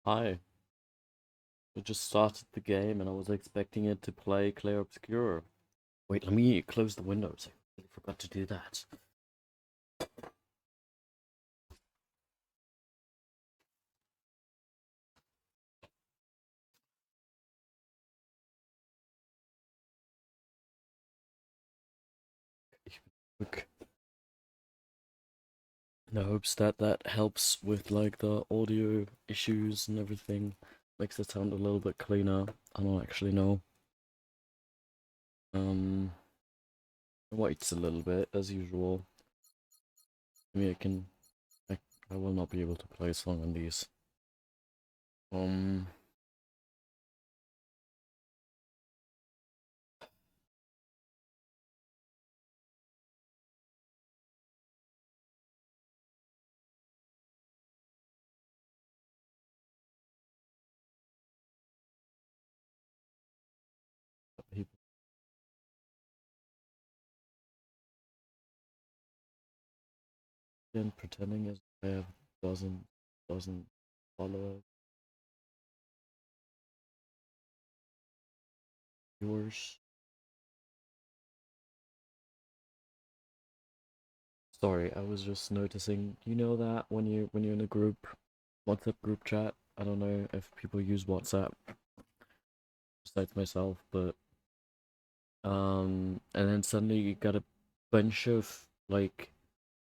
Hi. I just started the game and I was expecting it to play Clear Obscure. Wait, let me close the windows. I really forgot to do that. Okay. In hopes that that helps with like the audio issues and everything. Makes it sound a little bit cleaner. I don't actually know. Um, Waits a little bit as usual. Maybe I will not be able to play a song on these. Um, People again pretending as I have dozen followers. Yours. Sorry, I was just noticing. You know that when you're in a group, WhatsApp group chat. I don't know if people use WhatsApp besides myself, but and then suddenly you got a bunch of like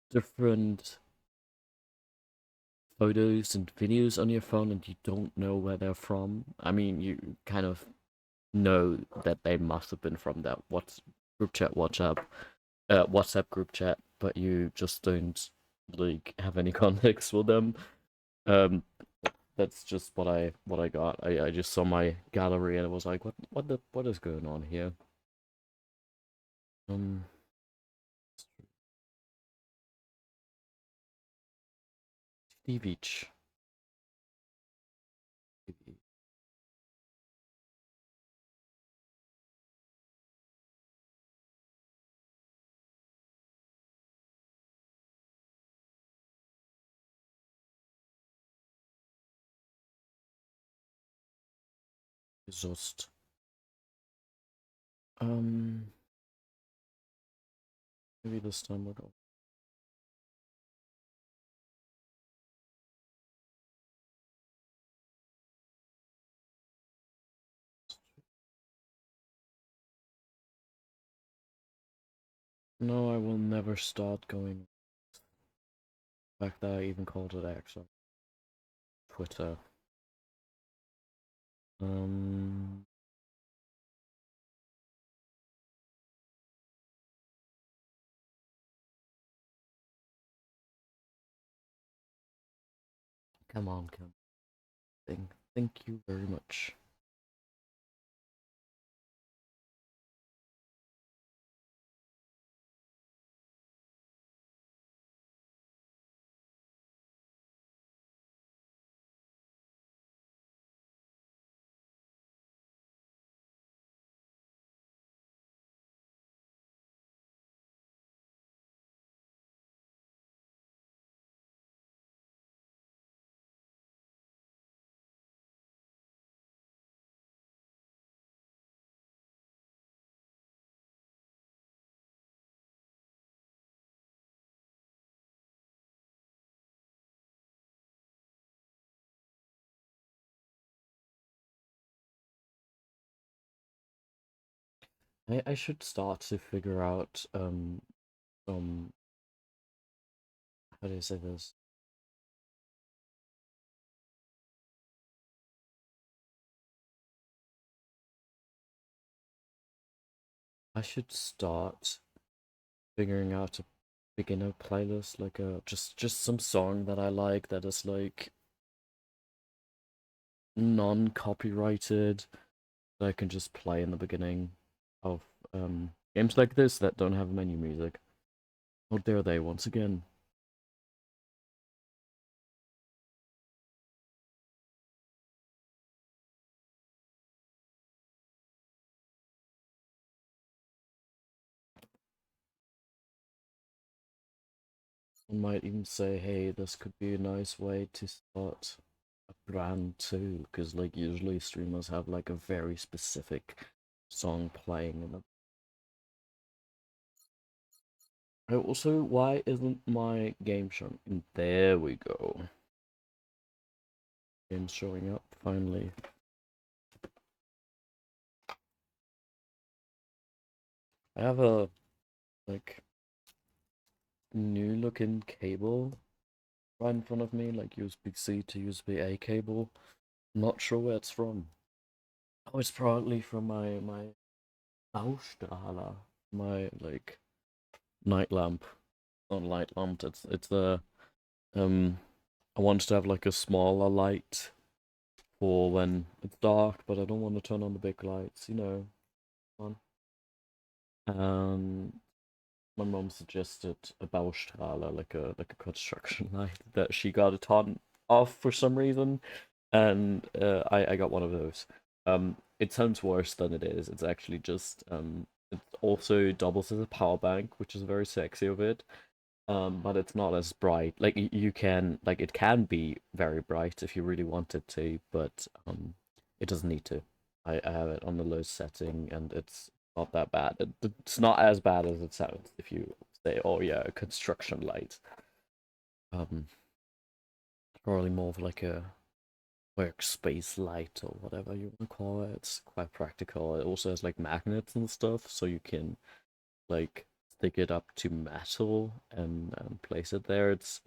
different photos and videos on your phone, and you don't know where they're from. I mean, you kind of know that they must have been from that WhatsApp group chat, but you just don't like have any context for them. Um, that's just what I got. I just saw my gallery and I was like, what is going on here? Um, Steve Beach exhaust. Um, Maybe this time we'll go. No, I will never start going. The fact that I even called it X on Twitter. Um, Come on, come. Thank you very much. I should start to figure out some, how do you say this? I should start figuring out a beginner playlist, like a just some song that I like that is like non-copyrighted that I can just play in the beginning of games like this that don't have menu music. Oh, there they once again. I might even say, hey, this could be a nice way to start a brand too, because like usually streamers have like a very specific song playing in them. Oh, also, why isn't my game showing? There we go. Game's showing up finally. I have a like new looking cable right in front of me, like USB-C to USB-A cable. I'm not sure where it's from. Oh, it's probably from my Baustelle, my like night lamp. Not light lamp. It's a um. I wanted to have like a smaller light for when it's dark, but I don't want to turn on the big lights. One. And my mom suggested a Baustelle, like a construction light that she got a ton of for some reason, and I got one of those. It sounds worse than it is. It's actually just it also doubles as a power bank, which is very sexy of it. But it's not as bright. Like you can like it can be very bright if you really want it to, but it doesn't need to. I have it on the low setting and it's not that bad. It's not as bad as it sounds if you say, oh yeah, a construction light. Um, Probably more of like a workspace light or whatever you want to call it. It's quite practical. It also has like magnets and stuff, so you can like stick it up to metal and place it there. It's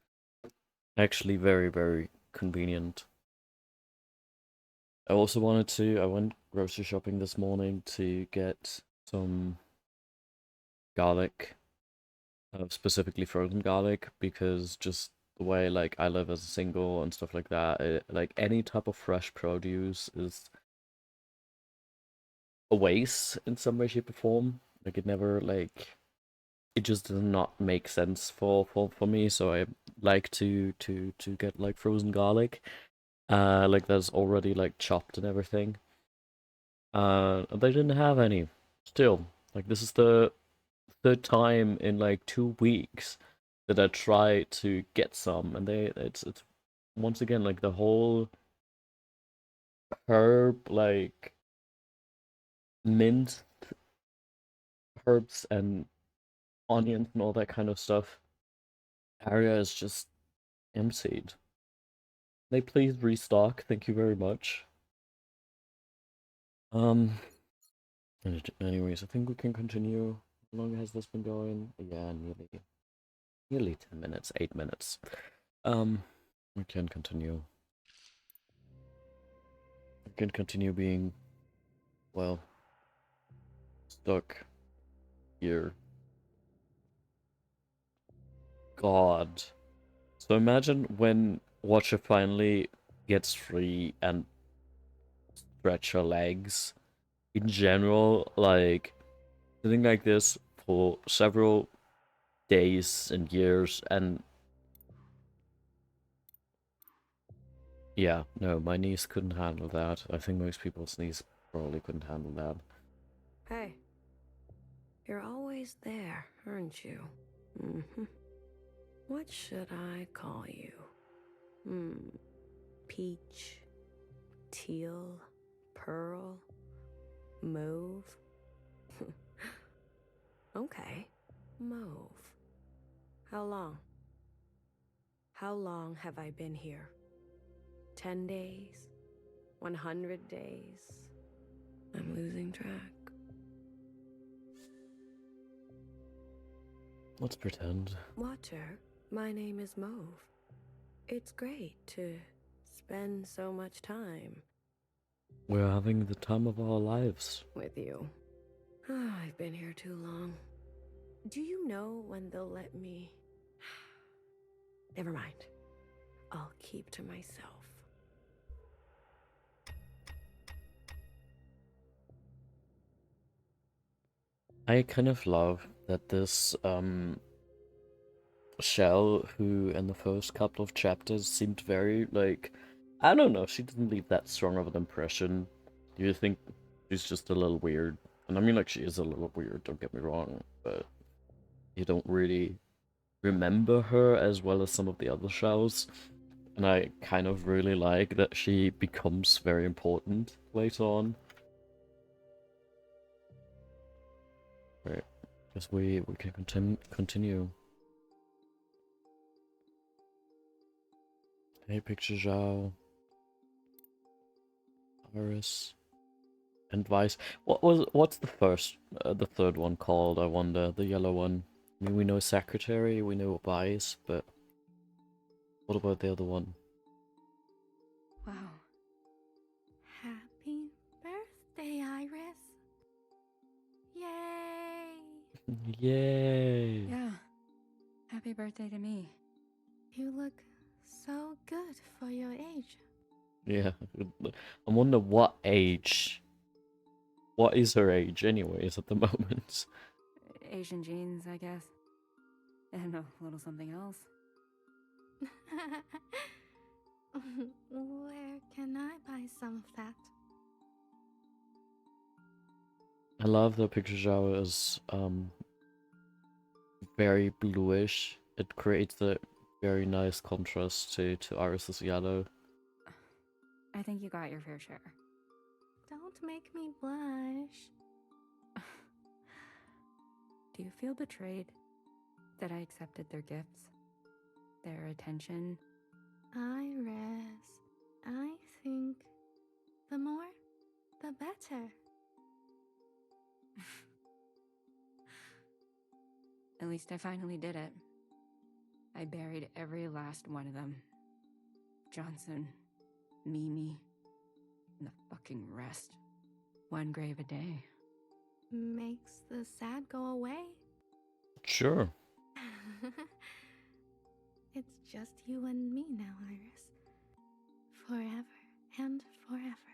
actually very, very convenient. I went grocery shopping this morning to get some garlic, specifically frozen garlic, because just the way like I live as a single and stuff like that, like any type of fresh produce is a waste in some way, shape, or form. Like it never like it just does not make sense for me. So I like to get like frozen garlic, like that's already like chopped and everything. They didn't have any. Still, like this is the third time in like 2 weeks that I try to get some, and it's once again like the whole herb like mint herbs and onions and all that kind of stuff area is just emptied. They please restock. Thank you very much. Um. Anyways, I think we can continue. How long has this been going? Yeah, nearly 10 minutes, 8 minutes. We can continue. We can continue being, well, stuck here. God. So imagine when Watcher finally gets free and stretch her legs. In general, like sitting like this for several days and years, and yeah, no, my knees couldn't handle that. I think most people's knees probably couldn't handle that. Hey, you're always there, aren't you? Mm-hmm. What should I call you? Peach, teal, pearl, mauve? Okay, mauve. How long? How long have I been here? 10 days? 100 days? I'm losing track. Let's pretend. Watcher, my name is Mauve. It's great to spend so much time We're having the time of our lives. with you. I've been here too long. Do you know when they'll let me? Never mind. I'll keep to myself. I kind of love that this Shell, who in the first couple of chapters seemed very like I don't know, she didn't leave that strong of an impression. Do you think she's just a little weird? And I mean like she is a little weird, don't get me wrong, but you don't really remember her as well as some of the other shells. And I kind of really like that she becomes very important later on. Right. Guess we can continue. Hey, Picture Zhao. Iris. And Vice. What's the third one called, I wonder? The yellow one. I mean, we know Secretary, we know Vice, but what about the other one? Wow. Happy birthday, Iris. Yay! Yay! Yeah. Happy birthday to me. You look so good for your age. Yeah. I wonder what age. What is her age, anyways, at the moment? Asian genes, I guess. And a little something else. Where can I buy some of that? I love the Picture Zhao is very bluish. It creates a very nice contrast to Iris's yellow. I think you got your fair share. Don't make me blush. Do you feel betrayed that I accepted their gifts? Their attention? Iris, I think the more, the better. At least I finally did it. I buried every last one of them. Johnson, Mimi, and the fucking rest. One grave a day. Makes the sad go away. Sure. It's just you and me now, Iris. Forever and forever.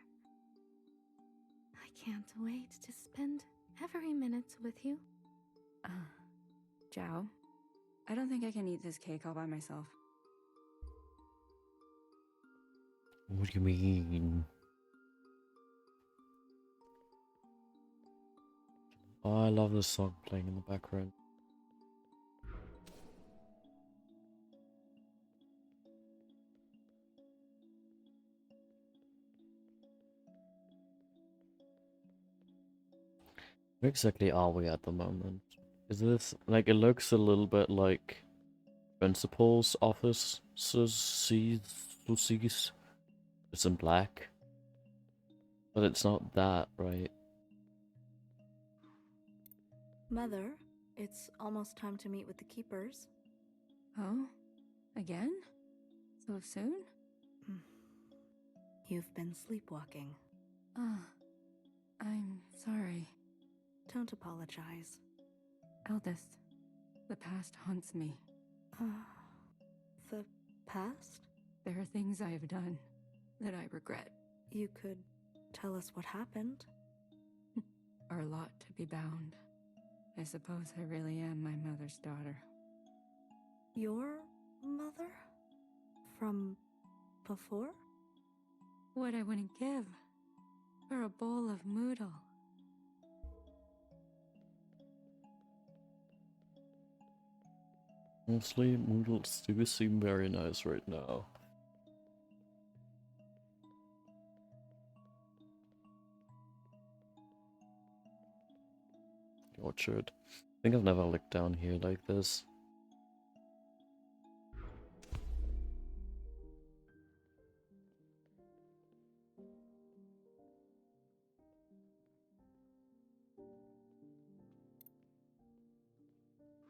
I can't wait to spend every minute with you. Zhao, I don't think I can eat this cake all by myself. What do you mean? Oh, I love this song playing in the background. Where exactly are we at the moment? Is this like it looks a little bit like principal's office? Sees it's in black, but it's not that, right? Mother, it's almost time to meet with the keepers. Oh? Again? So soon? You've been sleepwalking. I'm sorry. Don't apologize. Eldest, the past haunts me. The past? There are things I have done that I regret. You could tell us what happened. Are a lot to be bound. I suppose I really am my mother's daughter. Your mother? From before? What I wouldn't give for a bowl of moodle. Honestly, noodles do seem very nice right now. Orchard. I think I've never looked down here like this.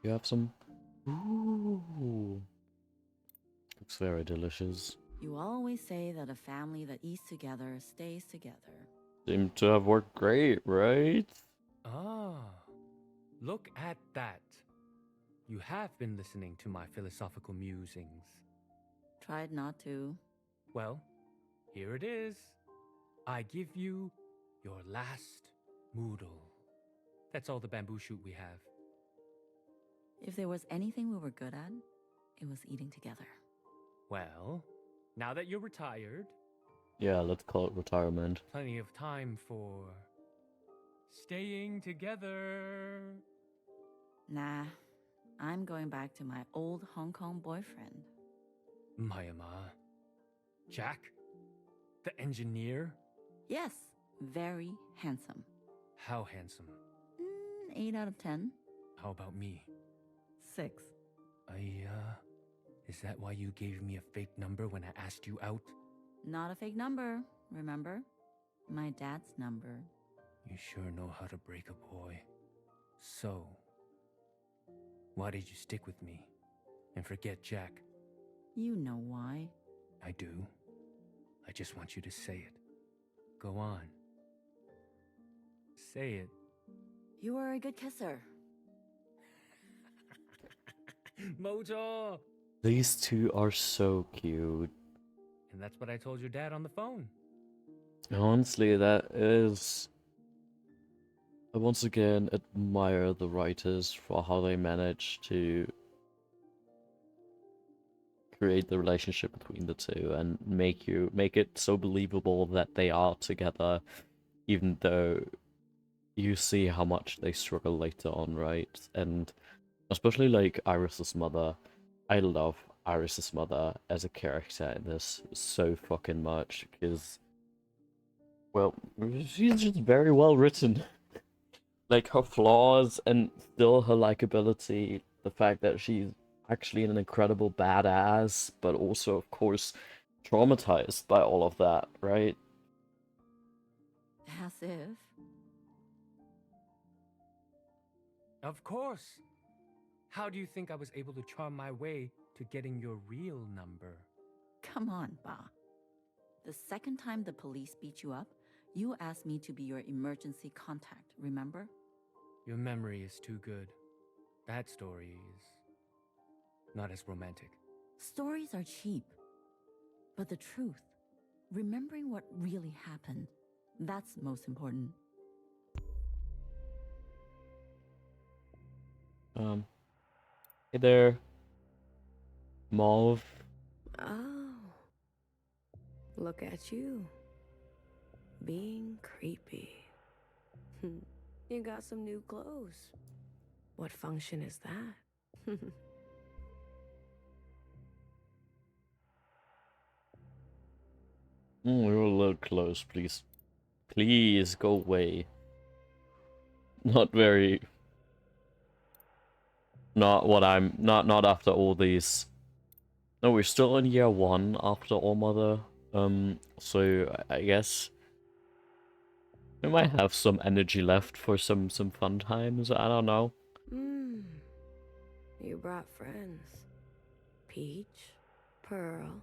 You have some? Ooh. Looks very delicious. You always say that a family that eats together stays together. Seem to have worked great, right? Ah, look at that. You have been listening to my philosophical musings. Tried not to. Well, here it is. I give you your last moodle. That's all the bamboo shoot we have. If there was anything we were good at, it was eating together. Well, now that you're retired, Yeah, let's call it retirement. plenty of time for staying together. Nah, I'm going back to my old Hong Kong boyfriend. Mayama, Jack? The engineer? Yes, very handsome. How handsome? 8 out of 10. How about me? 6. Is that why you gave me a fake number when I asked you out? Not a fake number, remember? My dad's number. You sure know how to break a boy. So, why did you stick with me and forget Jack? You know why. I do. I just want you to say it. Go on. Say it. You were a good kisser. Mojo! These two are so cute. And that's what I told your dad on the phone. Honestly, that is... I once again admire the writers for how they manage to create the relationship between the two and make it so believable that they are together, even though you see how much they struggle later on, right? And especially like Iris's mother. I love Iris's mother as a character in this so fucking much because, well, she's just very well written. Like her flaws and still her likability, the fact that she's actually an incredible badass, but also, of course, traumatized by all of that, right? As if. Of course. How do you think I was able to charm my way to getting your real number? Come on, Ba. The second time the police beat you up, you asked me to be your emergency contact, remember? Your memory is too good. That story is not as romantic. Stories are cheap. But the truth, remembering what really happened, that's most important. Hey there, Mauve. Oh. Look at you. Being creepy. You got some new clothes. What function is that? You're a little close, please. Please, go away. Not very... Not what I'm... Not after all these... No, we're still in year 1 after All Mother. So I guess... we might have some energy left for some fun times, I don't know. You brought friends. Peach, Pearl.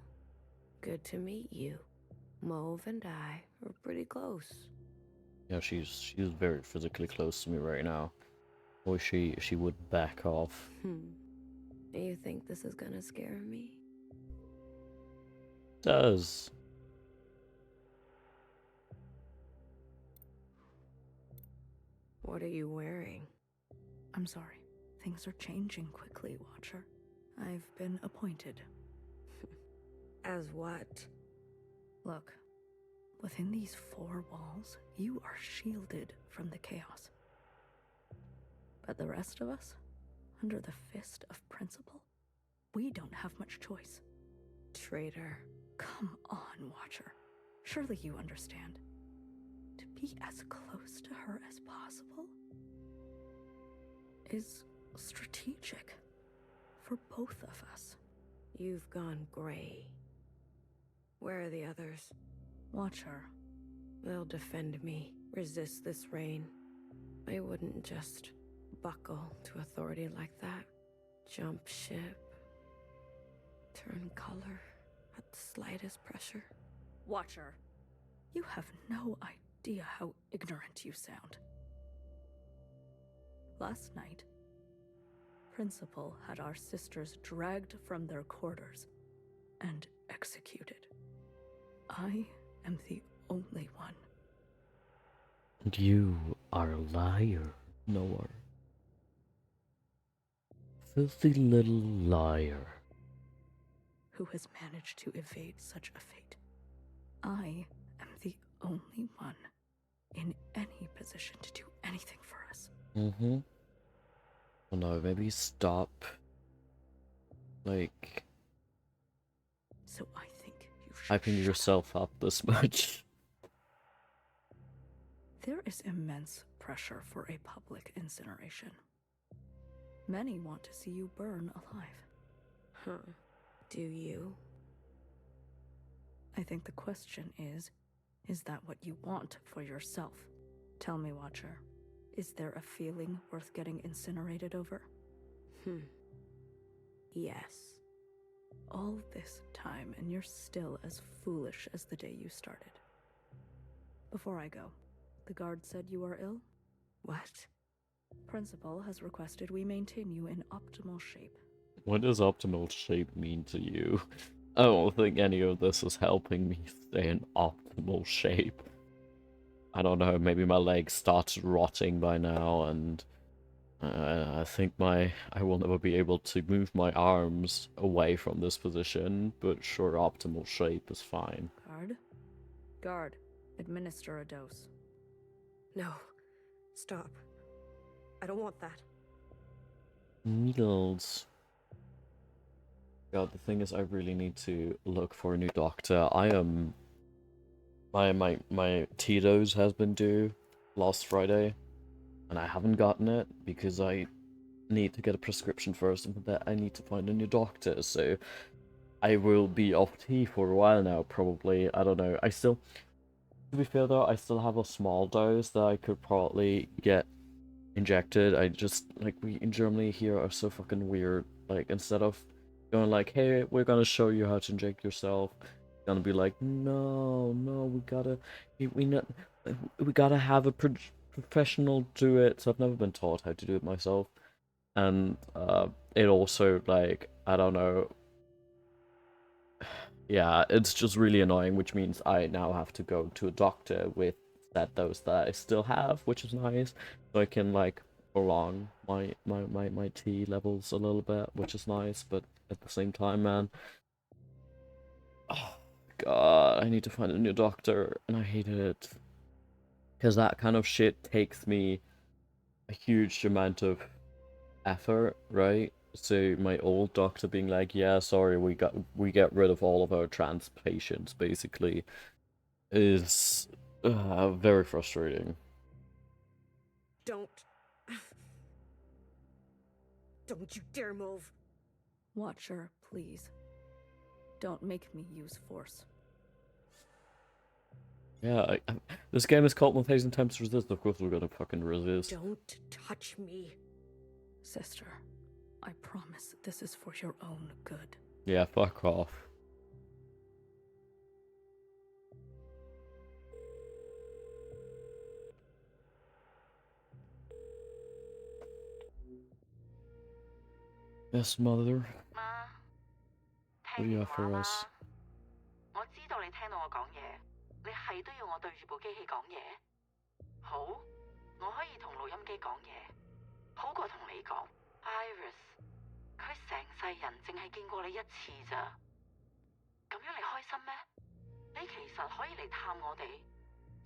Good to meet you. Mauve and I are pretty close. Yeah, she's very physically close to me right now. Or she would back off. You think this is gonna scare me? Does. What are you wearing? I'm sorry. Things are changing quickly, Watcher. I've been appointed. As what? Look, within these 4 walls, you are shielded from the chaos. But the rest of us, under the fist of principle, we don't have much choice. Traitor. Come on, Watcher. Surely you understand. To be as close to her as possible is strategic for both of us. You've gone gray. Where are the others? Watcher. They'll defend me, resist this reign. They wouldn't just buckle to authority like that. Jump ship. Turn color at the slightest pressure. Watcher. You have no idea how ignorant you sound. Last night, Principal had our sisters dragged from their quarters and executed. I am the only one. And you are a liar, Noah. Filthy little liar. Who has managed to evade such a fate. I am the only one in any position to do anything for us. Well, no, maybe stop. Like... So I think you hyping yourself up this much. There is immense pressure for a public incineration. Many want to see you burn alive. Huh. Do you? I think the question is that what you want for yourself? Tell me, Watcher, is there a feeling worth getting incinerated over? Yes. All this time, and you're still as foolish as the day you started. Before I go, the guard said you are ill? What? Principal has requested we maintain you in optimal shape. What does optimal shape mean to you? I don't think any of this is helping me stay in optimal shape. I don't know, maybe my legs started rotting by now, and I think I will never be able to move my arms away from this position, but sure, optimal shape is fine. Guard, administer a dose. No. Stop. I don't want that. Needles. God, the thing is, I really need to look for a new doctor. I am... My Tito's has been due last Friday, and I haven't gotten it because I need to get a prescription first, and for that I need to find a new doctor, so I will be off tea for a while now, probably. I don't know. To be fair though, I still have a small dose that I could probably get injected. I just, like, we in Germany here are so fucking weird. Like, instead of going like, hey, we're gonna show you how to inject yourself, gonna be like, no, we gotta have a professional do it. So I've never been taught how to do it myself, and it also, like, I don't know. Yeah, it's just really annoying, which means I now have to go to a doctor with that dose that I still have, which is nice, so I can, like, prolong my T levels a little bit, which is nice, but at the same time, man, oh god, I need to find a new doctor, and I hate it, because that kind of shit takes me a huge amount of effort, right? So my old doctor being like, yeah, sorry, we get rid of all of our trans patients, basically, is very frustrating. Don't. Don't you dare move. Watcher, please. Don't make me use force. Yeah, this game is called 1000xResist. Of course we're gonna fucking resist. Don't touch me. Sister, I promise this is for your own good. Yeah, fuck off. Yes, mother. 媽， What do 聽 you 電 have 話 for 啦！ us? 我知道你聽到我講嘢，你係都要我對住部機器講嘢。好，我可以同錄音機講嘢，好過同你講。Iris， 佢成世人淨係見過你一次咋，咁樣你開心咩？你其實可以嚟探我哋，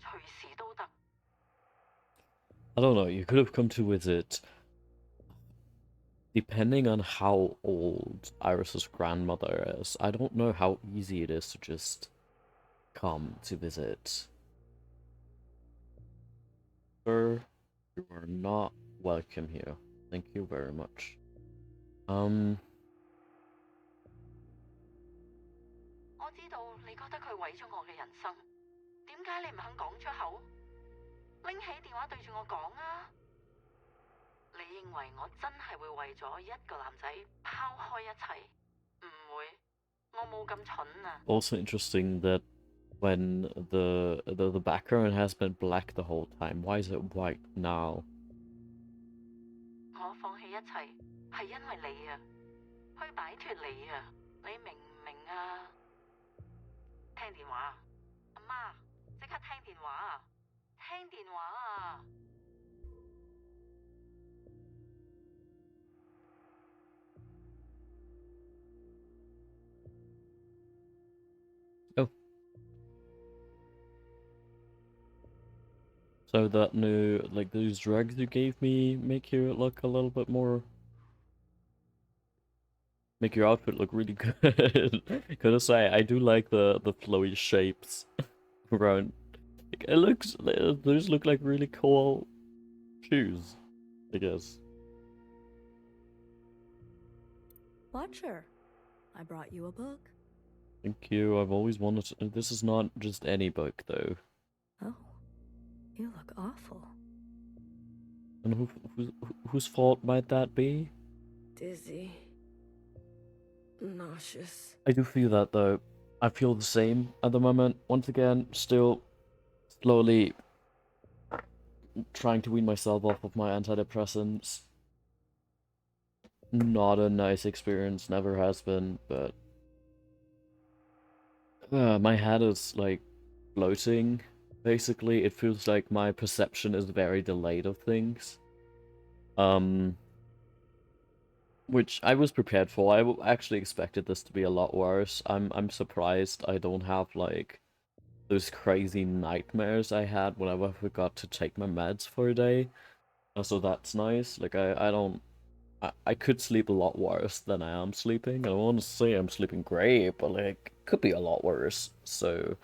隨時都得。I don't know, you could have come to visit. Depending on how old Iris's grandmother is, I don't know how easy it is to just come to visit. Sir, you are not welcome here. Thank you very much. 我知道你覺得佢毀咗我嘅人生，點解你唔肯講出口？拎起電話對住我講啊！你認為我真係會為咗一個男仔拋開一切？唔會，我冇咁蠢啊！ Also interesting that when the background has been black the whole time, why is it white now? 我放棄一切係因為你啊，去擺脫你啊，你明唔明啊？聽電話，阿媽，即刻聽電話啊！聽電話啊！ Oh. So that new, like, those drugs you gave me make you look a little bit more make your outfit look really good. Gotta say, I do like the flowy shapes around. Like, it looks, those look like really cool shoes, I guess. Watcher, I brought you a book. Thank you. I've always wanted to. This is not just any book, though. Oh, you look awful. And whose fault might that be? Dizzy. Nauseous. I do feel that, though. I feel the same at the moment. Once again, still slowly trying to wean myself off of my antidepressants. Not a nice experience, never has been, but my head is like floating. Basically, it feels like my perception is very delayed of things. Which I was prepared for. I actually expected this to be a lot worse. I'm surprised I don't have like those crazy nightmares I had whenever I forgot to take my meds for a day. So that's nice. Like I could sleep a lot worse than I am sleeping. I don't want to say I'm sleeping great, but like it could be a lot worse. So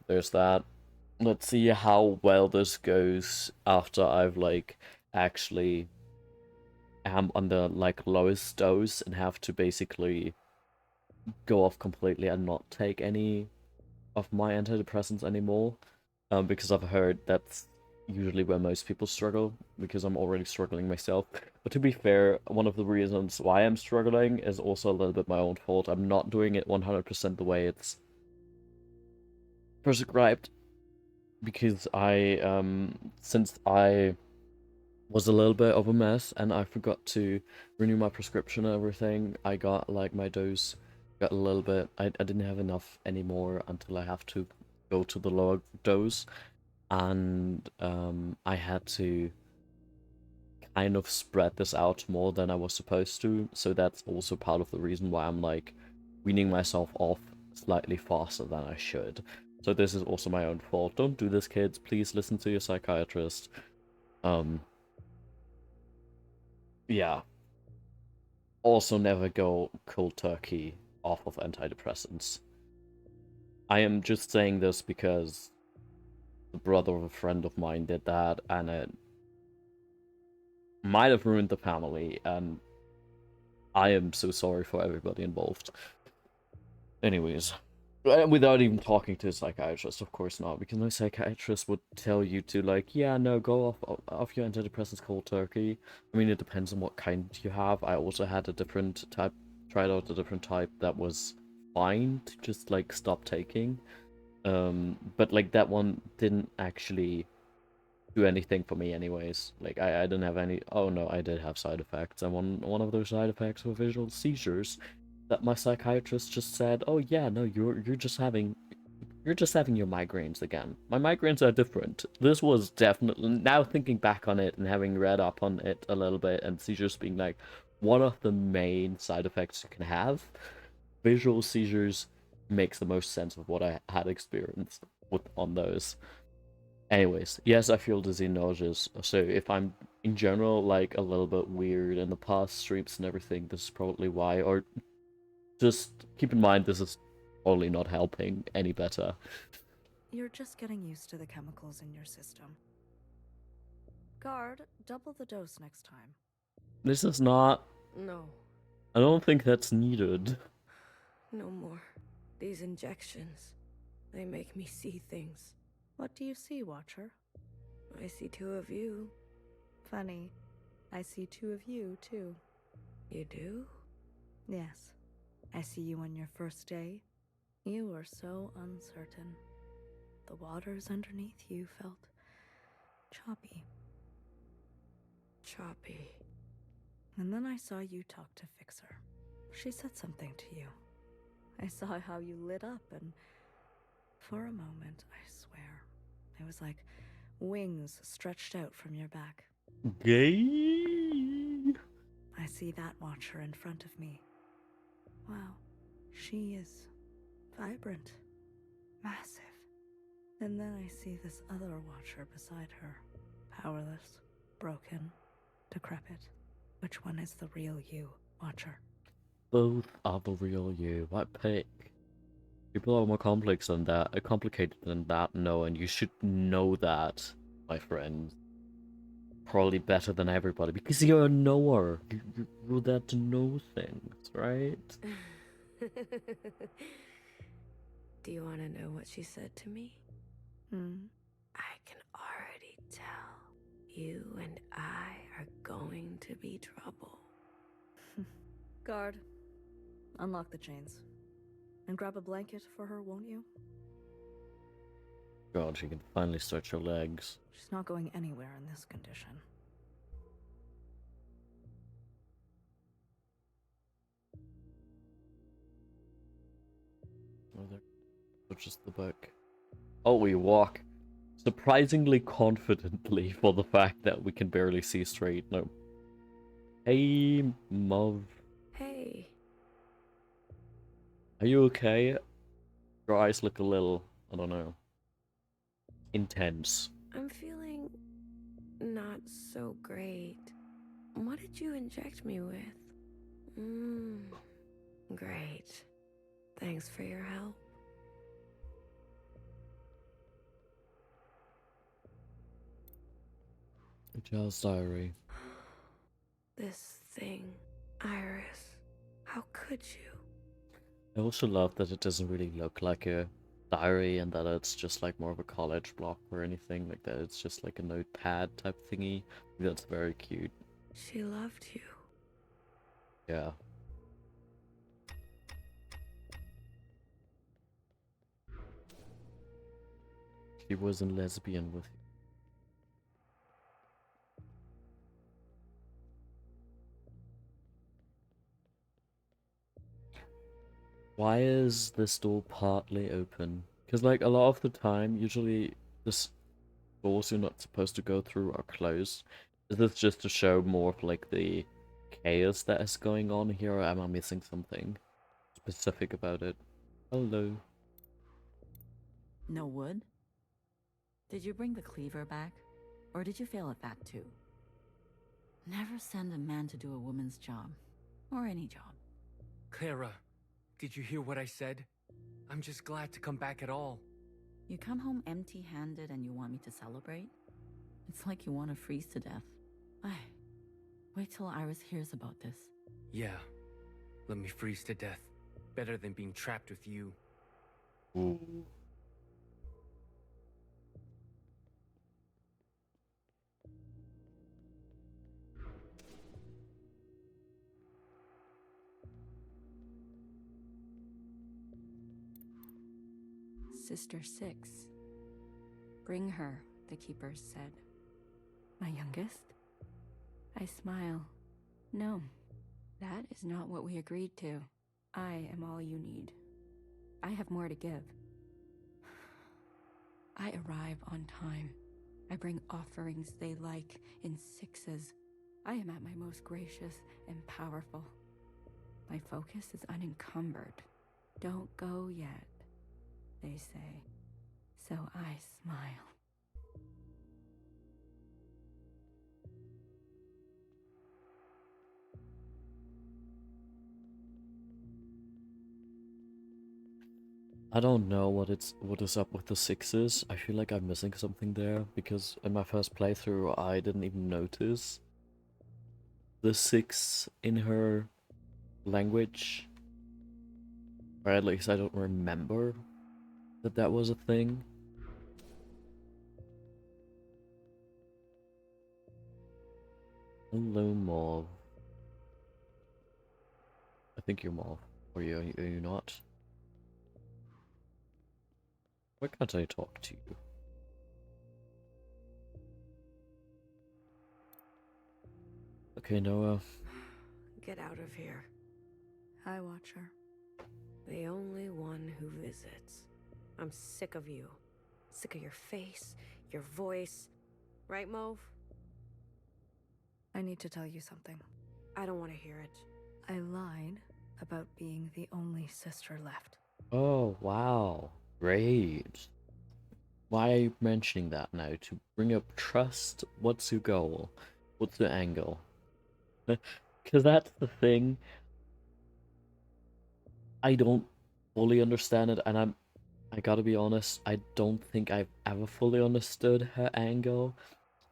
there's that. Let's see how well this goes after I've like actually am on the like lowest dose and have to basically go off completely and not take any of my antidepressants anymore. Because I've heard that's usually where most people struggle, because I'm already struggling myself. But to be fair, one of the reasons why I'm struggling is also a little bit my own fault. I'm not doing it 100% the way it's prescribed, because since I was a little bit of a mess and I forgot to renew my prescription and everything, I got like my dose got a little bit, I didn't have enough anymore until I have to go to the lower dose, and I had to kind of spread this out more than I was supposed to, so that's also part of the reason why I'm like weaning myself off slightly faster than I should. So this is also my own fault. Don't do this, kids. Please listen to your psychiatrist. Yeah. Also never go cold turkey off of antidepressants. I am just saying this because the brother of a friend of mine did that, and it might have ruined the family, and I am so sorry for everybody involved. Anyways, without even talking to a psychiatrist, of course not, because no psychiatrist would tell you to, like, yeah, no, go off your antidepressants cold turkey. I mean, it depends on what kind you have. I also had a different type, tried out a different type that was fine to just, like, stop taking. But, like, that one didn't actually do anything for me anyways. Like, I didn't have any... Oh, no, I did have side effects, and one of those side effects were visual seizures that my psychiatrist just said, oh, yeah, no, you're just having your migraines again. My migraines are different. This was definitely... Now thinking back on it and having read up on it a little bit, and seizures being, like, one of the main side effects you can have, visual seizures makes the most sense of what I had experienced on those. Anyways, yes, I feel dizzy and nauseous, so if I'm, in general, like, a little bit weird in the past streams and everything, this is probably why, or just keep in mind this is only not helping any better. You're just getting used to the chemicals in your system. Guard, double the dose next time. This is not... No. I don't think that's needed. No more. These injections, they make me see things. What do you see, Watcher? I see two of you. Funny. I see two of you, too. You do? Yes. I see you on your first day. You were so uncertain. The waters underneath you felt choppy. Choppy. And then I saw you talk to Fixer. She said something to you. I saw how you lit up, and for a moment, I swear, it was like wings stretched out from your back. Gay. I see that Watcher in front of me. Wow, she is vibrant, massive. And then I see this other Watcher beside her, powerless, broken, decrepit. Which one is the real you, Watcher? both are the real you. What pick? People are more complex than that, complicated than that. No, and you should know that, my friend. Probably better than everybody because you're a knower. You're there to know things, right? Do you want to know what she said to me? Hmm. I can already tell. You and I are going to be trouble. Guard, unlock the chains. And grab a blanket for her, won't you? God, she can finally stretch her legs. She's not going anywhere in this condition. Oh, there. Just the book. Oh, we walk surprisingly confidently for the fact that we can barely see straight. No. Hey, Mov. Hey. Are you okay? Your eyes look a little, I don't know, intense. I'm feeling not so great. What did you inject me with? Great. Thanks for your help. Giles' diary. This thing, Iris. How could you? I also love that it doesn't really look like a diary and that it's just like more of a college block or anything like that. It's just like a notepad type thingy. That's very cute. She loved you. Yeah. She wasn't lesbian with you. Why is this door partly open? Because, like, a lot of the time, usually the doors you're not supposed to go through are closed. Is this just to show more of, like, the chaos that is going on here, or am I missing something specific about it? Hello. No wood? Did you bring the cleaver back? Or did you fail at that too? Never send a man to do a woman's job. Or any job. Clara, did you hear what I said? I'm just glad to come back at all. You come home empty-handed and you want me to celebrate? It's like you want to freeze to death. Wait till Iris hears about this. Yeah, let me freeze to death. Better than being trapped with you. Ooh. Sister 6. Bring her, the keepers said. My youngest? I smile. No, that is not what we agreed to. I am all you need. I have more to give. I arrive on time. I bring offerings they like in 6s. I am at my most gracious and powerful. My focus is unencumbered. Don't go yet, they say. So I smile. I don't know what is up with the 6s. I feel like I'm missing something there because in my first playthrough I didn't even notice the 6 in her language. Or at least I don't remember that that was a thing. Hello, Mauve. I think you're Mauve. Or are you not? Why can't I talk to you? Okay, Noah. Get out of here. Hi, Watcher. The only one who visits. I'm sick of you. Sick of your face, your voice. Right, Mauve? I need to tell you something. I don't want to hear it. I lied about being the only sister left. Oh, wow. Great. Why are you mentioning that now? To bring up trust? What's your goal? What's the angle? Because that's the thing. I don't fully understand it, and I gotta be honest, I don't think I've ever fully understood her angle.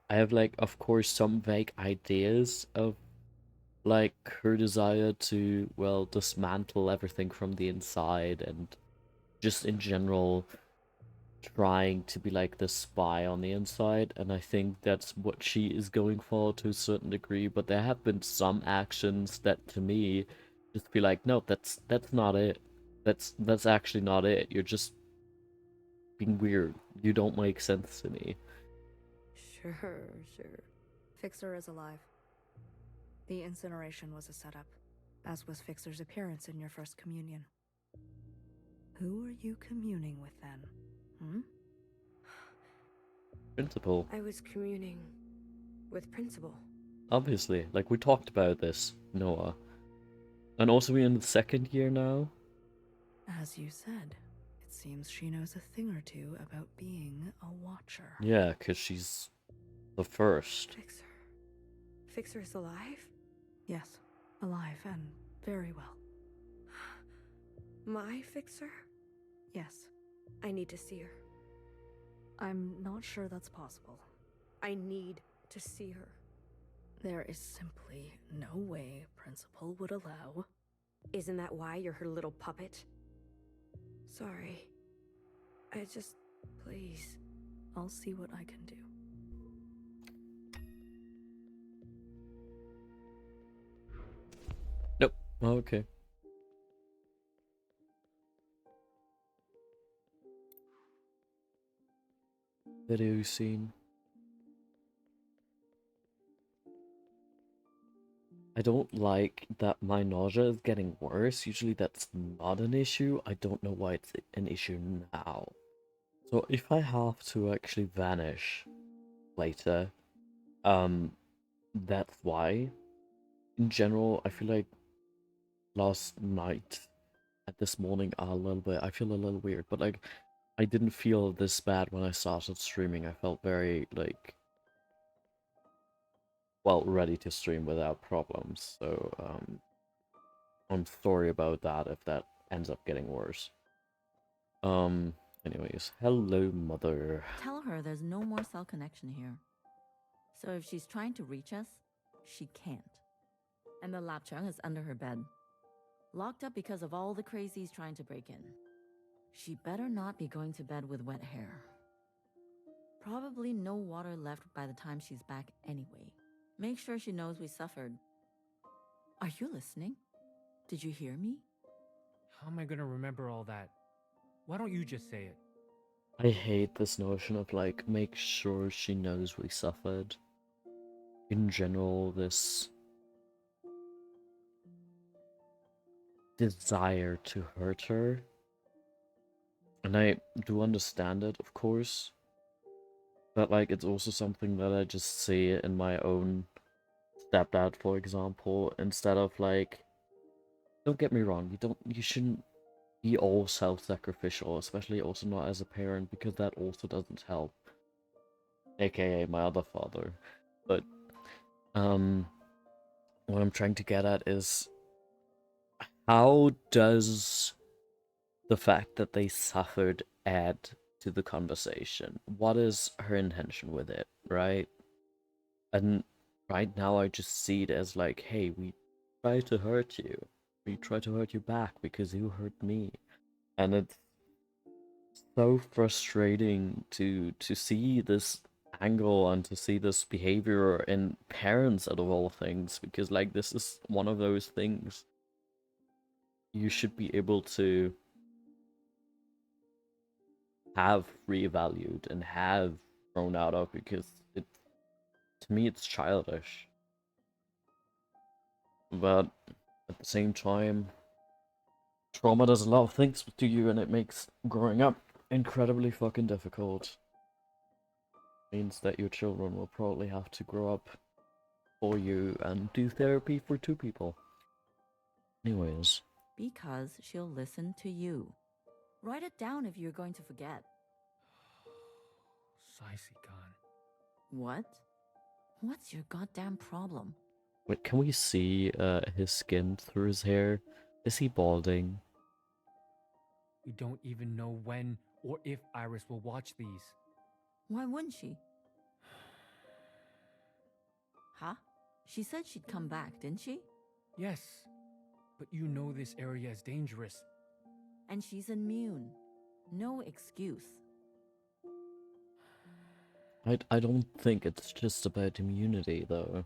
I have like, of course, some vague ideas of like her desire to, well, dismantle everything from the inside and just in general trying to be like the spy on the inside, and I think that's what she is going for to a certain degree, but there have been some actions that to me just feel like, no, that's not it. That's actually not it. You're just being weird. You don't make sense to me. Sure. Fixer is alive. The incineration was a setup, as was Fixer's appearance in your first communion. Who are you communing with then? Hmm? Principal. I was communing with Principal. Obviously, like we talked about this, Noah. And also we're in the second year now. As you said, it seems she knows a thing or two about being a watcher. Yeah, because she's the first. Fixer. Fixer is alive? Yes, alive and very well. My Fixer? Yes, I need to see her. I'm not sure that's possible. I need to see her. There is simply no way Principal would allow. Isn't that why you're her little puppet? Sorry. Please. I'll see what I can do. Nope. Okay. Video scene. I don't like that my nausea is getting worse. Usually that's not an issue. I don't know why it's an issue now. So if I have to actually vanish later, that's why. In general, I feel like last night and this morning are a little bit, I feel a little weird, but like I didn't feel this bad when I started streaming. I felt very like, well, ready to stream without problems. So I'm sorry about that if that ends up getting worse. Anyways, hello, mother. Tell her there's no more cell connection here. So if she's trying to reach us, she can't. And the lapchung is under her bed. Locked up because of all the crazies trying to break in. She better not be going to bed with wet hair. Probably no water left by the time she's back anyway. Make sure she knows we suffered. Are you listening? Did you hear me? How am I gonna remember all that? Why don't you just say it? I hate this notion of like, make sure she knows we suffered. In general, this desire to hurt her. And I do understand it, of course. But like, it's also something that I just see in my own stepdad, for example, instead of like, don't get me wrong, you shouldn't be all self-sacrificial, especially also not as a parent, because that also doesn't help. AKA my other father. But what I'm trying to get at is, how does the fact that they suffered add to the conversation? What is her intention with it, right? And right now I just see it as like, hey, we try to hurt you. We try to hurt you back because you hurt me. And it's so frustrating to see this angle and to see this behavior in parents out of all things, because like this is one of those things you should be able to have revalued and have grown out of, because it, to me, it's childish. But at the same time, trauma does a lot of things to you, and it makes growing up incredibly fucking difficult. Means that your children will probably have to grow up for you and do therapy for two people. Anyways. Because she'll listen to you. Write it down if you're going to forget. Saisi-kan. What? What's your goddamn problem? Wait, can we see his skin through his hair? Is he balding? We don't even know when or if Iris will watch these. Why wouldn't she? Huh? She said she'd come back, didn't she? Yes, but you know this area is dangerous. And she's immune. No excuse. I don't think it's just about immunity, though.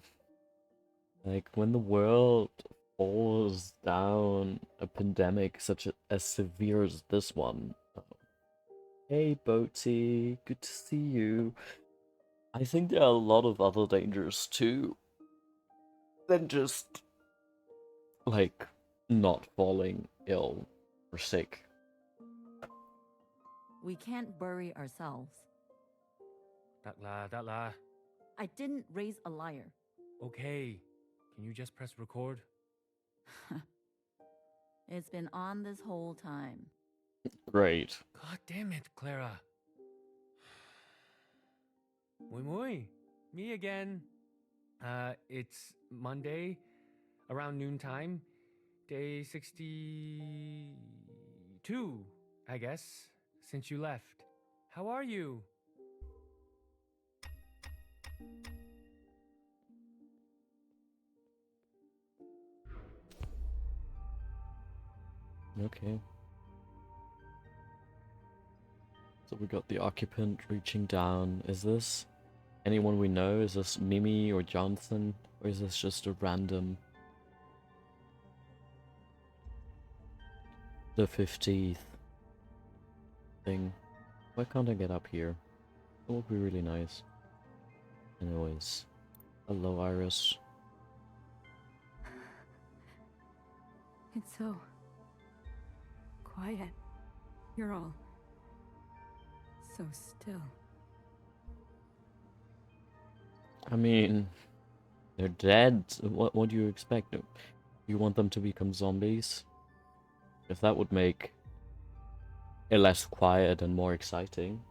Like, when the world falls down a pandemic as severe as this one. Hey, Boaty, good to see you. I think there are a lot of other dangers too than just, like, not falling ill or sick. We can't bury ourselves. Datla. I didn't raise a liar. Okay, can you just press record? It's been on this whole time. Great. God damn it, Clara. Muy, me again. It's Monday, around noontime, day 62, I guess, since you left. How are you? Okay. So we got the occupant reaching down. Is this anyone we know? Is this Mimi or Johnson? Or is this just a random... The 50th thing? Why can't I get up here? That would be really nice. Anyways. Hello, Iris. It's so quiet. You're all so still. I mean... They're dead. What do you expect? You want them to become zombies? If that would make it less quiet and more exciting.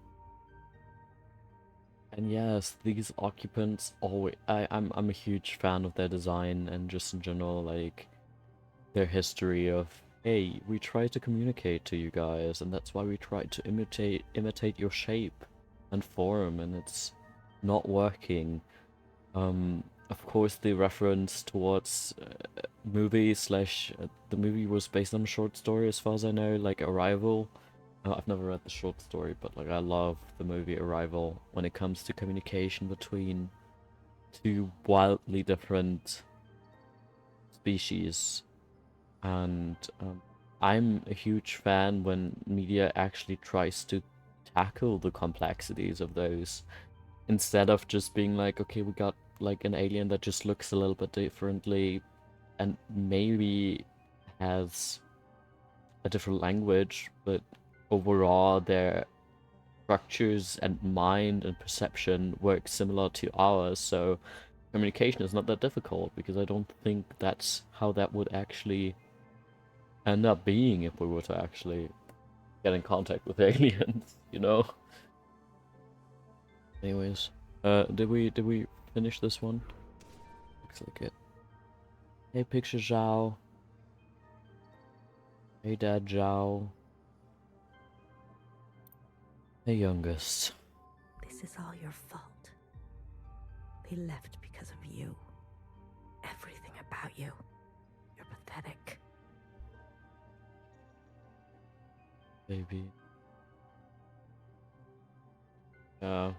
And yes, these occupants always... I'm a huge fan of their design and just in general, like, their history of, hey, we try to communicate to you guys, and that's why we try to imitate your shape and form, and it's not working. Of course, the reference towards the movie was based on a short story, as far as I know, like Arrival. I've never read the short story, but like I love the movie Arrival when it comes to communication between two wildly different species. And I'm a huge fan when media actually tries to tackle the complexities of those, instead of just being like, okay, we got like an alien that just looks a little bit differently and maybe has a different language, but overall their structures and mind and perception work similar to ours, so communication is not that difficult, because I don't think that's how that would actually end up being if we were to actually get in contact with aliens, you know? Anyways, did we finish this one? Looks like it. Hey, Picture Zhao. Hey, Dad Zhao. Hey, youngest. This is all your fault. They left because of you. Everything about you. You're pathetic. Baby. Yeah.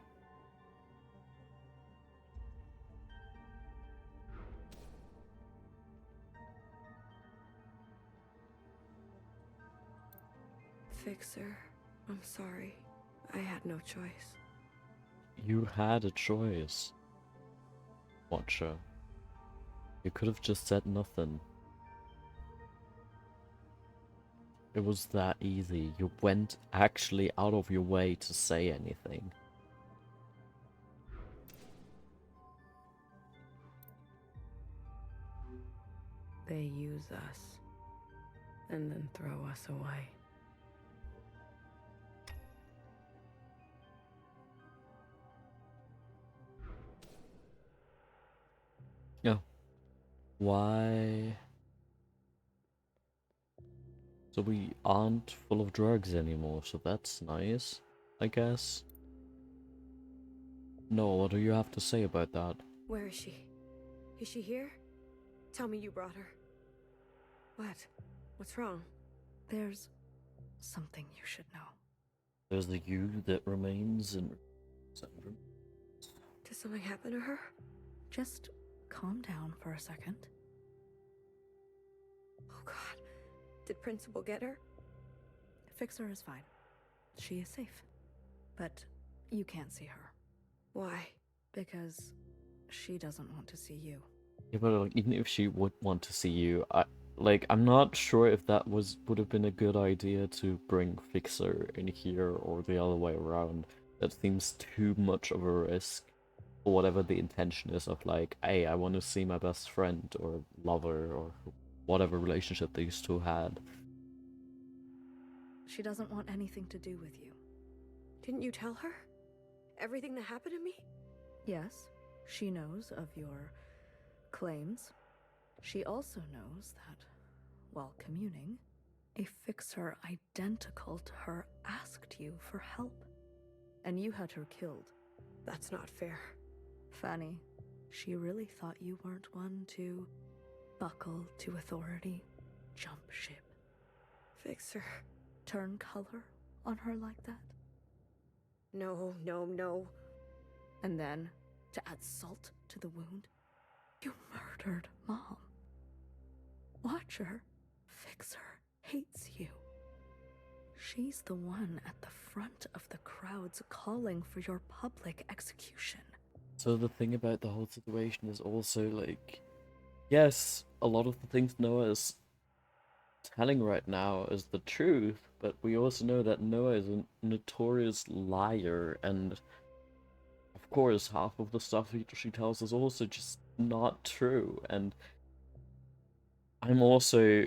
Fixer, I'm sorry. I had no choice. You had a choice, Watcher. You could have just said nothing. It was that easy. You went actually out of your way to say anything. They use us and then throw us away. Yeah. Why? So we aren't full of drugs anymore, so that's nice, I guess. No, what do you have to say about that? Where is she? Is she here? Tell me you brought her. What? What's wrong? There's something you should know. There's the you that remains in syndrome. Did something happen to her? Just calm down for a second. Oh god. Did Principal get her? Fixer is fine. She is safe. But you can't see her. Why? Because she doesn't want to see you. Yeah, but like, even if she would want to see you, I'm not sure if that would have been a good idea to bring Fixer in here or the other way around. That seems too much of a risk for whatever the intention is of like, hey, I want to see my best friend or lover or whatever relationship these two had. She doesn't want anything to do with you. Didn't you tell her? Everything that happened to me? Yes, she knows of your claims. She also knows that, while communing, a Fixer identical to her asked you for help. And you had her killed. That's not fair. Fanny, she really thought you weren't one to buckle to authority, jump ship, Fixer. turn color on her like that. No, no, no. And then, to add salt to the wound, you murdered Mom. Watcher, Fixer hates you. She's the one at the front of the crowds calling for your public execution. So the thing about the whole situation is also like, yes, a lot of the things Noah is telling right now is the truth, but we also know that Noah is a notorious liar, and of course half of the stuff she tells is also just not true, and I'm also...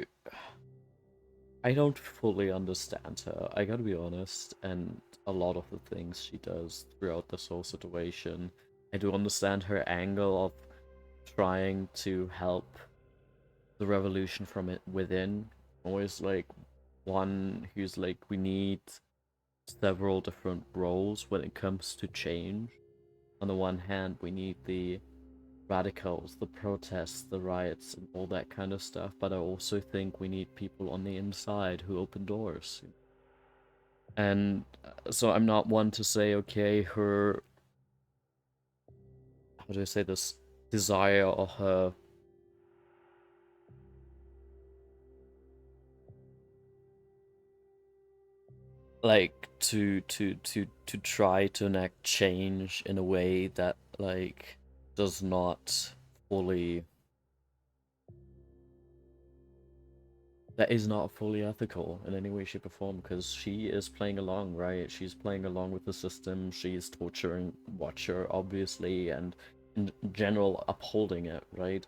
I don't fully understand her, I gotta be honest, and a lot of the things she does throughout this whole situation. I do understand her angle of trying to help the revolution from it within. Always like one who's like, we need several different roles when it comes to change. On the one hand, we need the radicals, the protests, the riots, and all that kind of stuff, but I also think we need people on the inside who open doors. And so I'm not one to say, okay, her... how do I say this? Desire or her... like to try to enact change in a way that like does not fully... that is not fully ethical in any way, shape, or form, because she is playing along, right? She's playing along with the system, she's torturing Watcher, obviously, and in general upholding it, right?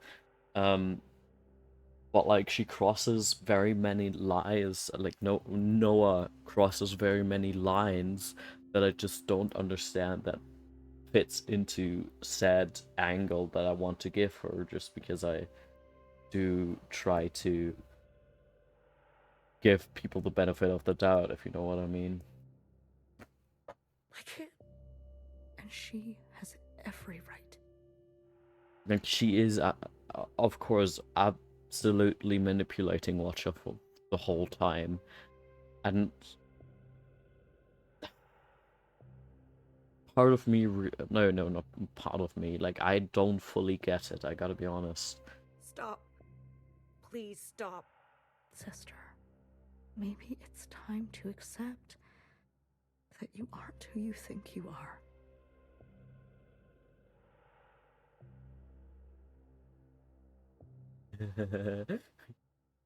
But like she crosses very many lines, like Noah crosses very many lines that I just don't understand that fits into said angle that I want to give her, just because I do try to give people the benefit of the doubt, if you know what I mean. I can't. And she has every right. Like she is, of course, absolutely manipulating Watcher for the whole time, and part of me, no, not part of me, like I don't fully get it, I gotta be honest. Stop. Please stop. Sister, maybe it's time to accept that you aren't who you think you are.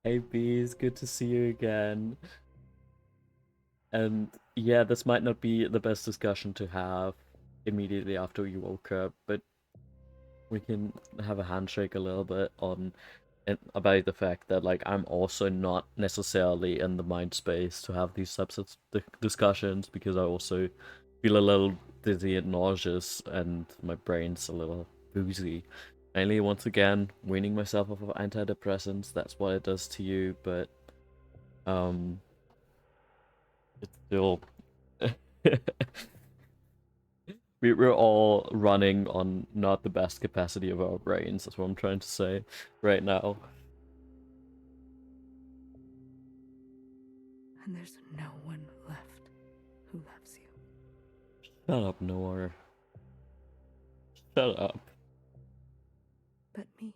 Hey Bees, good to see you again. And yeah, this might not be the best discussion to have immediately after you woke up, but we can have a handshake a little bit on about the fact that like I'm also not necessarily in the mind space to have these types of discussions, because I also feel a little dizzy and nauseous and my brain's a little boozy. Mainly, once again, weaning myself off of antidepressants, that's what it does to you, but It's still we're all running on not the best capacity of our brains. That's what I'm trying to say right now. And there's no one left who loves you. Shut up, Noor. Shut up. But me.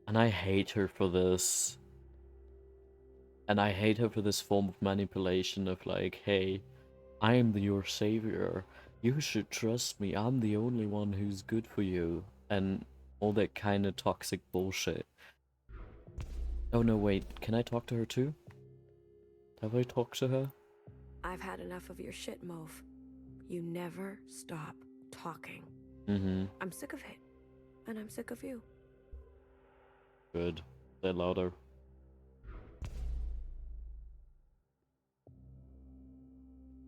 And I hate her for this. And I hate her for this form of manipulation of like, hey, I am your savior. You should trust me. I'm the only one who's good for you. And all that kind of toxic bullshit. Oh no, wait. Can I talk to her too? Have I talked to her? I've had enough of your shit, Mauve. You never stop talking. Mm-hmm. I'm sick of it. And I'm sick of you. Good. Say louder.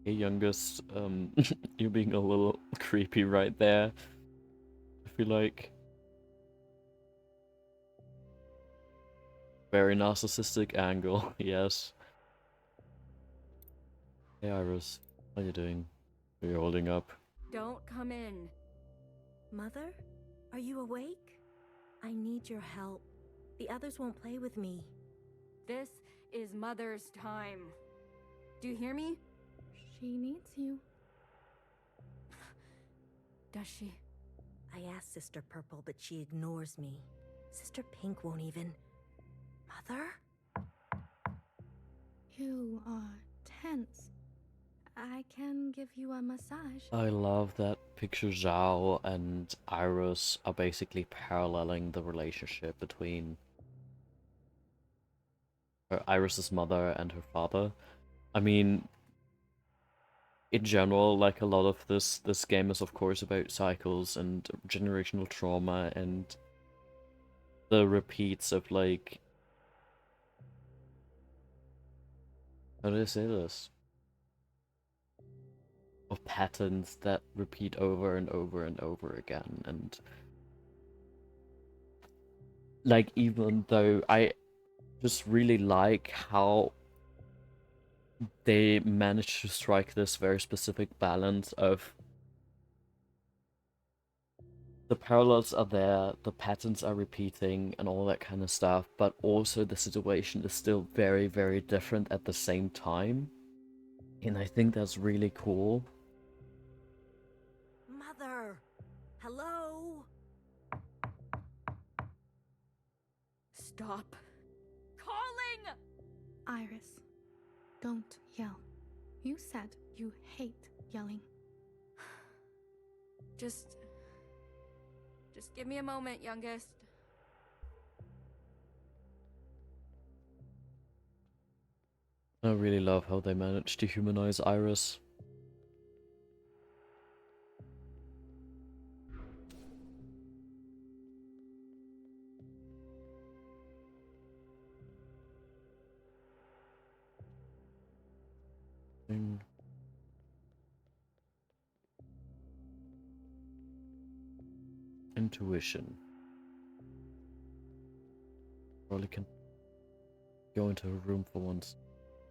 Hey, youngest. You're being a little creepy right there. I feel like. Very narcissistic angle, yes. Hey Iris, how you doing? Are you holding up? Don't come in. Mother? Are you awake? I need your help. The others won't play with me. This is Mother's time. Do you hear me? She needs you. Does she? I asked Sister Purple, but she ignores me. Sister Pink won't even. Mother? You are tense. I can give you a massage. I love that picture Zhao and Iris are basically paralleling the relationship between Iris's mother and her father. I mean, in general, like a lot of this game is of course about cycles and generational trauma and the repeats of like, how do I say this? Of patterns that repeat over and over and over again. And like, even though I just really like how they managed to strike this very specific balance of the parallels are there, the patterns are repeating and all that kind of stuff, but also the situation is still very, very different at the same time. And I think that's really cool. Mother! Hello? Stop calling! Iris, don't yell. You said you hate yelling. Just give me a moment, youngest. I really love how they managed to humanize Iris. Intuition. Probably can go into a room for once.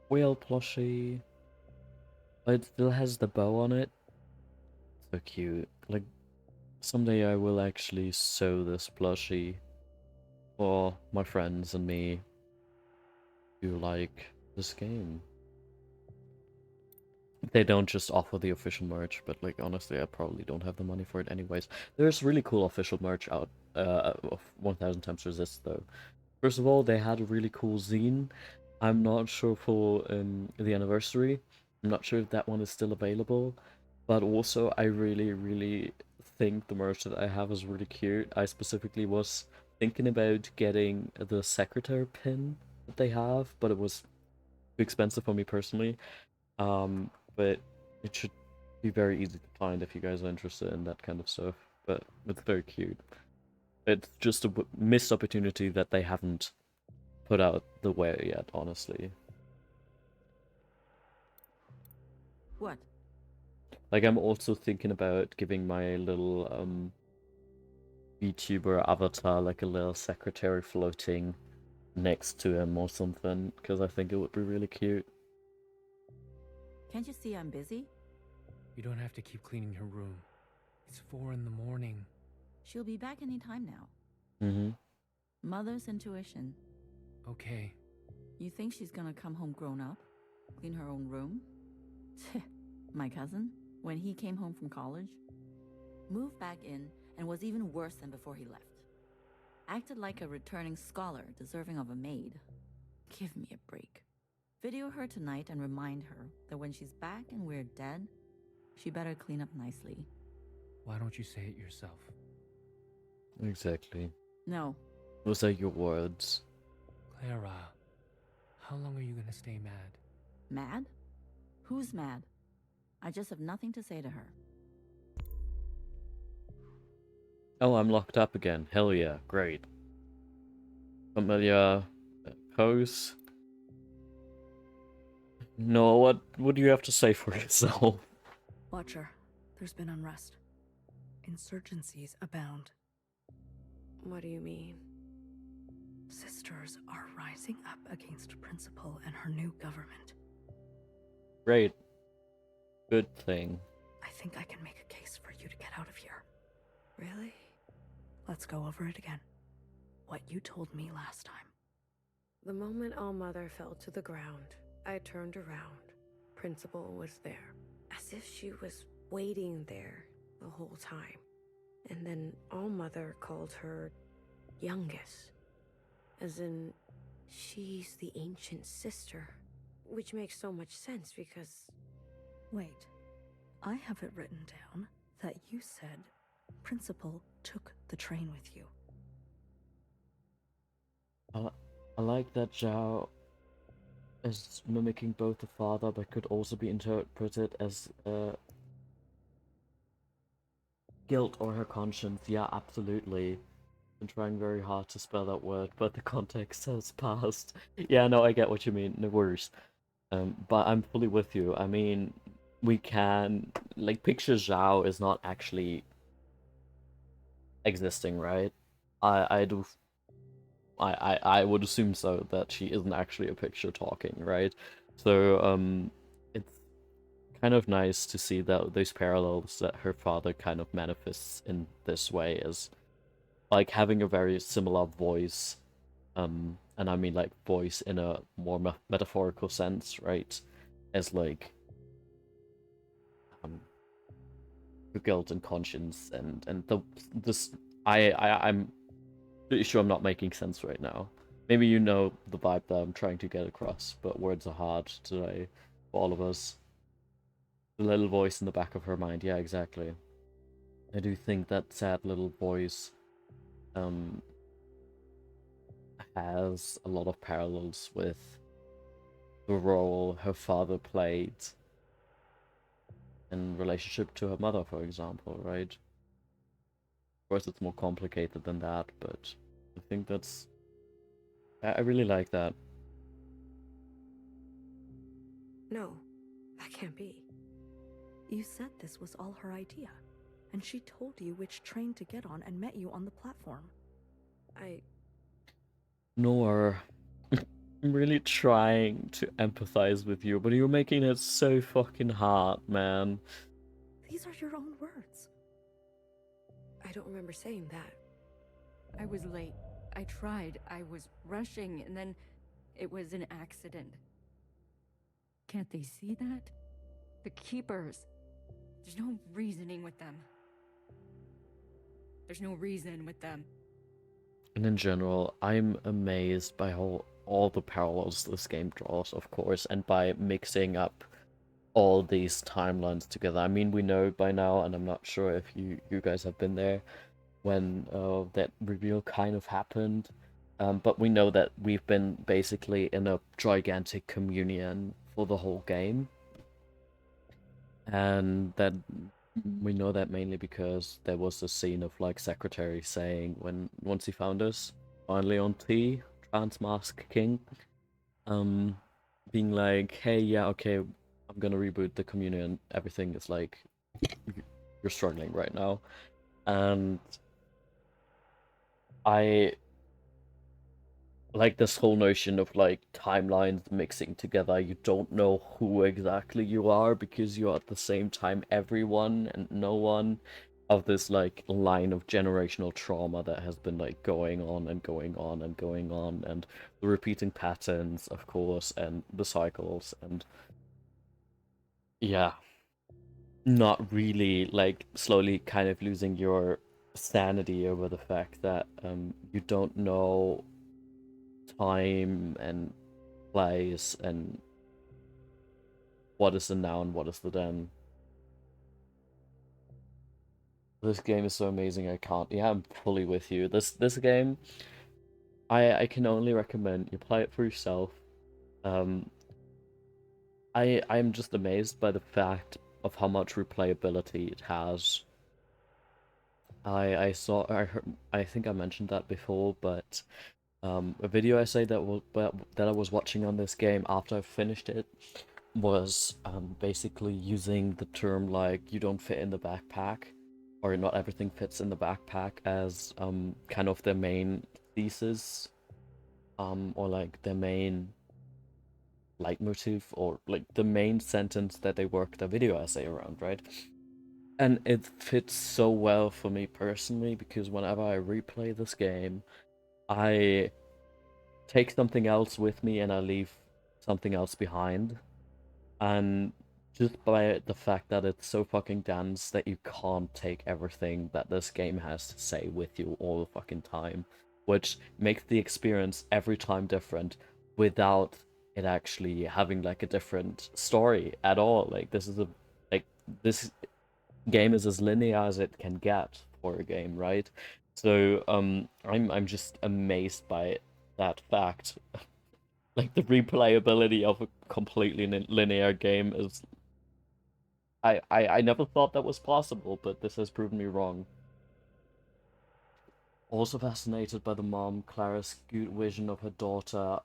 Whale plushie. But it still has the bow on it. So cute. Like, someday I will actually sew this plushie for my friends and me who like this game. They don't just offer the official merch, but like honestly, I probably don't have the money for it anyways. There's really cool official merch out of 1000xResist though. First of all, they had a really cool zine. I'm not sure for the anniversary. I'm not sure if that one is still available, but also I really think the merch that I have is really cute. I specifically was thinking about getting the secretary pin that they have, but it was too expensive for me personally. But it should be very easy to find if you guys are interested in that kind of stuff. But it's very cute. It's just a missed opportunity that they haven't put out the way yet, honestly. What? Like, I'm also thinking about giving my little VTuber avatar like a little secretary floating next to him or something, because I think it would be really cute. Can't you see I'm busy? You don't have to keep cleaning her room. It's 4 in the morning. She'll be back any time now. Mm-hmm. Mother's intuition. Okay. You think she's gonna come home grown up? Clean her own room? My cousin, when he came home from college, moved back in and was even worse than before he left. Acted like a returning scholar deserving of a maid. Give me a break. Video her tonight and remind her that when she's back and we're dead, she better clean up nicely. Why don't you say it yourself? Exactly. No. Those are your words. Clara, how long are you gonna stay mad? Mad? Who's mad? I just have nothing to say to her. Oh, I'm locked up again. Hell yeah, great. Familiar pose. No, what do you have to say for yourself? Watcher, there's been unrest. Insurgencies abound. What do you mean? Sisters are rising up against Principal and her new government. Great. Good thing. I think I can make a case for you to get out of here. Really? Let's go over it again. What you told me last time. The moment All-Mother fell to the ground, I turned around. Principal was there, as if she was waiting there the whole time. And then All-Mother called her youngest, as in she's the ancient sister, which makes so much sense because... Wait, I have it written down that you said Principal took the train with you. I like that Zhao is mimicking both the father, but could also be interpreted as guilt or her conscience. Yeah, absolutely. Been trying very hard to spell that word, but the context has passed. Yeah, no, I get what you mean. No worries. But I'm fully with you. I mean, we can like picture Zhao is not actually existing, right? I would assume so, that she isn't actually a picture talking, right? So it's kind of nice to see that those parallels that her father kind of manifests in this way, as like having a very similar voice, and I mean like voice in a more metaphorical sense, right? As like guilt and conscience and this I'm pretty sure I'm not making sense right now. Maybe you know the vibe that I'm trying to get across, but words are hard today for all of us. The little voice in the back of her mind, yeah, exactly. I do think that sad little voice has a lot of parallels with the role her father played in relationship to her mother, for example, right? Of course, it's more complicated than that, but I think that's... I really like that. No, that can't be. You said this was all her idea, and she told you which train to get on and met you on the platform. Nor, I'm really trying to empathize with you, but you're making it so fucking hard, man. These are your own words. I don't remember saying that. I was late. I tried. I was rushing, and then it was an accident. Can't they see that? The Keepers. There's no reasoning with them. There's no reason with them. And in general, I'm amazed by all the parallels this game draws, of course, and by mixing up all these timelines together. I mean, we know by now, and I'm not sure if you guys have been there when that reveal kind of happened, but we know that we've been basically in a gigantic communion for the whole game, and that we know that mainly because there was a scene of like Secretary saying once he found us finally on T, Transmask King, being like, hey, yeah, okay, I'm gonna reboot the communion, everything is like, you're struggling right now. And like this whole notion of like timelines mixing together. You don't know who exactly you are because you're at the same time everyone and no one, of this like line of generational trauma that has been like going on and going on and going on, and the repeating patterns, of course, and the cycles, and yeah, not really like slowly kind of losing your sanity over the fact that you don't know time and place and what is the now and what is the then. This game is so amazing. I can't. Yeah, I'm fully with you. This game, I can only recommend you play it for yourself. Um, I'm just amazed by the fact of how much replayability it has. I heard, I think I mentioned that before, but a video essay that I was watching on this game after I finished it was basically using the term like you don't fit in the backpack, or not everything fits in the backpack, as kind of their main thesis, or like their main leitmotif, or like the main sentence that they work their video essay around, right? And it fits so well for me personally, because whenever I replay this game, I take something else with me and I leave something else behind. And just by the fact that it's so fucking dense that you can't take everything that this game has to say with you all the fucking time, which makes the experience every time different without it actually having like a different story at all. Like this game is as linear as it can get for a game, right? So I'm just amazed by that fact. Like the replayability of a completely linear game is, I never thought that was possible, but this has proven me wrong. Also fascinated by the mom, Clara's good vision of her daughter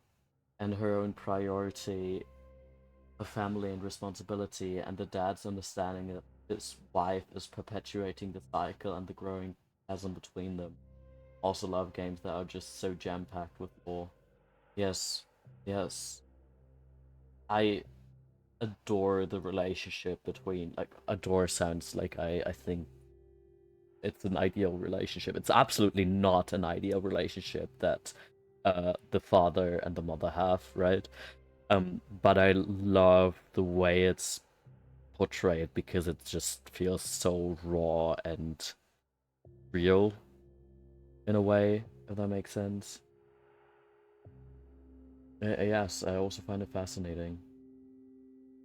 and her own priority of family and responsibility, and the dad's understanding that his wife is perpetuating the cycle and the growing chasm between them. Also love games that are just so jam-packed with lore. Yes, yes. I adore the relationship between, like, adore sounds like I think it's an ideal relationship. It's absolutely not an ideal relationship that the father and the mother have, right? But I love the way it's portrayed because it just feels so raw and real in a way, if that makes sense. Yes, I also find it fascinating.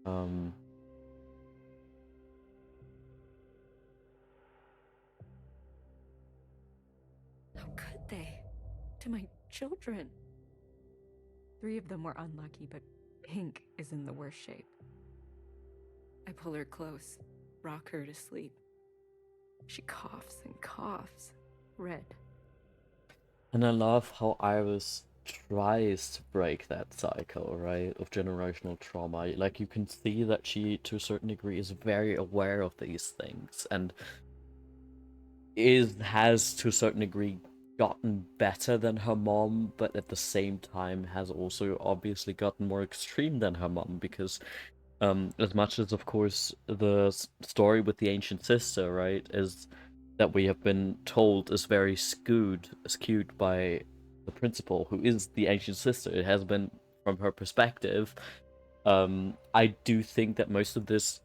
Um, How could they? To my children. 3 of them were unlucky, but Pink is in the worst shape. I pull her close, rock her to sleep. She coughs and coughs, red. And I love how Iris tries to break that cycle, right, of generational trauma. Like, you can see that she, to a certain degree, is very aware of these things, and has, to a certain degree, gotten better than her mom, but at the same time has also obviously gotten more extreme than her mom, because as much as, of course, the story with the ancient sister, right, is that we have been told is very skewed by the principal, who is the ancient sister. It has been from her perspective. I do think that most of this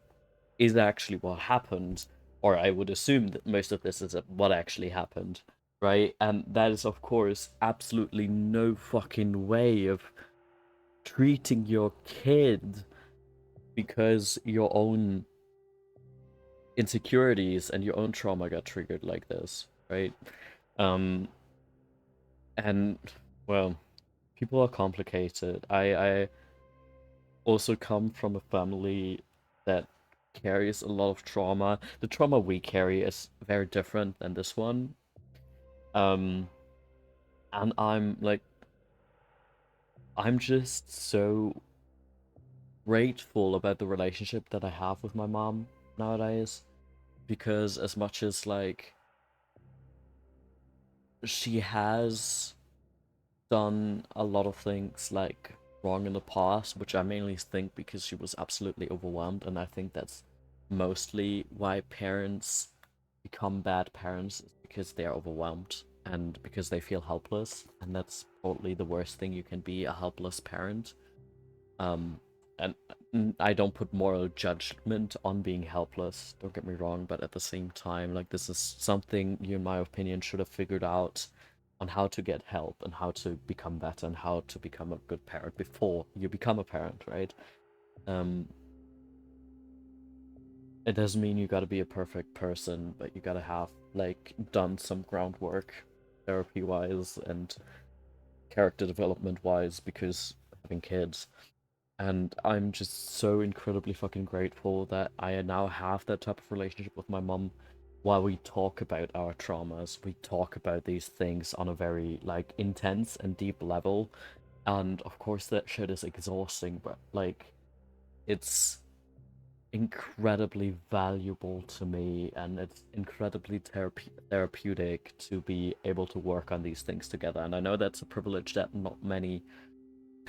is actually what happened, or I would assume that most of this is what actually happened, right? And that is, of course, absolutely no fucking way of treating your kid because your own insecurities and your own trauma got triggered like this, right? Um, and well, people are complicated. I also come from a family that carries a lot of trauma. The trauma we carry is very different than this one. Um, and I'm just so grateful about the relationship that I have with my mom nowadays, because as much as like she has done a lot of things like wrong in the past, which I mainly think because she was absolutely overwhelmed, and I think that's mostly why parents become bad parents, is because they are overwhelmed and because they feel helpless, and that's probably the worst thing you can be, a helpless parent. And I don't put moral judgment on being helpless, don't get me wrong, but at the same time, like, this is something you, in my opinion, should have figured out on how to get help and how to become better and how to become a good parent before you become a parent, right? It doesn't mean you gotta be a perfect person, but you gotta have, like, done some groundwork therapy-wise and character development-wise, because having kids. And I'm just so incredibly fucking grateful that I now have that type of relationship with my mom, while we talk about our traumas. We talk about these things on a very, like, intense and deep level. And of course that shit is exhausting, but, like, it's incredibly valuable to me, and it's incredibly therapeutic to be able to work on these things together. And I know that's a privilege that not many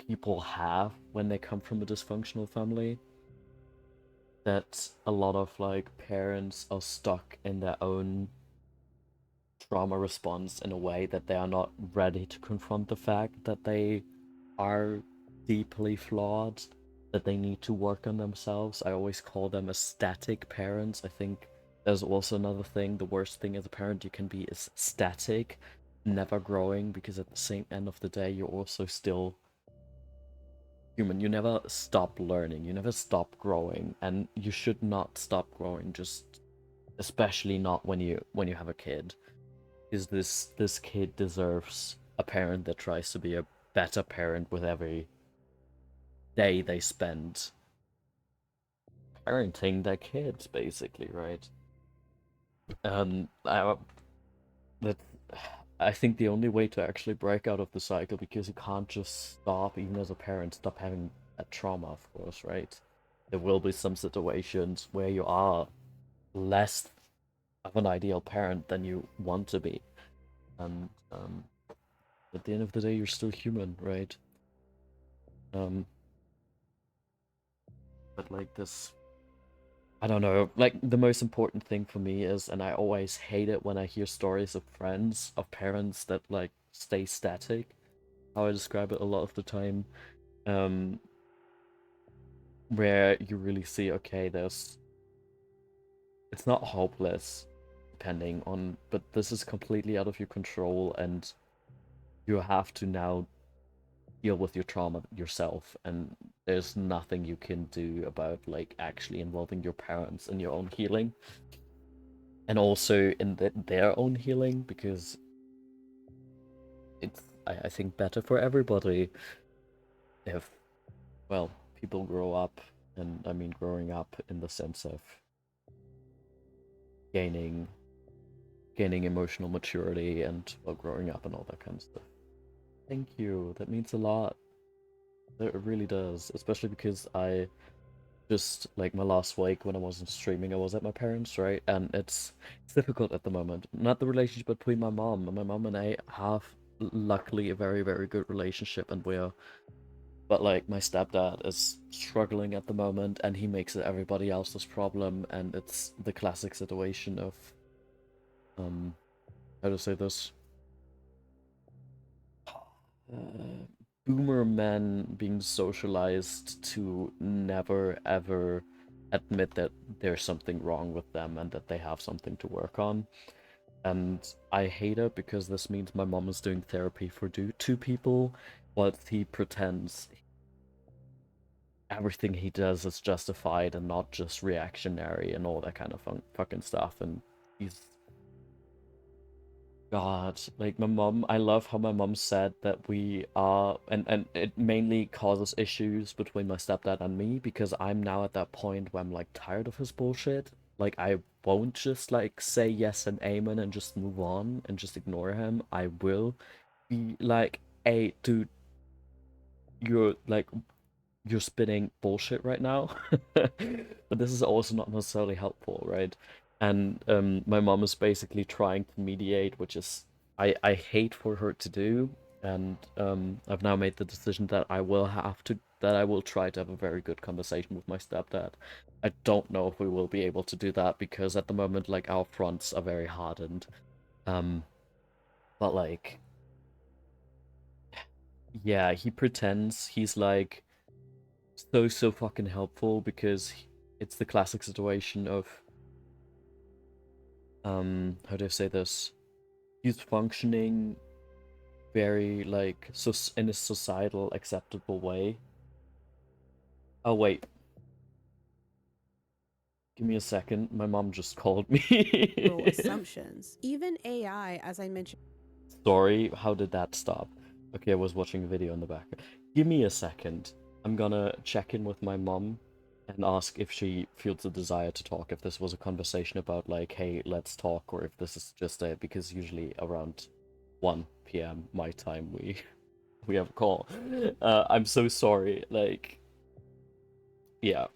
people have when they come from a dysfunctional family, that a lot of, like, parents are stuck in their own trauma response in a way that they are not ready to confront the fact that they are deeply flawed, that they need to work on themselves. I always call them static parents. I think there's also another thing. The worst thing as a parent you can be is static, never growing, because at the same end of the day, you're also still human. You never stop learning, you never stop growing, and you should not stop growing, just especially not when you have a kid. Because this kid deserves a parent that tries to be a better parent with every day they spend parenting their kids, basically, right? I that I think the only way to actually break out of the cycle, because you can't just stop, even as a parent, stop having a trauma, of course, right? There will be some situations where you are less of an ideal parent than you want to be, and at the end of the day, you're still human, right? But, like, this, I don't know, like, the most important thing for me is, and I always hate it when I hear stories of friends, of parents that, like, stay static, how I describe it a lot of the time, where you really see, okay, it's not hopeless, depending on, but this is completely out of your control, and you have to now deal with your trauma yourself, and there's nothing you can do about, like, actually involving your parents in your own healing, and also in their own healing, because it's, I think, better for everybody if, well, people grow up, and I mean growing up in the sense of gaining emotional maturity and, well, growing up and all that kind of stuff. Thank you, that means a lot. It really does, especially because I just, like, my last week when I wasn't streaming, I was at my parents', right? And it's difficult at the moment. Not the relationship between my mom and I have, luckily, a very, very good relationship, and but, like, my stepdad is struggling at the moment, and he makes it everybody else's problem, and it's the classic situation of, how to say this? Boomer men being socialized to never ever admit that there's something wrong with them and that they have something to work on. And I hate it, because this means my mom is doing therapy for two people, whilst he pretends everything he does is justified and not just reactionary and all that kind of fucking stuff. And he's, God, like, my mom, I love how my mom said that we are, and it mainly causes issues between my stepdad and me, because I'm now at that point where I'm, like, tired of his bullshit. Like, I won't just, like, say yes and amen and just move on and just ignore him. I will be like, hey, dude, you're, like, you're spitting bullshit right now. But this is also not necessarily helpful, right? And my mom is basically trying to mediate, which is, I hate for her to do, and I've now made the decision that I will try to have a very good conversation with my stepdad. I don't know if we will be able to do that because at the moment, like, our fronts are very hardened. But like, yeah, he pretends he's like so fucking helpful because it's the classic situation of how do I say this? He's functioning very like so in a societal acceptable way. Oh wait, give me a second. My mom just called me. Assumptions. Even AI, as I mentioned. Sorry, how did that stop? Okay, I was watching a video in the back. Give me a second. I'm gonna check in with my mom and ask if she feels a desire to talk, if this was a conversation about like, hey, let's talk, or if this is just a, because usually around 1 p.m. my time we have a call. I'm so sorry, like, yeah.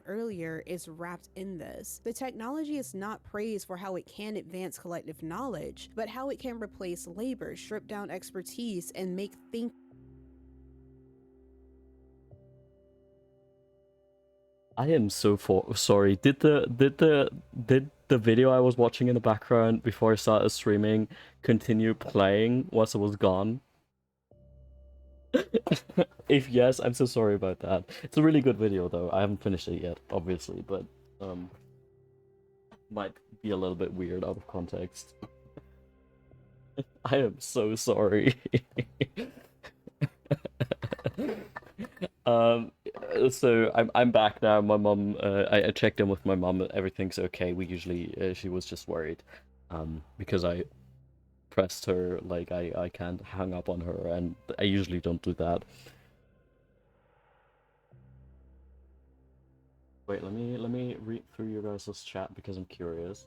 Earlier is wrapped in this. The technology is not praised for how it can advance collective knowledge, but how it can replace labor, strip down expertise, and make think. I am so sorry. Did the video I was watching in the background before I started streaming continue playing once I was gone? If yes, I'm so sorry about that. It's a really good video though. I haven't finished it yet, obviously, but might be a little bit weird out of context. I am so sorry. So I'm back now. My mom, I checked in with my mom. Everything's okay. We usually, she was just worried, because I pressed her like I can't hang up on her, and I usually don't do that. Wait, let me read through your guys' chat because I'm curious.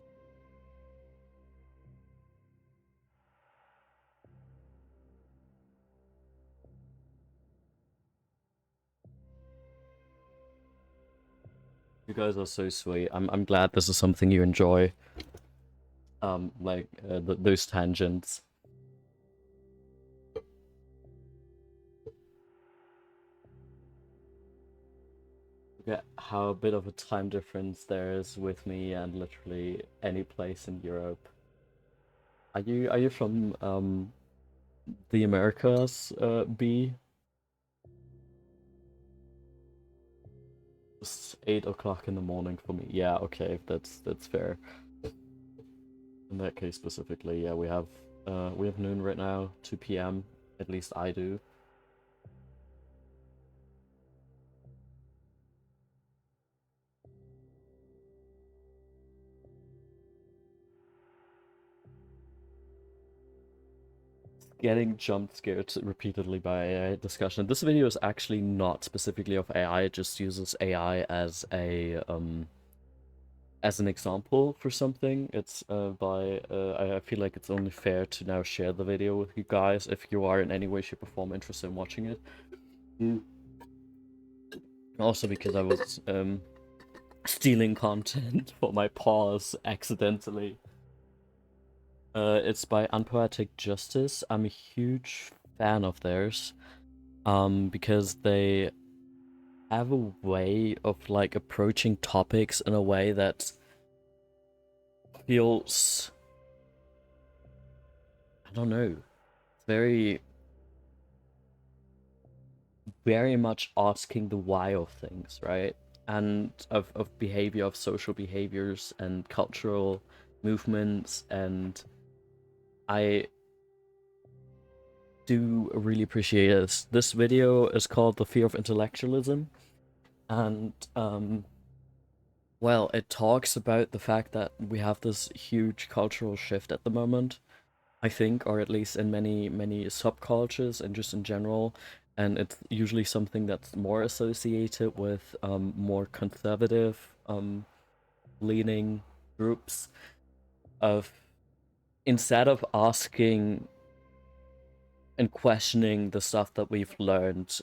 You guys are so sweet. I'm glad this is something you enjoy. Those tangents. Look at how bit of a time difference there is with me and literally any place in Europe. Are you from the Americas, B? It's 8 o'clock in the morning for me. Yeah, okay, that's fair. In that case specifically, yeah, we have noon right now, 2 p.m. At least I do. Getting jump scared repeatedly by AI discussion. This video is actually not specifically of AI, it just uses AI as a as an example for something. It's I feel like it's only fair to now share the video with you guys if you are in any way, shape, or form interested in watching it. Also because I was stealing content for my pause accidentally. It's by Unpoetic Justice. I'm a huge fan of theirs, because they have a way of like approaching topics in a way that feels, I don't know, very much asking the why of things, right? And of behavior, of social behaviors and cultural movements, and I do really appreciate it. This video is called The Fear of Intellectualism, and well, it talks about the fact that we have this huge cultural shift at the moment, I think, or at least in many subcultures and just in general, and it's usually something that's more associated with more conservative leaning groups, of instead of asking and questioning the stuff that we've learned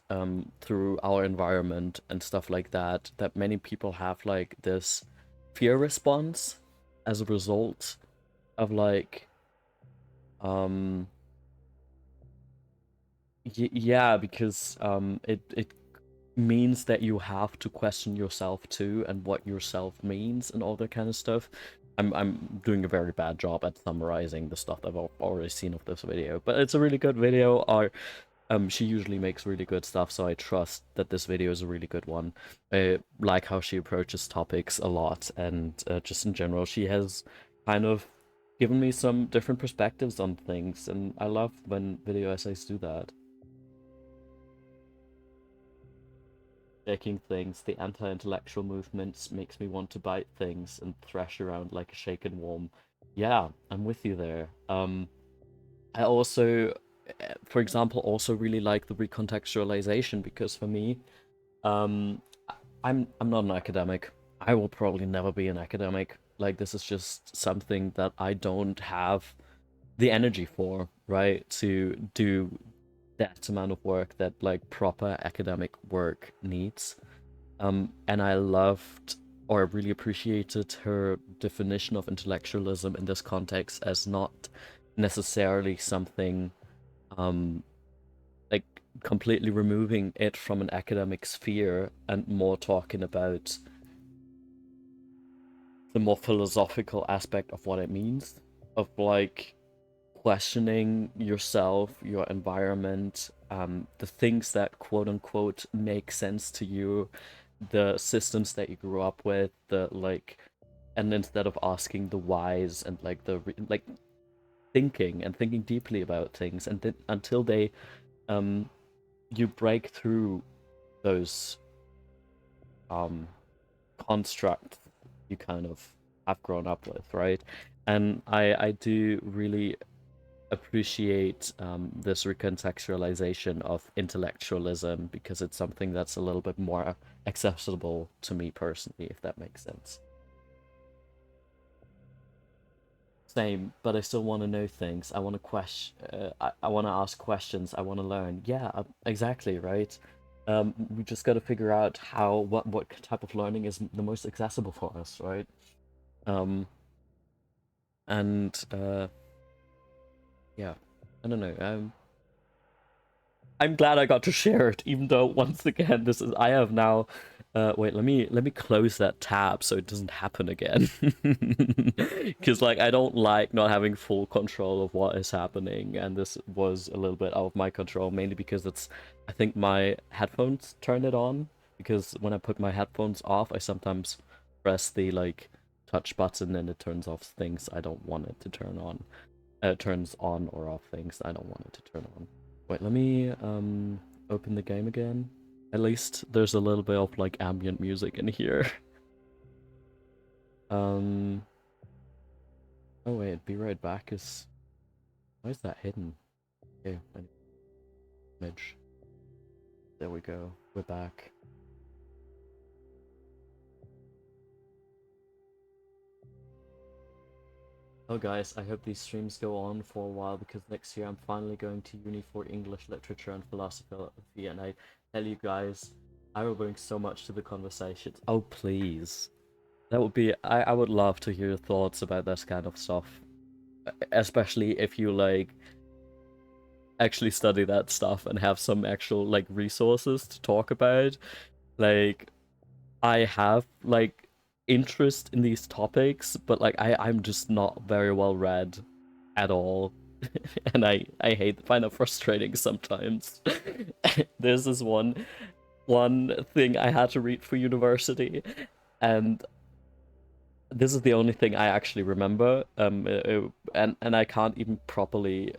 through our environment and stuff like that, that many people have like this fear response as a result of like yeah, because it means that you have to question yourself too and what yourself means and all that kind of stuff. I'm doing a very bad job at summarizing the stuff I've already seen of this video, but it's a really good video. She usually makes really good stuff, so I trust that this video is a really good one. I like how she approaches topics a lot, and just in general, she has kind of given me some different perspectives on things, and I love when video essays do that. Shaking things, the anti-intellectual movements makes me want to bite things and thrash around like a shaken worm. Yeah, I'm with you there. I also, for example, also really like the recontextualization, because for me, I'm not an academic. I will probably never be an academic. Like, this is just something that I don't have the energy for, right? To do that amount of work that like proper academic work needs. And I loved or really appreciated her definition of intellectualism in this context as not necessarily something like completely removing it from an academic sphere and more talking about the more philosophical aspect of what it means, of like questioning yourself, your environment, the things that quote unquote make sense to you, the systems that you grew up with, the like, and instead of asking the whys and like like thinking deeply about things, and then until they you break through those constructs you kind of have grown up with, right? And I do really appreciate this recontextualization of intellectualism because it's something that's a little bit more accessible to me personally, if that makes sense. Same, but I still want to know things. I want to I want to ask questions. I want to learn. Yeah, exactly, right? We just got to figure out what type of learning is the most accessible for us, right? And yeah, I don't know. I'm glad I got to share it, even though once again I have now. Wait, let me close that tab so it doesn't happen again. Because like I don't like not having full control of what is happening, and this was a little bit out of my control, mainly because I think my headphones turn it on. Because when I put my headphones off, I sometimes press the like touch button and it turns off things I don't want it to turn on. Turns on or off things I don't want it to turn on. Wait, let me open the game again. At least there's a little bit of like ambient music in here. Oh wait, be right back is... Why is that hidden? Okay, image. There we go. We're back. Oh guys, I hope these streams go on for a while because next year I'm finally going to uni for English literature and philosophy, and I tell you guys, I will bring so much to the conversations. Oh please. That would be... I would love to hear your thoughts about this kind of stuff. Especially if you like actually study that stuff and have some actual like resources to talk about. Like I have like interest in these topics, but like I'm just not very well read at all. And I find it frustrating sometimes. There's this one thing I had to read for university, and this is the only thing I actually remember, and I can't even properly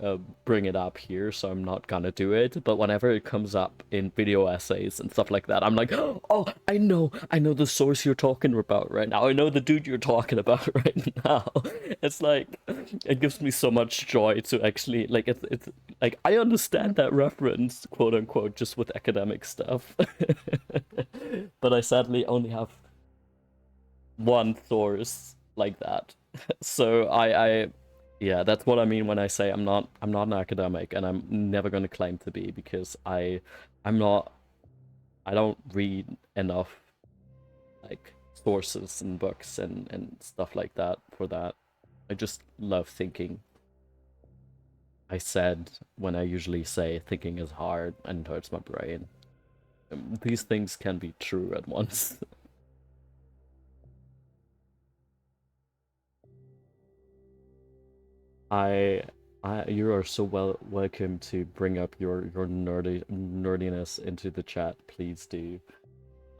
bring it up here, so I'm not gonna do it. But whenever it comes up in video essays and stuff like that, I'm like, oh, I know the source you're talking about right now. I know the dude you're talking about right now. It's like, it gives me so much joy to actually like it's like I understand that reference, quote unquote, just with academic stuff. But I sadly only have one source like that. So yeah, that's what I mean when I say I'm not an academic, and I'm never going to claim to be, because I don't read enough like sources and books and stuff like that for that. I just love thinking. I said when I usually say thinking is hard and hurts my brain. These things can be true at once. You are so welcome to bring up your nerdiness into the chat. Please do.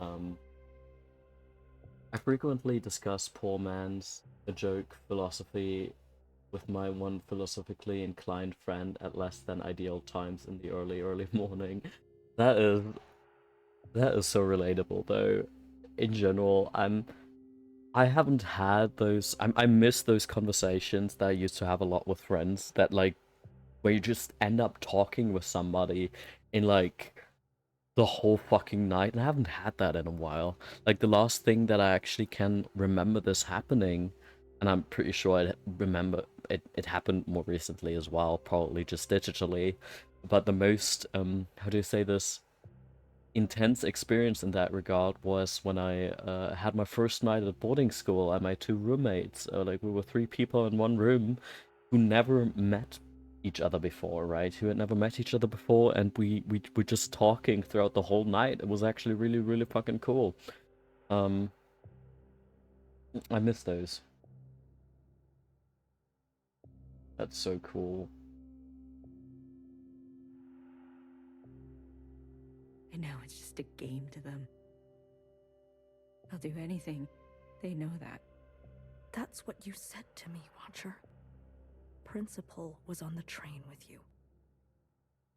I frequently discuss poor man's a joke philosophy with my one philosophically inclined friend at less than ideal times in the early morning. That is so relatable though. In general, I haven't had those... I miss those conversations that I used to have a lot with friends, that like where you just end up talking with somebody in like the whole fucking night, and I haven't had that in a while. Like the last thing that I actually can remember this happening, and I'm pretty sure I remember it happened more recently as well, probably just digitally, but the most how do you say this, intense experience in that regard was when I had my first night at boarding school, and my two roommates, like we were 3 people in one room who never met each other before, right? Who had never met each other before, and we were just talking throughout the whole night. It was actually really, really fucking cool. I miss those. That's so cool. I know it's just a game to them. They'll do anything. They know that. That's what you said to me, Watcher. Principal was on the train with you.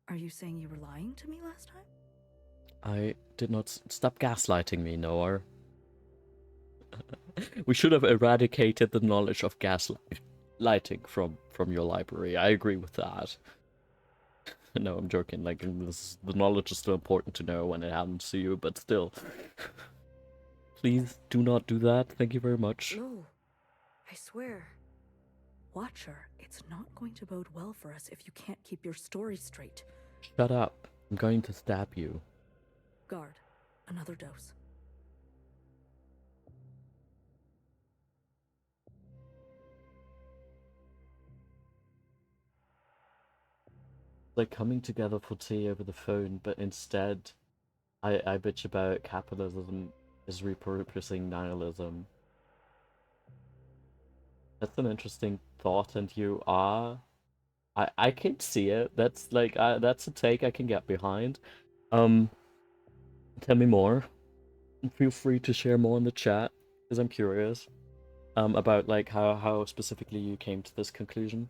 Are you saying you were lying to me last time? I did not... Stop gaslighting me, Noah. We should have eradicated the knowledge of gaslight. lighting from your library. I agree with that. No, I'm joking. Like, the knowledge is still important to know when it happens to you, but still. Please do not do that. Thank you very much. No, I swear. Watcher, it's not going to bode well for us if you can't keep your story straight. Shut up. I'm going to stab you. Guard, another dose. Like coming together for tea over the phone, but instead I bitch about capitalism is repurposing nihilism. That's an interesting thought, and you are... I can see it. That's like that's a take I can get behind. Tell me more. Feel free to share more in the chat, because I'm curious. About like how specifically you came to this conclusion.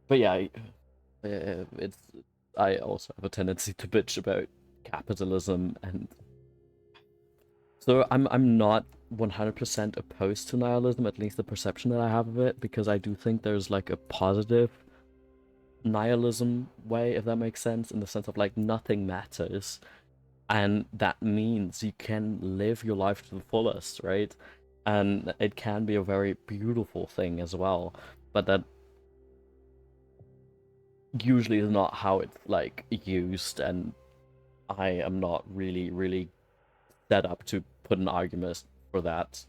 But yeah, it's... I also have a tendency to bitch about capitalism, and so I'm not 100% opposed to nihilism, at least the perception that I have of it, because I do think there's like a positive nihilism way, if that makes sense, in the sense of like nothing matters, and that means you can live your life to the fullest, right? And it can be a very beautiful thing as well, but that usually is not how it's like used, and I am not really set up to put an argument for that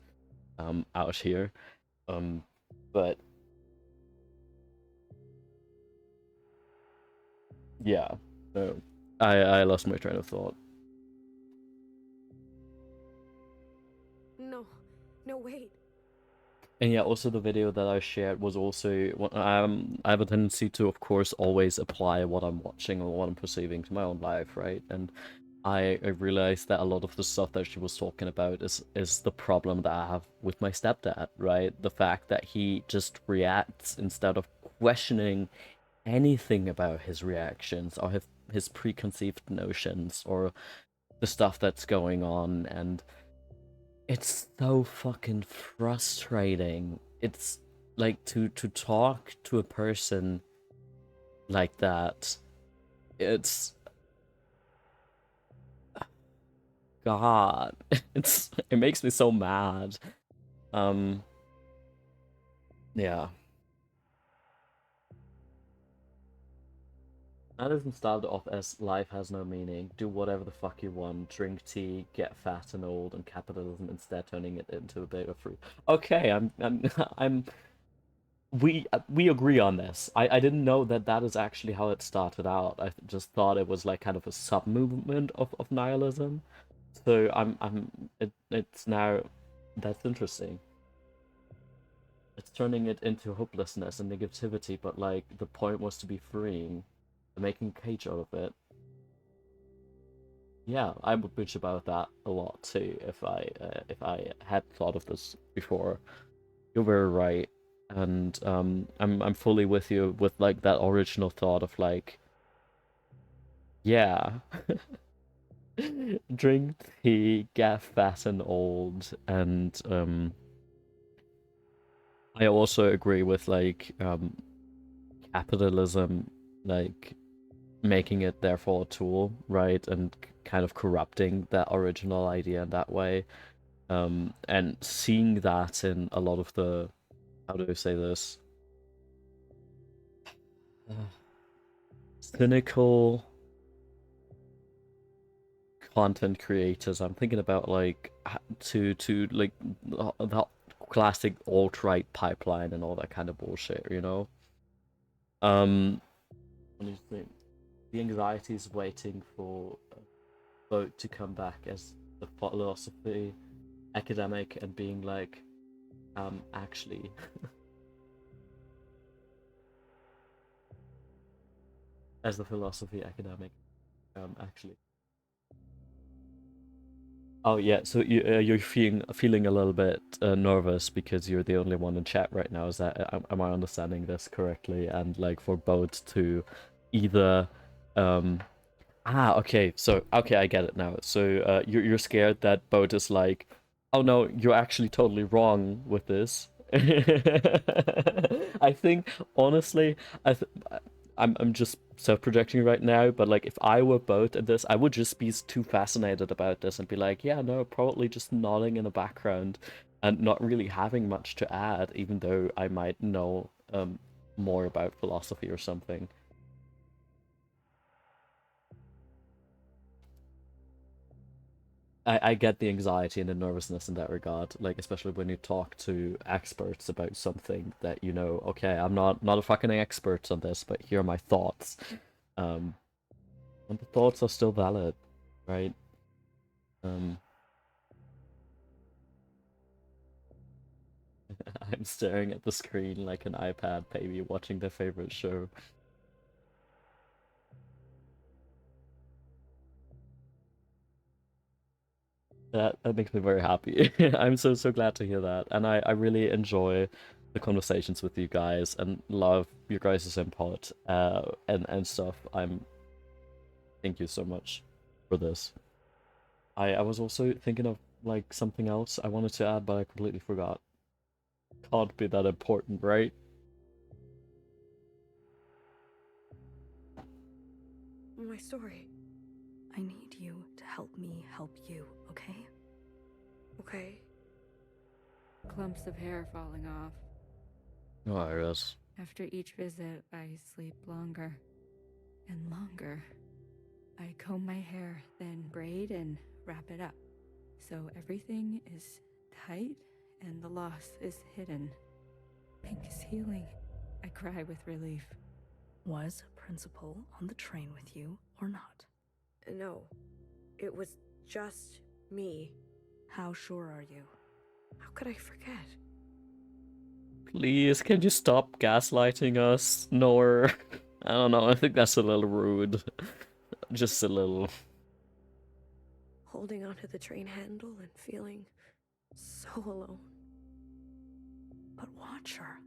out here. But yeah, no, I lost my train of thought. No, wait. And yeah, also the video that I shared was also... I have a tendency to, of course, always apply what I'm watching or what I'm perceiving to my own life, right? And I realized that a lot of the stuff that she was talking about is the problem that I have with my stepdad, right? The fact that he just reacts instead of questioning anything about his reactions or his preconceived notions or the stuff that's going on, and it's so fucking frustrating. It's like to talk to a person like that. It's... God, it makes me so mad. Yeah. Madison started off as life has no meaning, do whatever the fuck you want, drink tea, get fat and old, and capitalism instead turning it into a bit of fruit. Okay, we agree on this. I didn't know that that is actually how it started out. I just thought it was like kind of a sub movement of nihilism. So it's now... That's interesting. It's turning it into hopelessness and negativity, but like the point was to be freeing, making cage out of it. Yeah, I would bitch about that a lot too if I had thought of this before. You're very right, and I'm fully with you with like that original thought of like, yeah. Drink tea, get fat and old, and I also agree with like capitalism, like making it therefore a tool, right, and kind of corrupting that original idea in that way, and seeing that in a lot of the... how do I say this? Cynical content creators. I'm thinking about like to like the classic alt-right pipeline and all that kind of bullshit, you know. What do you think? The anxiety is waiting for a vote to come back as the philosophy academic and being like, actually. As the philosophy academic, actually. Oh yeah, so you're feeling a little bit nervous because you're the only one in chat right now. Is that... am I understanding this correctly? And like for both to either okay, so okay, I get it now. So you're scared that both is like, oh no, you're actually totally wrong with this, I think honestly, I'm just self-projecting right now, but like if I were both at this, I would just be too fascinated about this and be like, yeah, no, probably just nodding in the background and not really having much to add, even though I might know more about philosophy or something. I get the anxiety and the nervousness in that regard, like especially when you talk to experts about something that you know, okay, I'm not a fucking expert on this, but here are my thoughts. And the thoughts are still valid, right? I'm staring at the screen like an iPad baby watching their favorite show. That makes me very happy. I'm so glad to hear that, and I really enjoy the conversations with you guys and love your guys' input and stuff. Thank you so much for this. I was also thinking of like something else I wanted to add, but I completely forgot. Can't be that important, right? My story. I need you to help me help you, okay? Okay. Clumps of hair falling off. Oh, Iris. After each visit, I sleep longer and longer. I comb my hair, then braid and wrap it up. So everything is tight and the loss is hidden. Pink is healing. I cry with relief. Was Principal on the train with you or not? No. It was just me. How sure are you? How could I forget? Please, can you stop gaslighting us, Nor? I don't know, I think that's a little rude. Just a little. Holding onto the train handle and feeling so alone. But watch her.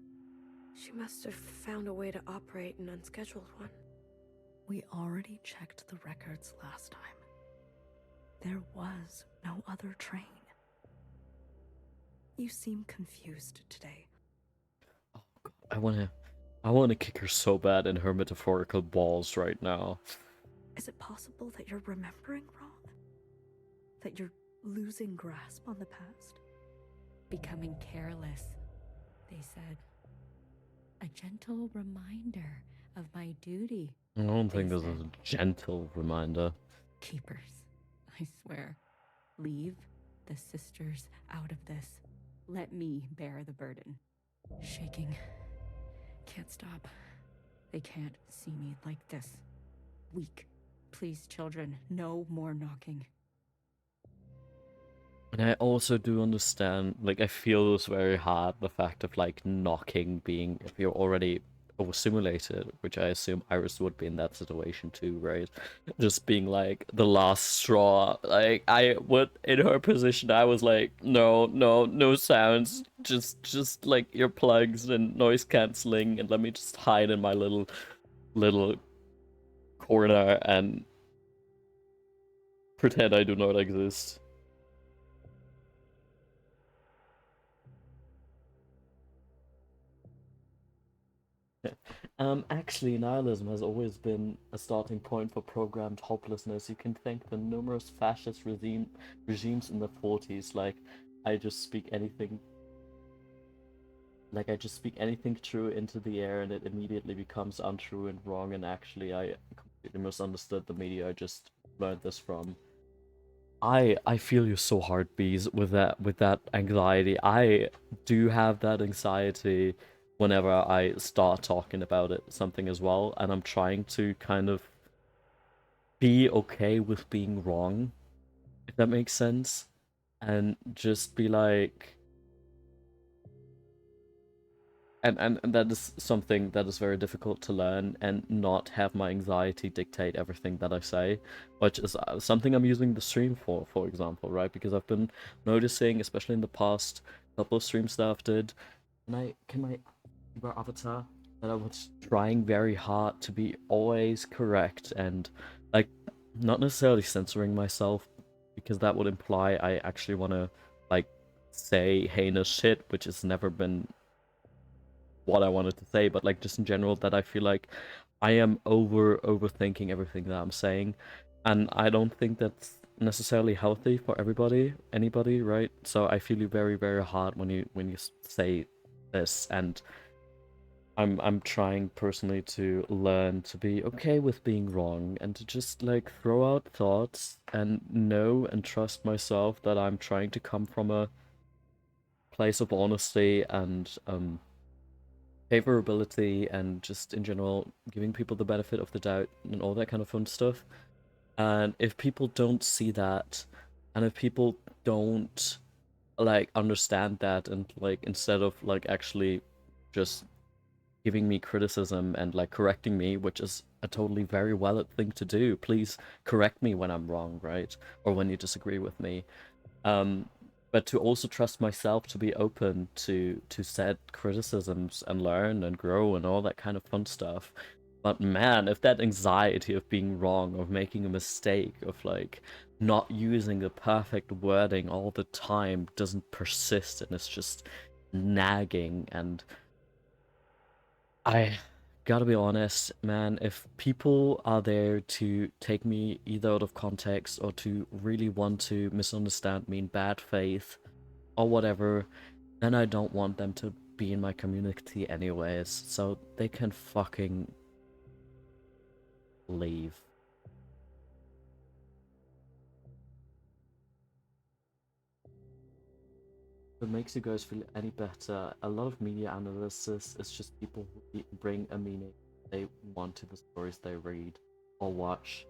She must have found a way to operate an unscheduled one. We already checked the records last time. There was no other train. You seem confused today. Oh God, I wanna kick her so bad in her metaphorical balls right now. Is it possible that you're remembering wrong? That you're losing grasp on the past? Becoming careless, they said. A gentle reminder of my duty. I don't think They this is said. a gentle reminder. Keepers, I swear. Leave the sisters out of this. Let me bear the burden. Shaking. Can't stop. They can't see me like this. Weak. Please, children, no more knocking. And I also do understand, like, I feel this very hard, the fact of, like, knocking being, if you're already overstimulated, which I assume Iris would be in that situation too, right? Just being, like, the last straw. Like, I would, in her position, I was like, no sounds, just, like, earplugs and noise cancelling, and let me just hide in my little corner and pretend I do not exist. Actually, nihilism has always been a starting point for programmed hopelessness. You can thank the numerous fascist regimes in the 40s, like I just speak anything true into the air and it immediately becomes untrue and wrong, and actually I completely misunderstood the media I just learned this from. I feel you so hard, Bees, with that anxiety. I do have that anxiety whenever I start talking about something as well, and I'm trying to kind of be okay with being wrong, if that makes sense, and just be like, and that is something that is very difficult to learn, and not have my anxiety dictate everything that I say, which is something I'm using the stream for example, right? Because I've been noticing, especially in the past couple of streams that I've did, and my avatar, that I was trying very hard to be always correct and, like, not necessarily censoring myself, because that would imply I actually want to, like, say heinous shit, which has never been what I wanted to say, but like just in general that I feel like I am overthinking everything that I'm saying, and I don't think that's necessarily healthy for anybody, right? So I feel you very hard when you say this, and I'm trying personally to learn to be okay with being wrong and to just like throw out thoughts and know and trust myself that I'm trying to come from a place of honesty and favorability and just in general giving people the benefit of the doubt and all that kind of fun stuff. And if people don't see that, and if people don't like understand that, and like instead of like actually just giving me criticism and like correcting me, which is a totally very valid thing to do, please correct me when I'm wrong, right? Or when you disagree with me. But to also trust myself to be open to said criticisms and learn and grow and all that kind of fun stuff. But man, if that anxiety of being wrong, of making a mistake, of like not using the perfect wording all the time doesn't persist and it's just nagging, and I gotta be honest, man, if people are there to take me either out of context or to really want to misunderstand me in bad faith or whatever, then I don't want them to be in my community anyways, so they can fucking leave. If it makes you guys feel any better, a lot of media analysis is just people who bring a meaning they want to the stories they read or watch,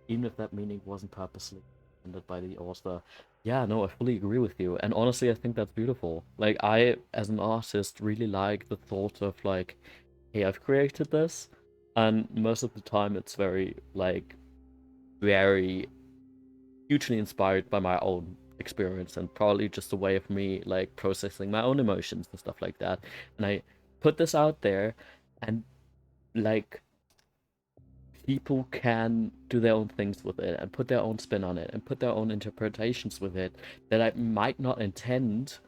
even if that meaning wasn't purposely intended by the author. Yeah, no, I fully agree with you, and honestly, I think that's beautiful. Like, I, as an artist, really like the thought of, like, hey, I've created this, and most of the time it's very, like, very hugely inspired by my own experience and probably just a way of me like processing my own emotions and stuff like that. And I put this out there, and like people can do their own things with it and put their own spin on it and put their own interpretations with it that I might not intend.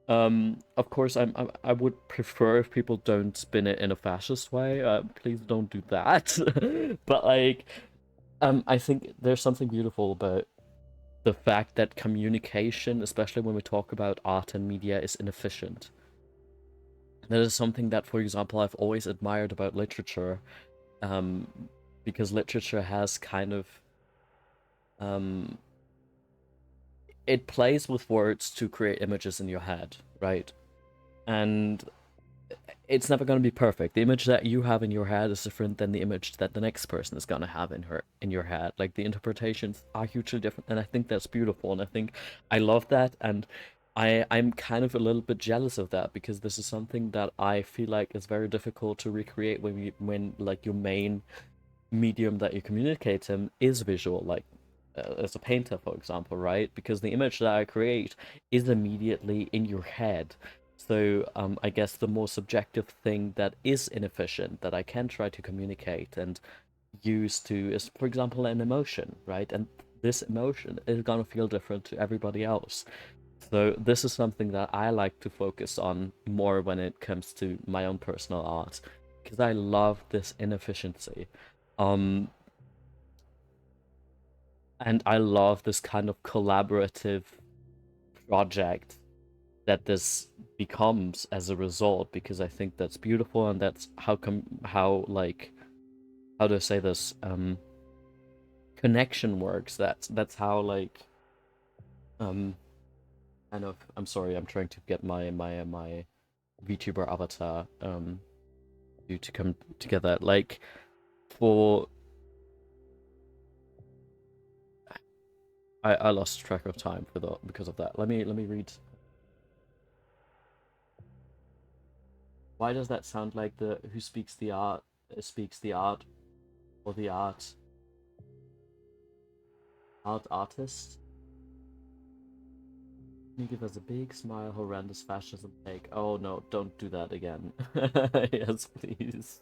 Of course, I would prefer if people don't spin it in a fascist way. Please don't do that. But like, I think there's something beautiful about the fact that communication, especially when we talk about art and media, is inefficient. That is something that, for example, I've always admired about literature, because literature has kind of it plays with words to create images in your head, right? And it's never going to be perfect. The image that you have in your head is different than the image that the next person is going to have in your head. Like, the interpretations are hugely different, and I think that's beautiful, and I think I love that, and I'm kind of a little bit jealous of that, because this is something that I feel like is very difficult to recreate when like your main medium that you communicate in is visual, like as a painter, for example, right? Because the image that I create is immediately in your head. So I guess the more subjective thing that is inefficient that I can try to communicate and use to is, for example, an emotion, right? And this emotion is gonna feel different to everybody else. So this is something that I like to focus on more when it comes to my own personal art, because I love this inefficiency. And I love this kind of collaborative project that this becomes as a result, because I think that's beautiful, and that's how do I say this, connection works. That's how like kind of, I'm sorry, I'm trying to get my VTuber avatar to come together. Like, for I lost track of time because of that. Let me read. Why does that sound like the who speaks the art or the artist? Can you give us a big smile, horrendous fascism take? Oh no, don't do that again. Yes, please.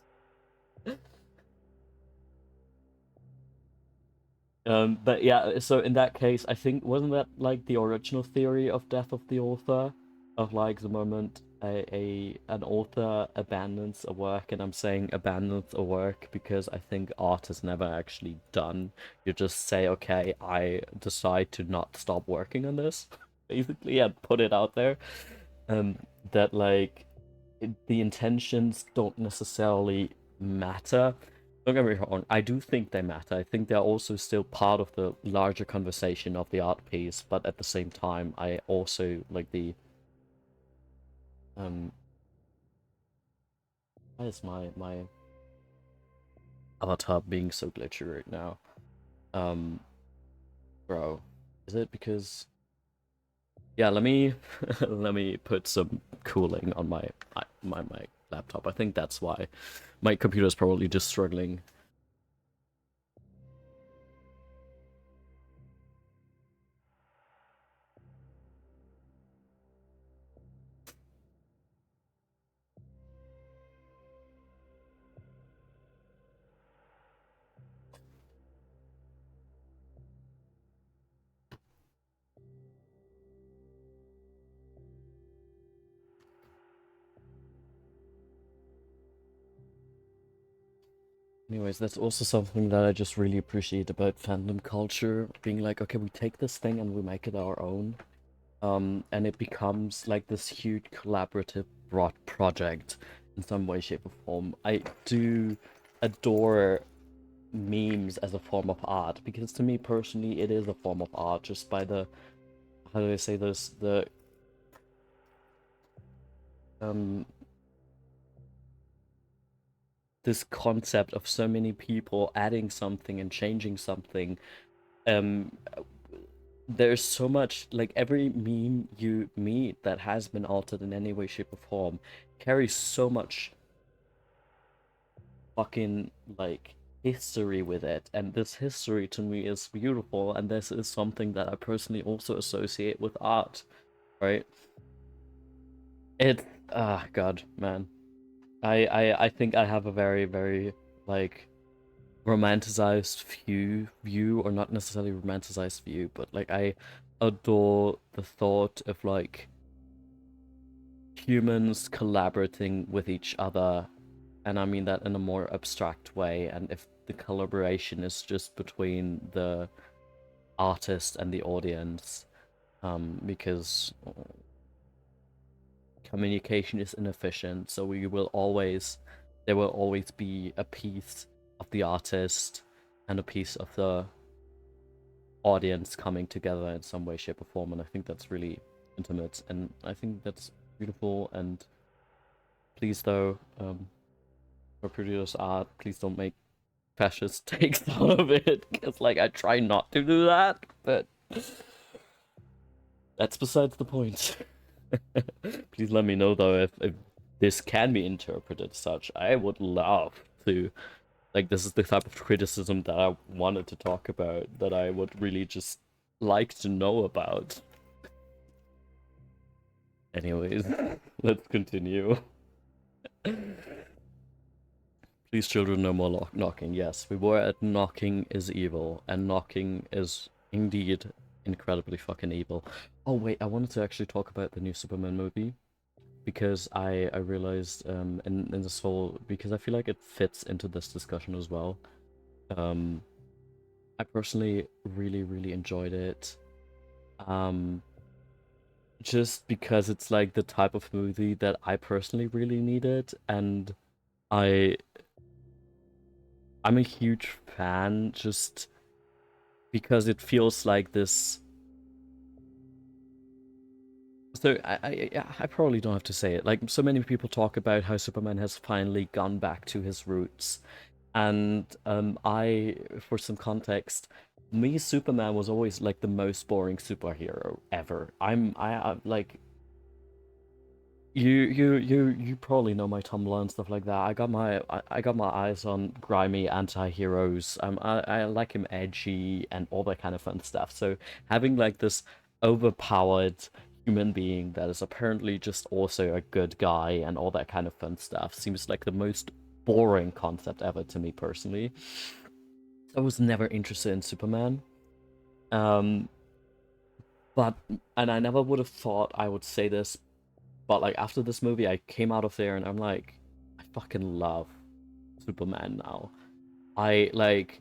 But yeah, so in that case, I think wasn't that like the original theory of death of the author, of like the moment an author abandons a work, and I'm saying abandons a work because I think art is never actually done. You just say, okay, I decide to not stop working on this, basically, and put it out there. That like the intentions don't necessarily matter. Don't get me wrong, I do think they matter. I think they're also still part of the larger conversation of the art piece, but at the same time, I also like the why is my avatar being so glitchy right now? Bro, is it because yeah, let me let me put some cooling on my laptop. I think that's why my computer's probably just struggling. Anyways, that's also something that I just really appreciate about fandom culture, being like, okay, we take this thing and we make it our own. And it becomes like this huge collaborative broad project in some way, shape, or form. I do adore memes as a form of art, because to me personally, it is a form of art, just by the, how do I say this, this concept of so many people adding something and changing something. There's so much, like every meme you meet that has been altered in any way, shape, or form carries so much fucking like history with it, and this history to me is beautiful, and this is something that I personally also associate with art, right? It God, man. I think I have a very, very like romanticized view, or not necessarily romanticized view, but like I adore the thought of like humans collaborating with each other, and I mean that in a more abstract way. And if the collaboration is just between the artist and the audience, because communication is inefficient, so there will always be a piece of the artist and a piece of the audience coming together in some way, shape, or form, and I think that's really intimate, and I think that's beautiful. And please, though, for produce art, please don't make fascist takes out of it, because like I try not to do that, but that's besides the point. Please let me know though if this can be interpreted as such. I would love to, like, this is the type of criticism that I wanted to talk about, that I would really just like to know about. Anyways, let's continue. Please, children, no more knocking. Yes, we were at knocking is evil, and knocking is indeed incredibly fucking evil. Oh wait, I wanted to actually talk about the new Superman movie, because I realized in this whole, because I feel like it fits into this discussion as well. I personally really enjoyed it. Just because it's like the type of movie that I personally really needed, and I'm a huge fan just because it feels like this. So I probably don't have to say it. Like, so many people talk about how Superman has finally gone back to his roots, and I, for some context, me Superman was always like the most boring superhero ever. I like you probably know my Tumblr and stuff like that. I got my eyes on grimy anti-heroes. I like him edgy and all that kind of fun stuff. So having like this overpowered human being that is apparently just also a good guy and all that kind of fun stuff seems like the most boring concept ever to me personally. I was never interested in Superman. But and I never would have thought I would say this, but like after this movie, I came out of there and I'm like, I fucking love Superman now. I like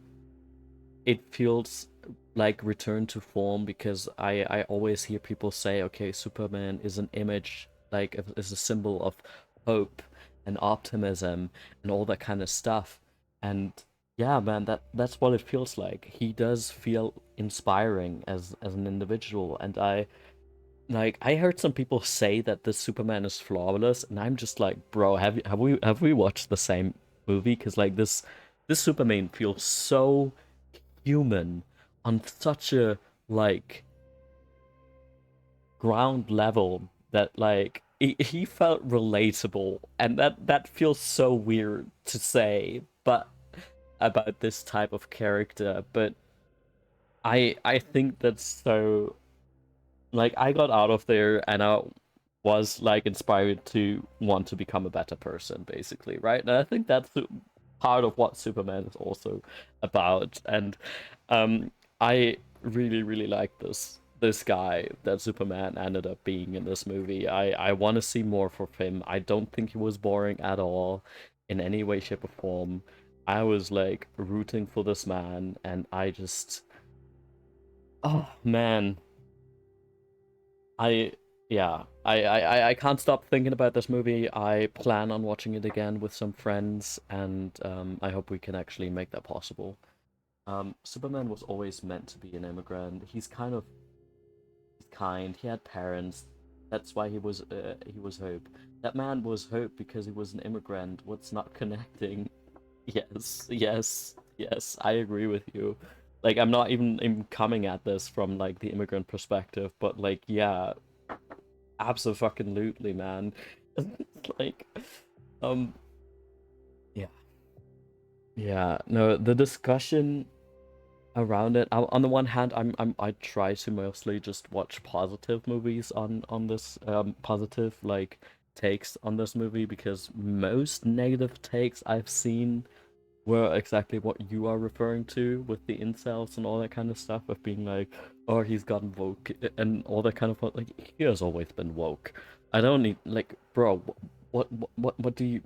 it feels like return to form because I always hear people say, okay, Superman is an image, like is a symbol of hope and optimism and all that kind of stuff. And yeah, man, that's what it feels like. He does feel inspiring as an individual, and I heard some people say that this Superman is flawless, and I'm just like, bro, have we watched the same movie? Because like this Superman feels so human on such a like ground level that like he felt relatable, and that feels so weird to say, but about this type of character, but I think that's so like I got out of there and I was like inspired to want to become a better person, basically, right? And I think that's part of what Superman is also about. And I really, really like this guy that Superman ended up being in this movie. I want to see more from him. I don't think he was boring at all in any way, shape, or form. I was like rooting for this man, and I just, oh man, I yeah, I can't stop thinking about this movie. I plan on watching it again with some friends, and I hope we can actually make that possible. Superman was always meant to be an immigrant. He's kind. He had parents. That's why he was Hope. That man was Hope because he was an immigrant. What's not connecting? Yes, yes, yes. I agree with you. Like I'm not even coming at this from like the immigrant perspective, but like yeah, absolutely, man. Like, um, yeah, yeah. No, the discussion around it. On the one hand, I try to mostly just watch positive movies on this positive like takes on this movie because most negative takes I've seen were exactly what you are referring to with the incels and all that kind of stuff of being like, oh, he's gotten woke and all that kind of like he has always been woke. I don't need like, bro, what do you,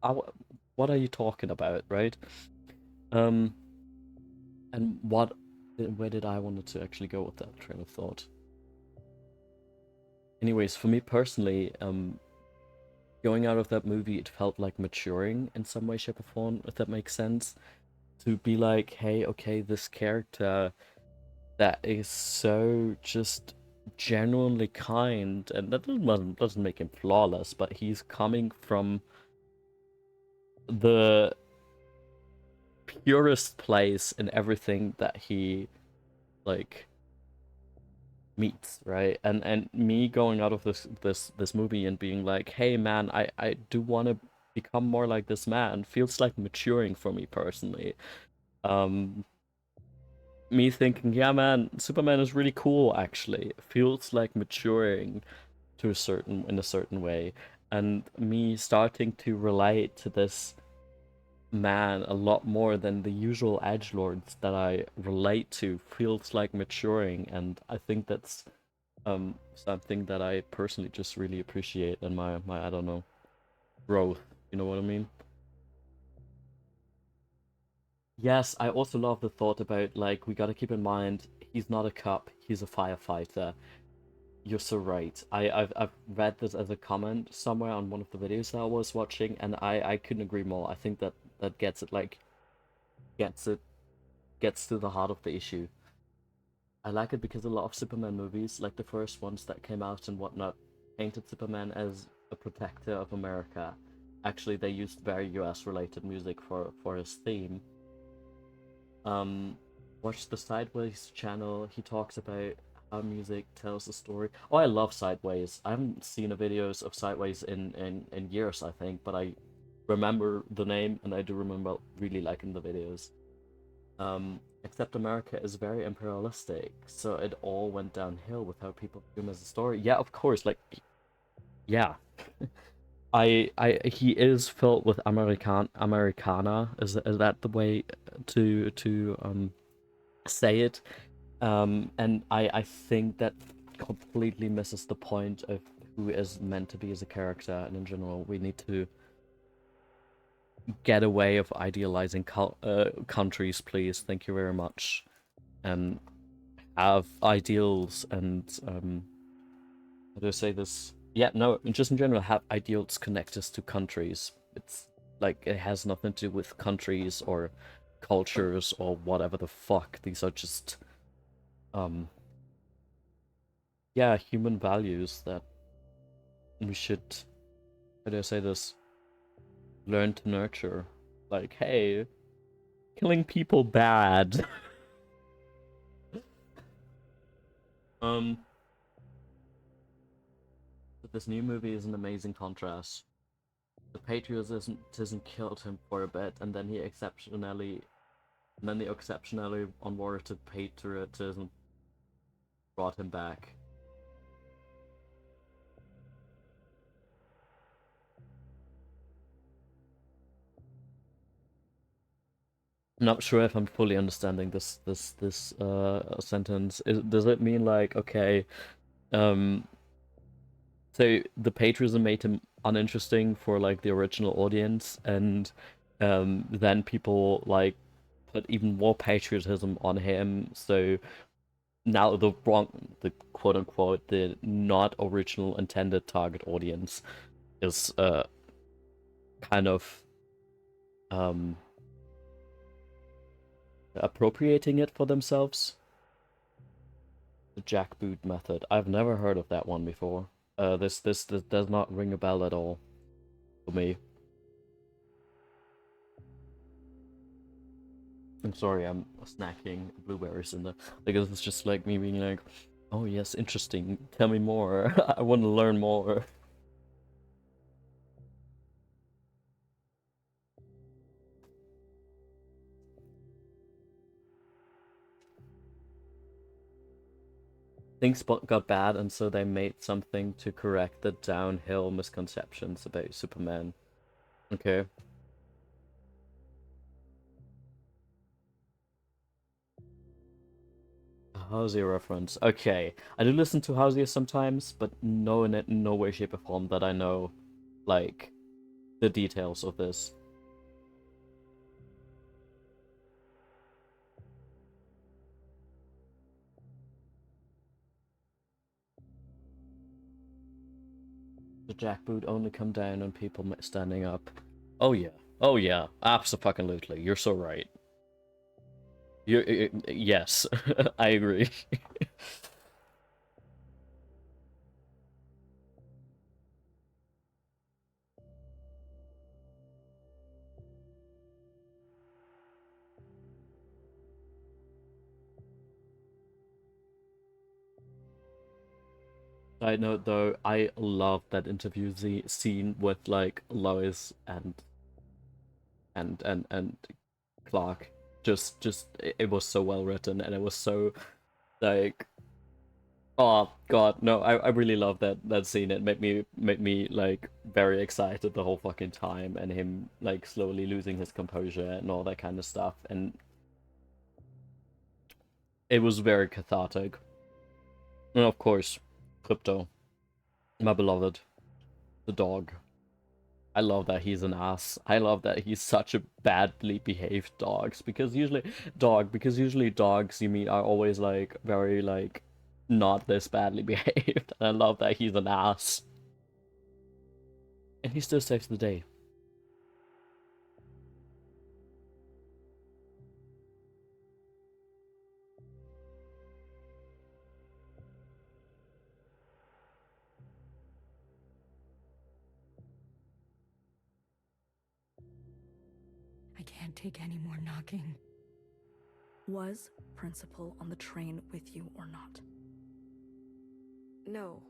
I, what are you talking about, right? Um, and where did I wanted to actually go with that train of thought? Anyways, for me personally, going out of that movie, it felt like maturing in some way, shape, or form, if that makes sense. To be like, hey, okay, this character that is so just genuinely kind, and that doesn't make him flawless, but he's coming from the purest place in everything that he like meets, right? And me going out of this movie and being like, hey man, I do want to become more like this man feels like maturing for me personally. Um, Me thinking, yeah, man, Superman is really cool. Actually, it feels like maturing to in a certain way, and me starting to relate to this man a lot more than the usual edgelords that I relate to feels like maturing, and I think that's something that I personally just really appreciate in my I don't know growth. You know what I mean? Yes, I also love the thought about like we gotta keep in mind he's not a cop, he's a firefighter. You're so right. I've read this as a comment somewhere on one of the videos that I was watching, and I couldn't agree more. I think that gets it like gets it gets to the heart of the issue. I like it because a lot of Superman movies, like the first ones that came out and whatnot, painted Superman as a protector of America. Actually, they used very US related music for his theme. Um, watch the Sideways channel. He talks about how music tells the story. Oh, I love Sideways. I haven't seen a videos of Sideways in years, I think, but I remember the name and I do remember really liking the videos. Except America is very imperialistic, so it all went downhill with how people view him as a story. Yeah, of course, like, yeah. he is filled with Americana. Is that the way to say it? And I think that completely misses the point of who is meant to be as a character, and in general, we need to get away of idealizing countries, please. Thank you very much. And have ideals and how do I say this? Yeah, no, just in general, have ideals connect us to countries. It's like it has nothing to do with countries or cultures or whatever the fuck. These are just yeah, human values that we should, how do I say this, learn to nurture. Like, hey, killing people bad. But this new movie is an amazing contrast. The patriotism killed him for a bit, and then the exceptionally unwarranted patriotism brought him back. I'm not sure if I'm fully understanding this sentence. Does it mean like, okay, so the patriotism made him uninteresting for like the original audience, and then people like put even more patriotism on him, so now the quote unquote the not original intended target audience is kind of appropriating it for themselves. The jackboot method. I've never heard of that one before. This does not ring a bell at all for me. I'm sorry, I'm snacking blueberries in the, because it's just like me being like, oh yes, interesting. Tell me more. I want to learn more. Things got bad, and so they made something to correct the downhill misconceptions about Superman. Okay. Hozier reference. Okay. I do listen to Hozier sometimes, but no, in no way, shape, or form that I know, like, the details of this. The jackboot only come down on people standing up. Oh yeah. Oh yeah. Abso-fucking-lutely. You're so right. Yes. I agree. Side note though, I love that interview scene with like Lois and Clark. Just it was so well written, and it was so like, oh god, no, I really love that scene. It made me like very excited the whole fucking time, and him like slowly losing his composure and all that kind of stuff, and it was very cathartic. And of course, Crypto, my beloved, the dog. I love that he's an ass. I love that he's such a badly behaved because usually dogs you meet are always like very like not this badly behaved. And I love that he's an ass. And he still saves the day. I can't take any more knocking. Was Principal on the train with you or not? No,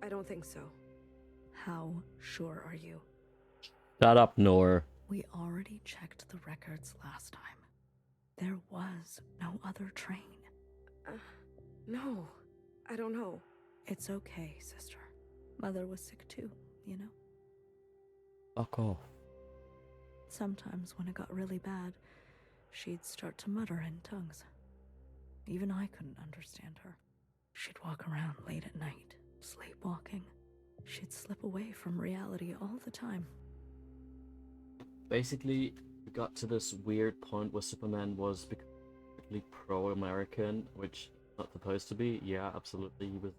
I don't think so. How sure are you? Shut up, Noor. We already checked the records last time. There was no other train. No, I don't know. It's okay, sister. Mother was sick too, you know? Fuck off. Sometimes when it got really bad, she'd start to mutter in tongues. Even I couldn't understand her. She'd walk around late at night, sleepwalking. She'd slip away from reality all the time. Basically, we got to this weird point where Superman was becoming pro-American, which he's not supposed to be. Yeah, absolutely, he was.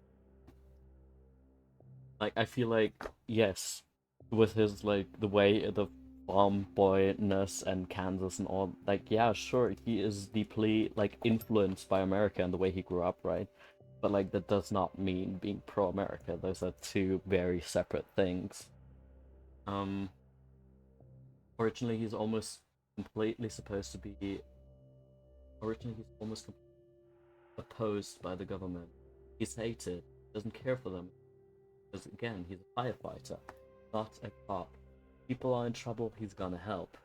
Like, I feel like, yes, with his, like, the way, the farm boyness and Kansas and all, like, yeah, sure, he is deeply, like, influenced by America and the way he grew up, right? But, like, that does not mean being pro-America. Those are two very separate things. Originally he's almost completely supposed to be... Originally he's almost opposed by the government. He's hated, doesn't care for them. Because, again, he's a firefighter, not a cop. People are in trouble, he's gonna help.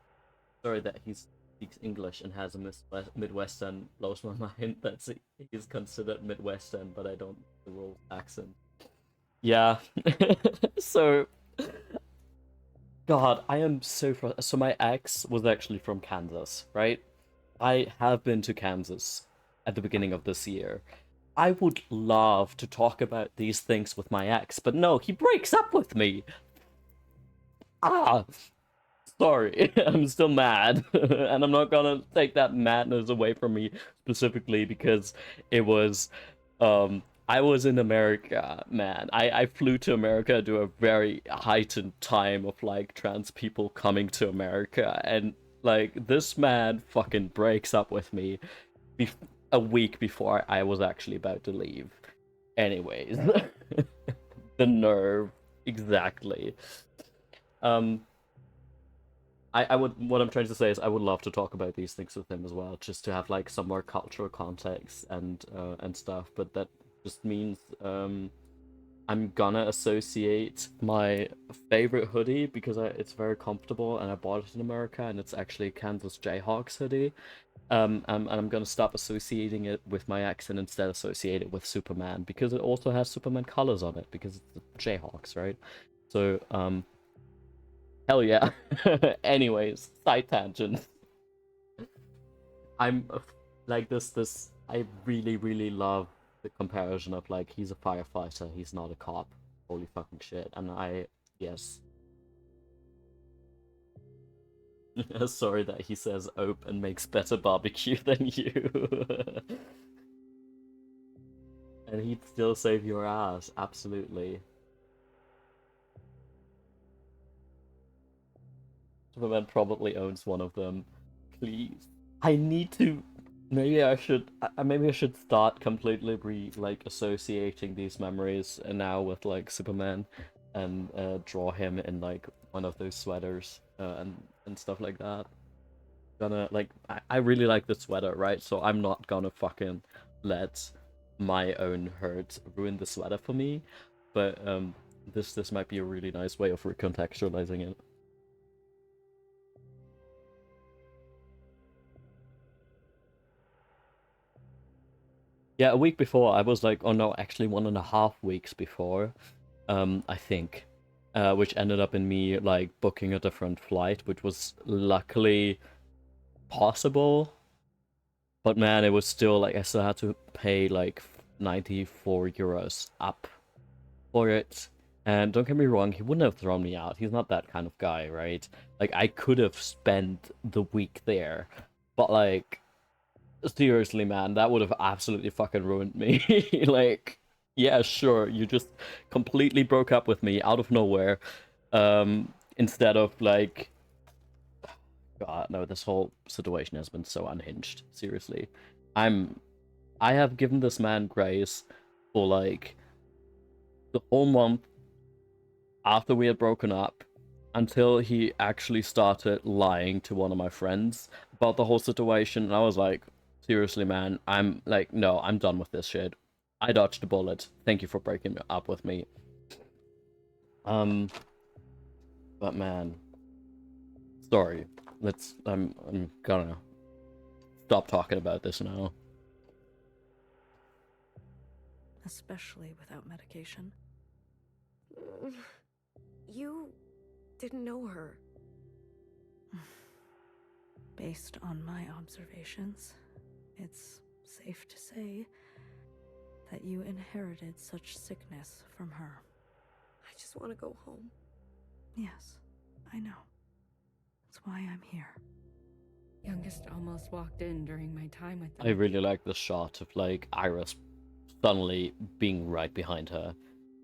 Sorry that he speaks English and has a Midwestern, blows my mind that he's considered Midwestern, but I don't know the real accent. Yeah, so... God, I am so frustrated. So my ex was actually from Kansas, right? I have been to Kansas at the beginning of this year. I would love to talk about these things with my ex, but no, he breaks up with me. Sorry, I'm still mad, and I'm not gonna take that madness away from me specifically because it was, I was in America, man. I flew to America to a very heightened time of, like, trans people coming to America, and, like, this man fucking breaks up with me a week before I was actually about to leave. Anyways, the nerve, exactly. I would, what I'm trying to say is I would love to talk about these things with him as well, just to have, like, some more cultural context and stuff, but that just means I'm gonna associate my favorite hoodie because it's very comfortable and I bought it in America and it's actually Kansas Jayhawks hoodie. And I'm gonna stop associating it with my ex and instead associate it with Superman because it also has Superman colors on it because it's the Jayhawks, right? So hell yeah. Anyways, side tangent. I'm like this. I really love the comparison of, like, he's a firefighter, he's not a cop. Holy fucking shit. And yes. Sorry that he says Ope and makes better barbecue than you. And he'd still save your ass, absolutely. Superman probably owns one of them. Please. I need to... Maybe I should start completely associating these memories now with, like, Superman and draw him in, like, one of those sweaters and stuff like that. I really like the sweater, right? So I'm not gonna fucking let my own hurt ruin the sweater for me. But this might be a really nice way of recontextualizing it. Yeah, a week before, I was like, oh no, actually 1.5 weeks before, I think, which ended up in me, like, booking a different flight, which was luckily possible, but man, it was still, like, I still had to pay, like, 94 euros up for it, and don't get me wrong, he wouldn't have thrown me out, he's not that kind of guy, right? Like, I could have spent the week there, but, like, seriously, man, that would have absolutely fucking ruined me. Like, yeah, sure, you just completely broke up with me out of nowhere. Instead of, like... God, no, this whole situation has been so unhinged. Seriously. I have given this man grace for, like, the whole month after we had broken up, until he actually started lying to one of my friends about the whole situation, and I was like, seriously, man, I'm like, no, I'm done with this shit. I dodged a bullet. Thank you for breaking up with me. But man, sorry. I'm gonna stop talking about this now. Especially without medication. You didn't know her. Based on my observations, it's safe to say that you inherited such sickness from her. I just want to go home. Yes, I know. That's why I'm here. Youngest almost walked in during my time with them. I really like the shot of like Iris suddenly being right behind her.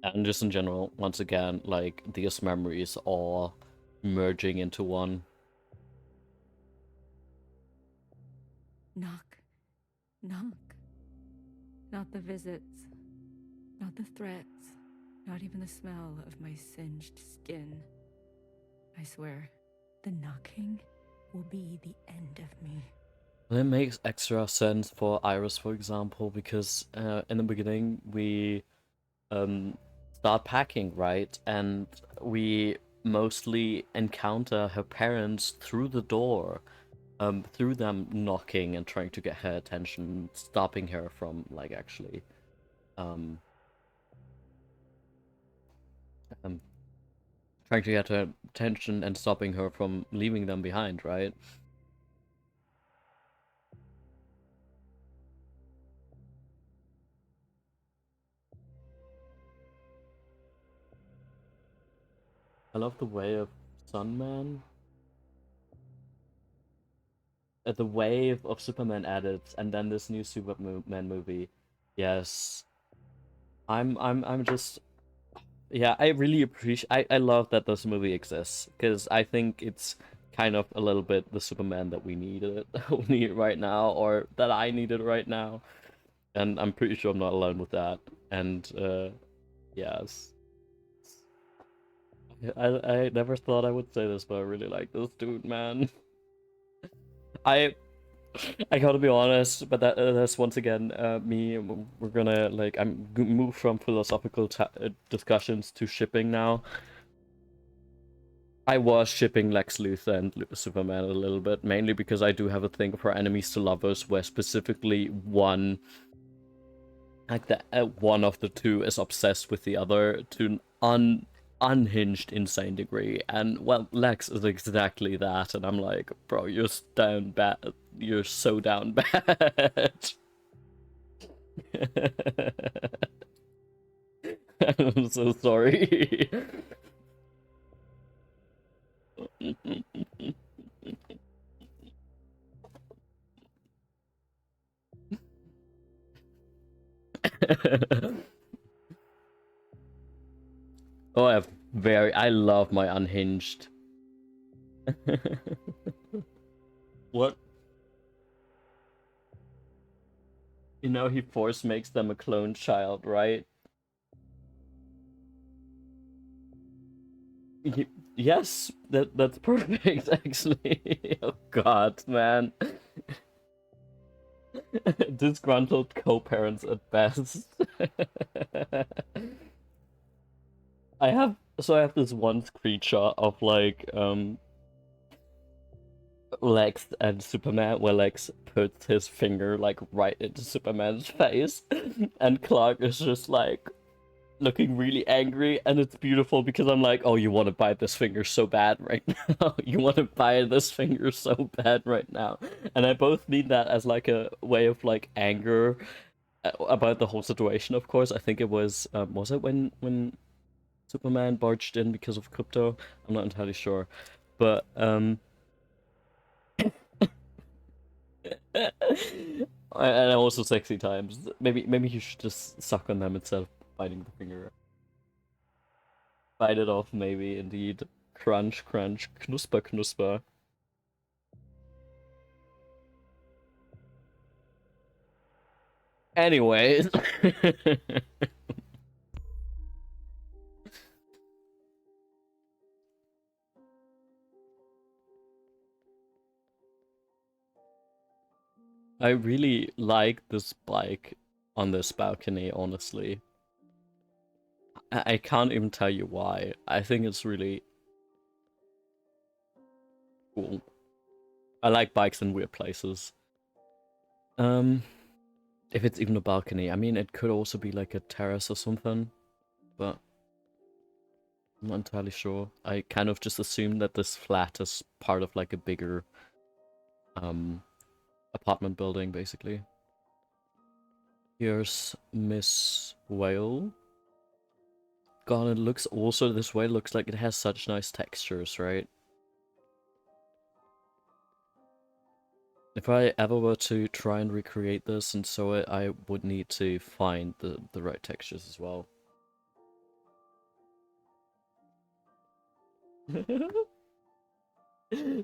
And just in general, once again, like these memories all merging into one. Knock. Knock. Not the visits. Not the threats. Not even the smell of my singed skin. I swear, the knocking will be the end of me. Well, it makes extra sense for Iris, for example, because in the beginning we start packing, right? And we mostly encounter her parents through the door, through them knocking and trying to get her attention, stopping her from like actually trying to get her attention and stopping her from leaving them behind, right? I love the way of Sunman. The wave of Superman edits, and then this new Superman movie. Yes, I'm just, yeah. I really appreciate. I love that this movie exists because I think it's kind of a little bit the Superman that we needed, we need right now, or that I needed right now, and I'm pretty sure I'm not alone with that. And yes. I never thought I would say this, but I really like this dude, man. I gotta be honest, but that's once again me. We're gonna like move from philosophical discussions to shipping now. I was shipping Lex Luthor and Superman a little bit, mainly because I do have a thing for enemies to lovers, where specifically one, like the one of the two, is obsessed with the other to an unhinged, insane degree. And well, Lex is exactly that, and I'm like, bro, you're down bad. You're so down bad. I'm so sorry. Oh, I love my unhinged. What? You know, he force makes them a clone child, right? Yes, that's perfect, actually. Oh god, man. Disgruntled co-parents at best. I have this one screenshot of like Lex and Superman, where Lex puts his finger like right into Superman's face, and Clark is just like looking really angry, and it's beautiful because I'm like, oh, you want to bite this finger so bad right now. You want to bite this finger so bad right now. And I both need that as like a way of like anger about the whole situation. Of course, I think it was it when Superman barged in because of Crypto? I'm not entirely sure, but and also sexy times. Maybe you should just suck on them instead of biting the finger. Bite it off, maybe, indeed. Crunch, crunch, knusper, knusper. Anyways. I really like this bike on this balcony, honestly. I can't even tell you why. I think it's really cool. I like bikes in weird places. If it's even a balcony. I mean, it could also be like a terrace or something, but I'm not entirely sure. I kind of just assumed that this flat is part of like a bigger apartment building, basically. Here's Miss Whale. God, it looks also this way looks like it has such nice textures, right? If I ever were to try and recreate this and sew it, I would need to find the right textures as well.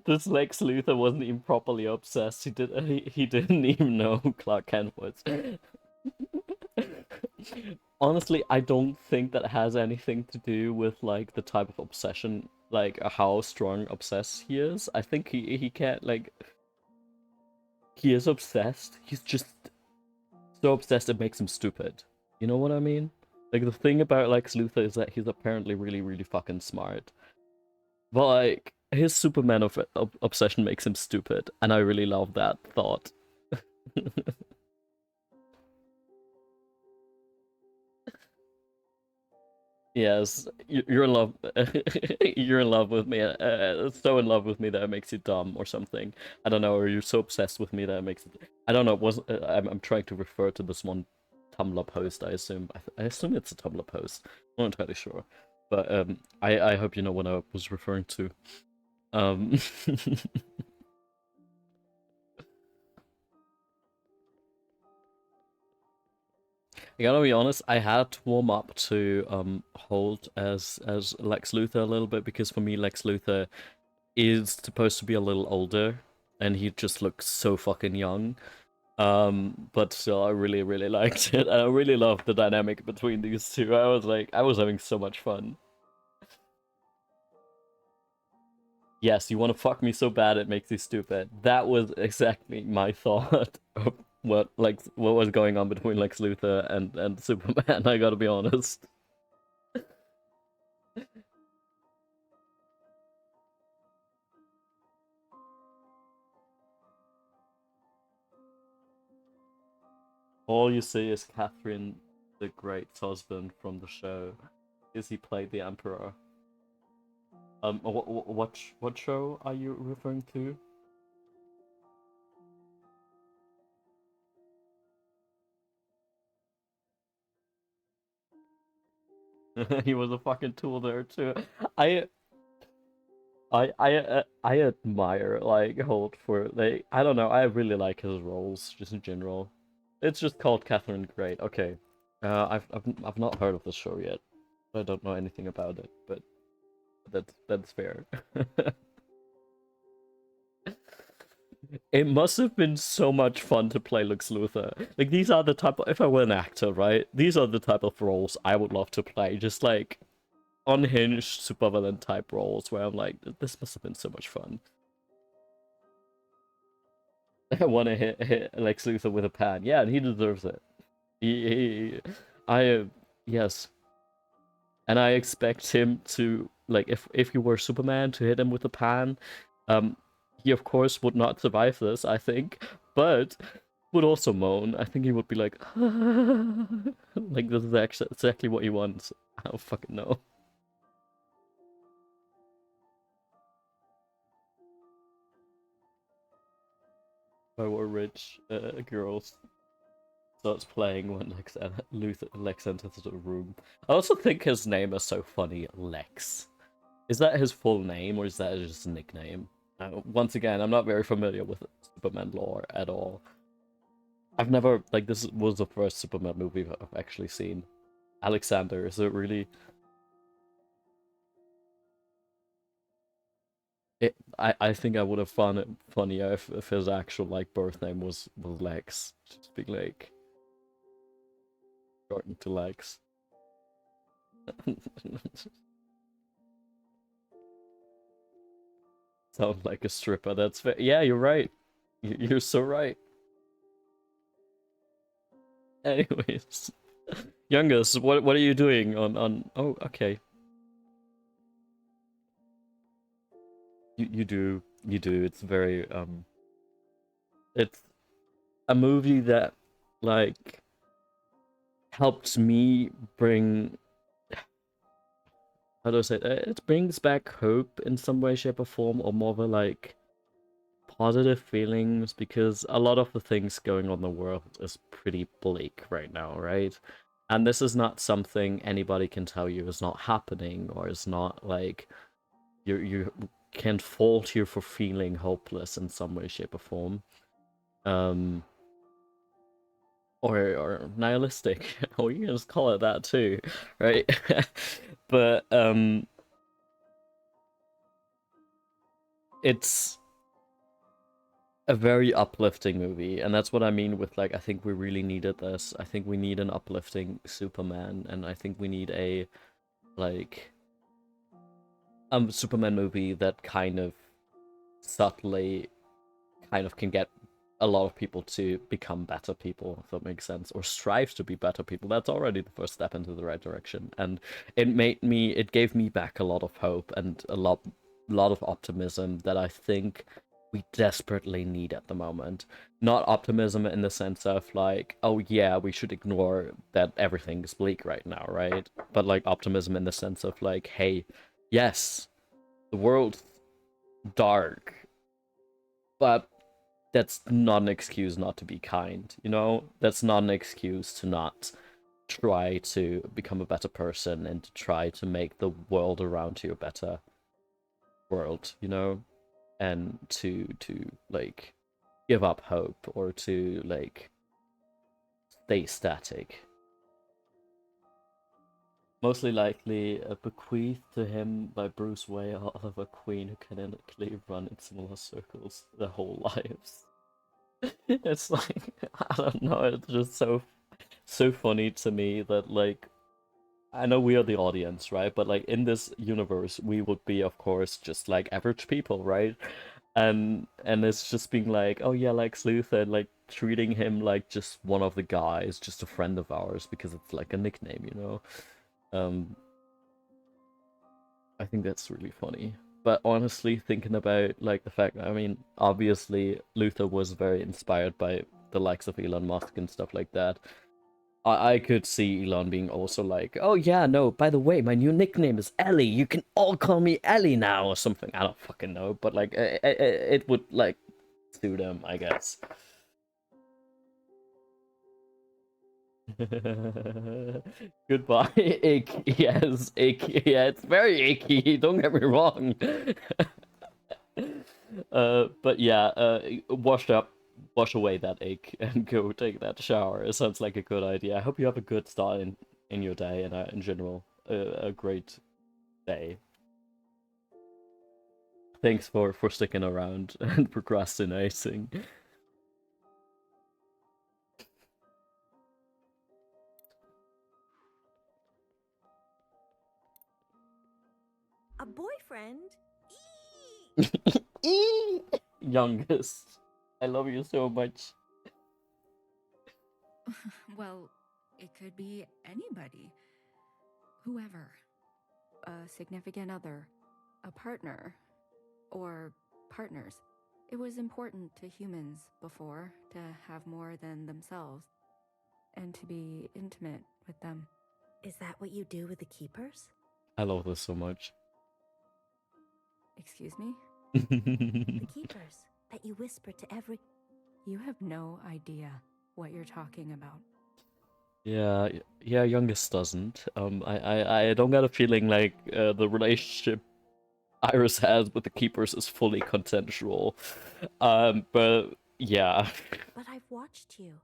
This Lex Luthor wasn't even properly obsessed. He didn't even know who Clark Kent was. Honestly, I don't think that has anything to do with like the type of obsession, like how strong obsessed he is. I think he can't like he is obsessed. He's just so obsessed it makes him stupid. You know what I mean? Like the thing about Lex Luthor is that he's apparently really fucking smart. But like his Superman obsession makes him stupid, and I really love that thought. Yes, you're in love. You're in love with me. So in love with me that it makes you dumb or something. I don't know. Or you're so obsessed with me that it makes it. I don't know. It wasn't. I'm trying to refer to this one Tumblr post. I assume. I assume it's a Tumblr post. I'm not entirely sure, but I hope you know what I was referring to. I gotta be honest, I had to warm up to Holt as Lex Luthor a little bit because for me Lex Luthor is supposed to be a little older and he just looks so fucking young. But still I really liked it and I really loved the dynamic between these two. I was having so much fun. Yes, you want to fuck me so bad it makes you stupid. That was exactly my thought of what was going on between Lex Luthor and Superman, I gotta be honest. All you see is Catherine the Great's husband from the show. Is he played the Emperor? What show are you referring to? He was a fucking tool there too. I I admire like Holt for like I don't know. I really like his roles just in general. It's just called Catherine Great. Okay. I've not heard of this show yet. I don't know anything about it, but that's fair. It must have been so much fun to play Lex Luthor. Like these are the type of, if I were an actor, right? These are the type of roles I would love to play. Just like unhinged supervillain type roles where I'm like, this must have been so much fun. I want to hit Lex Luthor with a pan. Yeah, and he deserves it. Yes. And I expect him to, like, if he were Superman, to hit him with a pan. He of course would not survive this, I think, but would also moan. I think he would be like, like this is actually exactly what he wants. I don't fucking know. If I were rich, girls starts playing when Lex enters the room. I also think his name is so funny, Lex. Is that his full name or is that just a nickname? Once again, I'm not very familiar with Superman lore at all. I've never, like, this was the first Superman movie I've actually seen. Alexander, is it really? I think I would have found it funnier if his actual, like, birth name was Lex. Just being like, shortened to Lex. Sounds like a stripper, that's fair. Yeah, you're right. You're so right. Anyways. Youngest, what are you doing on oh okay. You do. It's very it's a movie that like helped me bring how do I say it? It brings back hope in some way, shape, or form, or more of a like positive feelings, because a lot of the things going on in the world is pretty bleak right now, right? And this is not something anybody can tell you is not happening, or is not like you can fault you for feeling hopeless in some way, shape, or form. Or nihilistic, or you can just call it that too, right? But it's a very uplifting movie, and that's what I mean with like, I think we really needed this. I think we need an uplifting Superman, and I think we need a like Superman movie that kind of subtly kind of can get a lot of people to become better people, if that makes sense, or strive to be better people. That's already the first step into the right direction, and it gave me back a lot of hope and a lot of optimism that I think we desperately need at the moment. Not optimism in the sense of like, oh yeah, we should ignore that everything's bleak right now, right? But like optimism in the sense of like, hey, yes, the world's dark, but that's not an excuse not to be kind, you know? That's not an excuse to not try to become a better person and to try to make the world around you a better world, you know? And to like give up hope, or to like stay static. Mostly likely bequeathed to him by Bruce Wayne, Oliver Queen, who canonically run in similar circles their whole lives. It's like, I don't know, it's just so funny to me that like, I know we are the audience, right? But like in this universe, we would be, of course, just like average people, right? And it's just being like, oh yeah, like Sleuth, and like treating him like just one of the guys, just a friend of ours, because it's like a nickname, you know? I think that's really funny. But honestly, thinking about like the fact, I mean, obviously Luther was very inspired by the likes of Elon Musk and stuff like that. I could see Elon being also like, oh yeah, no, by the way, my new nickname is Ellie. You can all call me Ellie now, or something. I don't fucking know, but like, it would like suit him, I guess. Goodbye, ick. Yes, ick. Yeah, it's very icky. Don't get me wrong. But yeah, wash away that ache and go take that shower. It sounds like a good idea. I hope you have a good start in your day, and in general, a great day. Thanks for sticking around and procrastinating. A boyfriend? Youngest, I love you so much. Well, it could be anybody. Whoever. A significant other, a partner, or partners. It was important to humans before to have more than themselves, and to be intimate with them. Is that what you do with the keepers? I love this so much. Excuse me? The keepers that you whisper to every... You have no idea what you're talking about. Yeah, youngest doesn't. I don't get a feeling like the relationship Iris has with the keepers is fully consensual. But yeah. But I've watched you.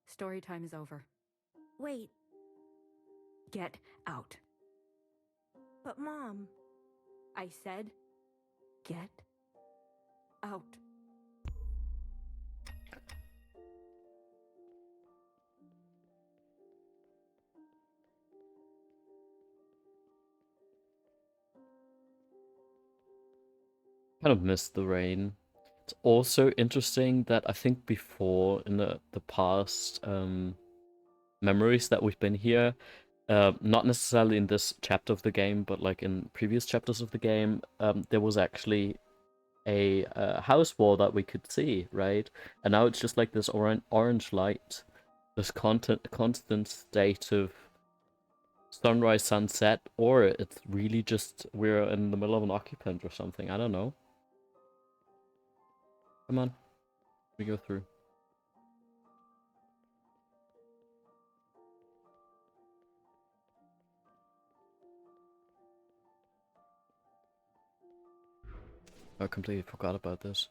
Story time is over. Wait, Get out. but Mom... I said, get out. Kind of missed the rain. It's also interesting that I think before, in the past memories that we've been here, not necessarily in this chapter of the game, but like in previous chapters of the game, there was actually a house wall that we could see, right? And now it's just like this orange light, this constant state of sunrise, sunset, or it's really just we're in the middle of an occupant or something. I don't know. Come on, we go through. I completely forgot about this.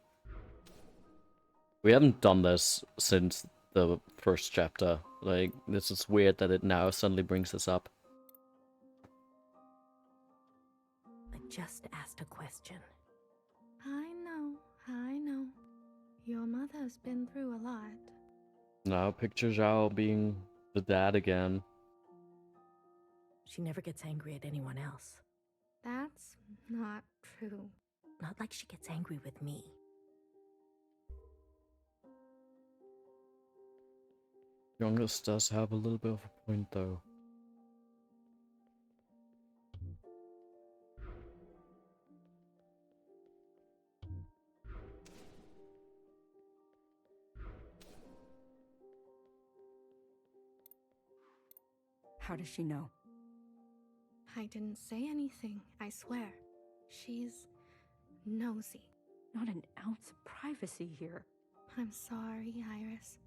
We haven't done this since the first chapter. Like, this is weird that it now suddenly brings this up. I just asked a question. I know. Your mother's been through a lot. Now picture Zhao being the dad again. She never gets angry at anyone else. That's not true. Not like she gets angry with me. Youngest does have a little bit of a point, though. How does she know? I didn't say anything, I swear. She's nosy. Not an ounce of privacy here. I'm sorry, Iris.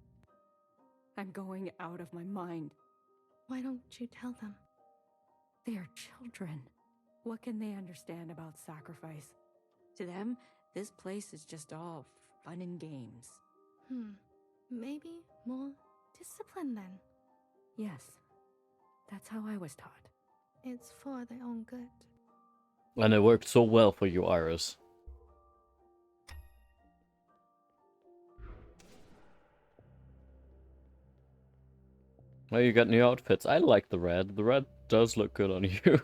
I'm going out of my mind. Why don't you tell them? They are children. What can they understand about sacrifice? To them, this place is just all fun and games. Maybe more discipline then. Yes, that's how I was taught. It's for their own good. And it worked so well for you, Iris. Oh, you got new outfits. I like the red. The red does look good on you.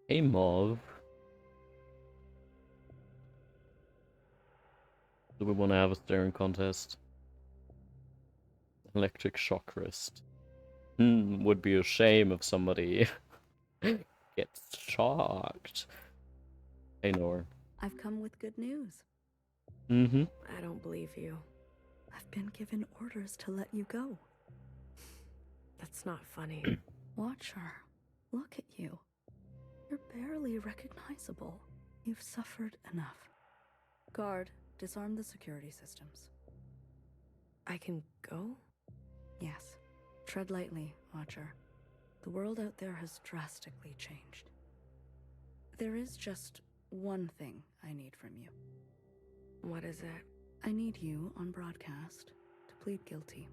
Hey, Mauve. Do we want to have a staring contest? Electric shock wrist. Would be a shame if somebody gets shocked. Hey, Nor. I've come with good news. I don't believe you. I've been given orders to let you go. That's not funny. Watcher, look at you. You're barely recognizable. You've suffered enough. Guard, disarm the security systems. I can go? Yes. Tread lightly, Watcher. The world out there has drastically changed. There is just one thing I need from you. What is it? I need you on broadcast to plead guilty.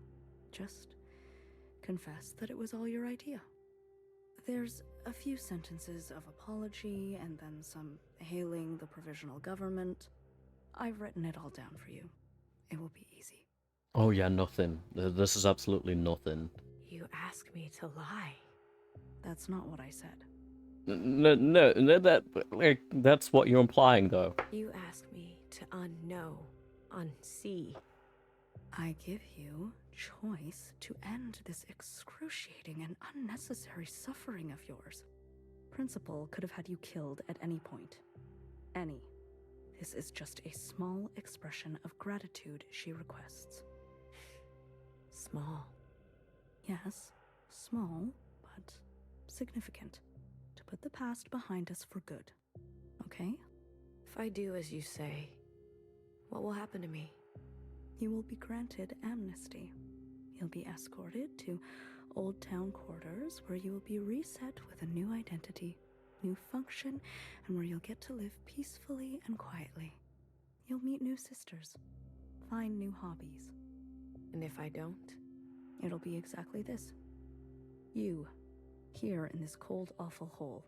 Just confess that it was all your idea. There's a few sentences of apology and then some hailing the provisional government. I've written it all down for you. It will be easy. Oh yeah, nothing. This is absolutely nothing. You ask me to lie. That's not what I said. No, that's what you're implying, though. You ask me to unknow, unsee. I give you choice to end this excruciating and unnecessary suffering of yours. Principal could have had you killed at any point. Any. This is just a small expression of gratitude she requests. Small. Yes, small, but significant. To put the past behind us for good. Okay? If I do as you say, what will happen to me? You will be granted amnesty. You'll be escorted to Old Town quarters where you will be reset with a new identity, new function, and where you'll get to live peacefully and quietly. You'll meet new sisters, find new hobbies. And if I don't? It'll be exactly this. You, here in this cold, awful hole,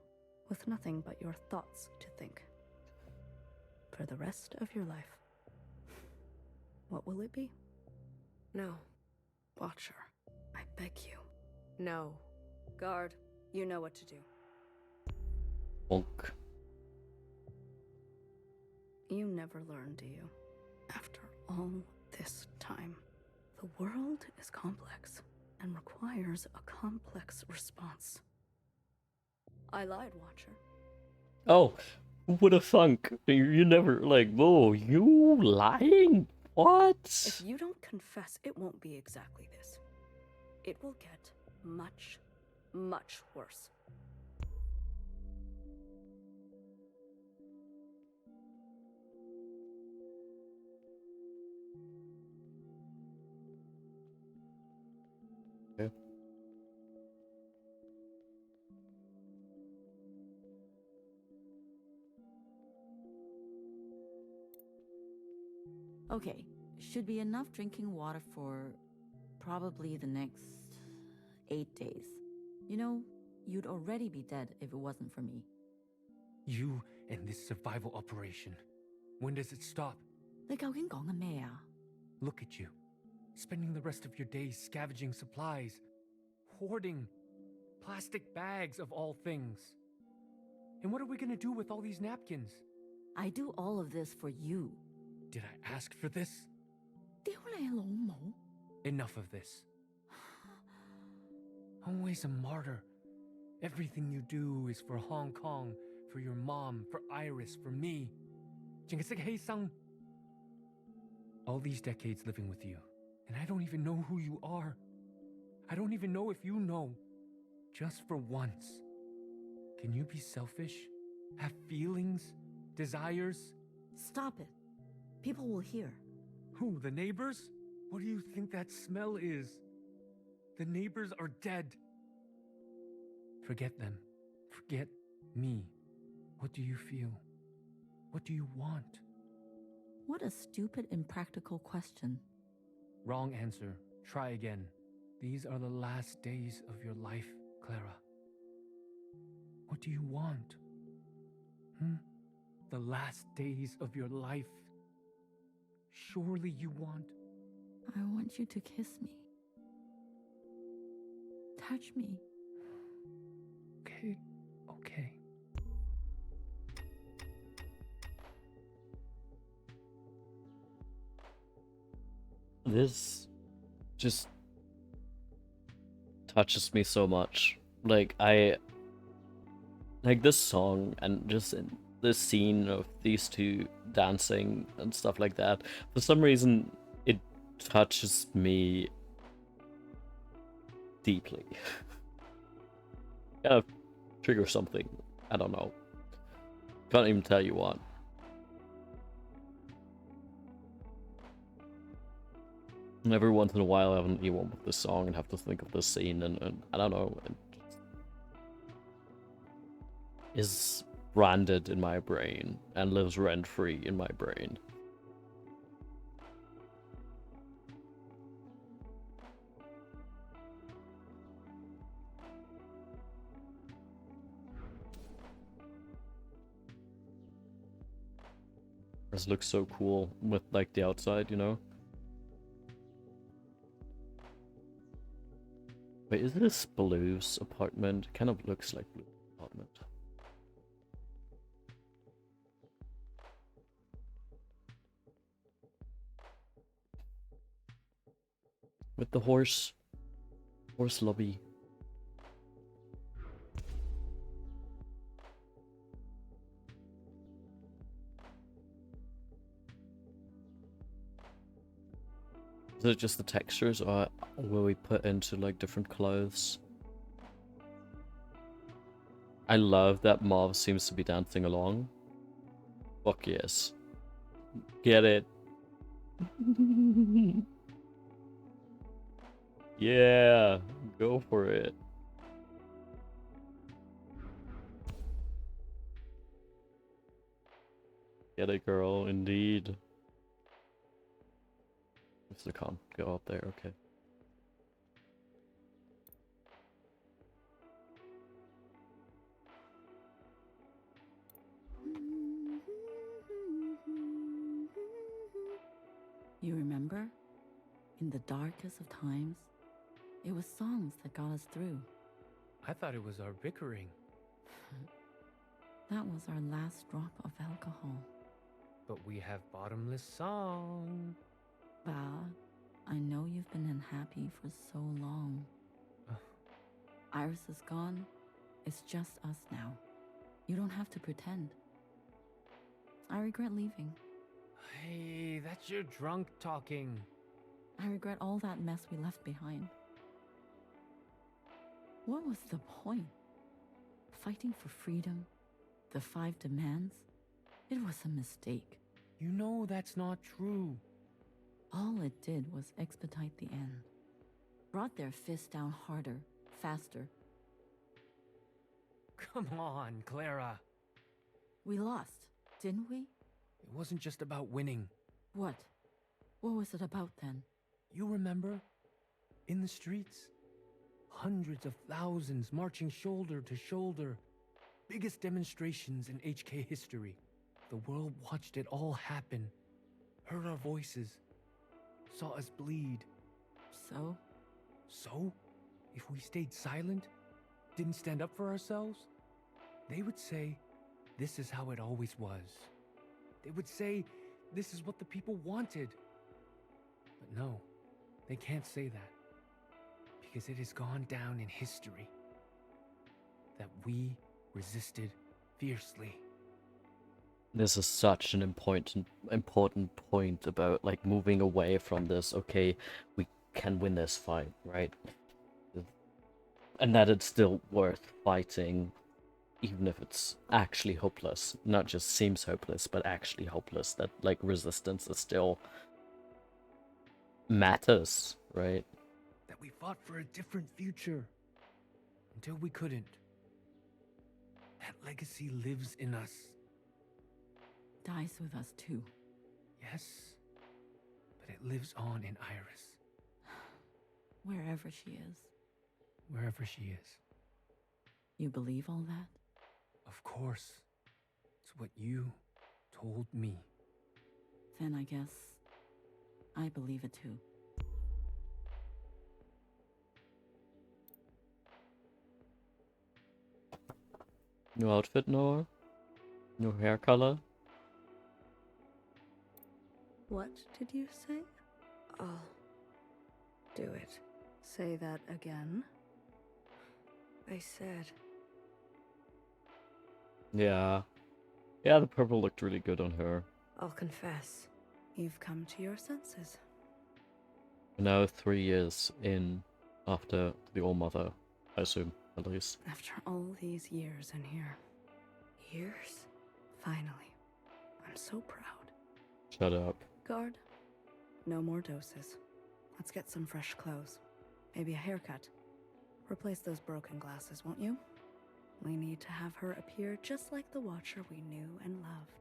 with nothing but your thoughts to think. For the rest of your life. What will it be? No. Watcher, I beg you. No. Guard, you know what to do. Bonk. You never learn, do you? After all this time, the world is complex and requires a complex response. I lied, Watcher. Oh, who would have thunk? You never, like, whoa, you lying? What? If you don't confess, it won't be exactly this. It will get much, much worse. Okay. Okay, should be enough drinking water for probably the next 8 days. You know, you'd already be dead if it wasn't for me. You and this survival operation. When does it stop? 你究竟講緊咩啊？ Look at you, spending the rest of your days scavenging supplies, hoarding plastic bags of all things. And what are we gonna do with all these napkins? I do all of this for you. Did I ask for this? 屌你老母！ Enough of this. Always a martyr. Everything you do is for Hong Kong, for your mom, for Iris, for me. 淨係識犧牲. All these decades living with you, and I don't even know who you are. I don't even know if you know. Just for once. Can you be selfish? Have feelings? Desires? Stop it. People will hear. Who, the neighbors? What do you think that smell is? The neighbors are dead. Forget them. Forget me. What do you feel? What do you want? What a stupid, impractical question. Wrong answer. Try again. These are the last days of your life, Clara. What do you want? The last days of your life. Surely you want. I want you to kiss me. Touch me. Okay, okay. This just touches me so much. Like this song and just in this scene of these two dancing and stuff like that. For some reason, it touches me deeply. Kind of trigger something. I don't know. Can't even tell you what. And every once in a while I have an E1 with this song and have to think of this scene and I don't know. It is branded in my brain and lives rent-free in my brain. This looks so cool with like the outside, you know? Wait, is this Blue's apartment? It kind of looks like Blue's apartment. With the horse lobby. Is it just the textures, or will we put into like different clothes? I love that Mauve seems to be dancing along. Fuck yes. Get it. Yeah, go for it. Get it, girl, indeed. Mr. Khan, go up there, okay. You remember? In the darkest of times, it was songs that got us through. I thought it was our bickering. That was our last drop of alcohol. But we have bottomless song. Ba, I know you've been unhappy for so long. Iris is gone. It's just us now. You don't have to pretend. I regret leaving. Hey, that's your drunk talking. I regret all that mess we left behind. What was the point? Fighting for freedom? The 5 demands? It was a mistake. You know that's not true. All it did was expedite the end. Brought their fists down harder, faster. Come on, Clara. We lost, didn't we? It wasn't just about winning. What? What was it about then? You remember? In the streets? Hundreds of thousands marching shoulder to shoulder. Biggest demonstrations in HK history. The world watched it all happen. Heard our voices. Saw us bleed. So? So? If we stayed silent? Didn't stand up for ourselves? They would say, this is how it always was. They would say, this is what the people wanted. But no, they can't say that. Because it has gone down in history that we resisted fiercely. This is such an important point about like moving away from this. Okay, we can win this fight, right? And that it's still worth fighting, even if it's actually hopeless. Not just seems hopeless, but actually hopeless. That like resistance is still matters, right? That we fought for a different future until we couldn't. That legacy lives in us. Dies with us too. Yes, but it lives on in Iris. Wherever she is. Wherever she is. You believe all that? Of course. It's what you told me. Then I guess I believe it too. New outfit, Noah? New hair color? What did you say? I'll do it. Say that again. I said, Yeah. Yeah, the purple looked really good on her. I'll confess. You've come to your senses. We're now 3 years in after the All-Mother, I assume, at least. After all these years in here. Years? Finally. I'm so proud. Shut up. Guard, no more doses. Let's get some fresh clothes. Maybe a haircut. Replace those broken glasses, won't you? We need to have her appear just like the Watcher we knew and loved.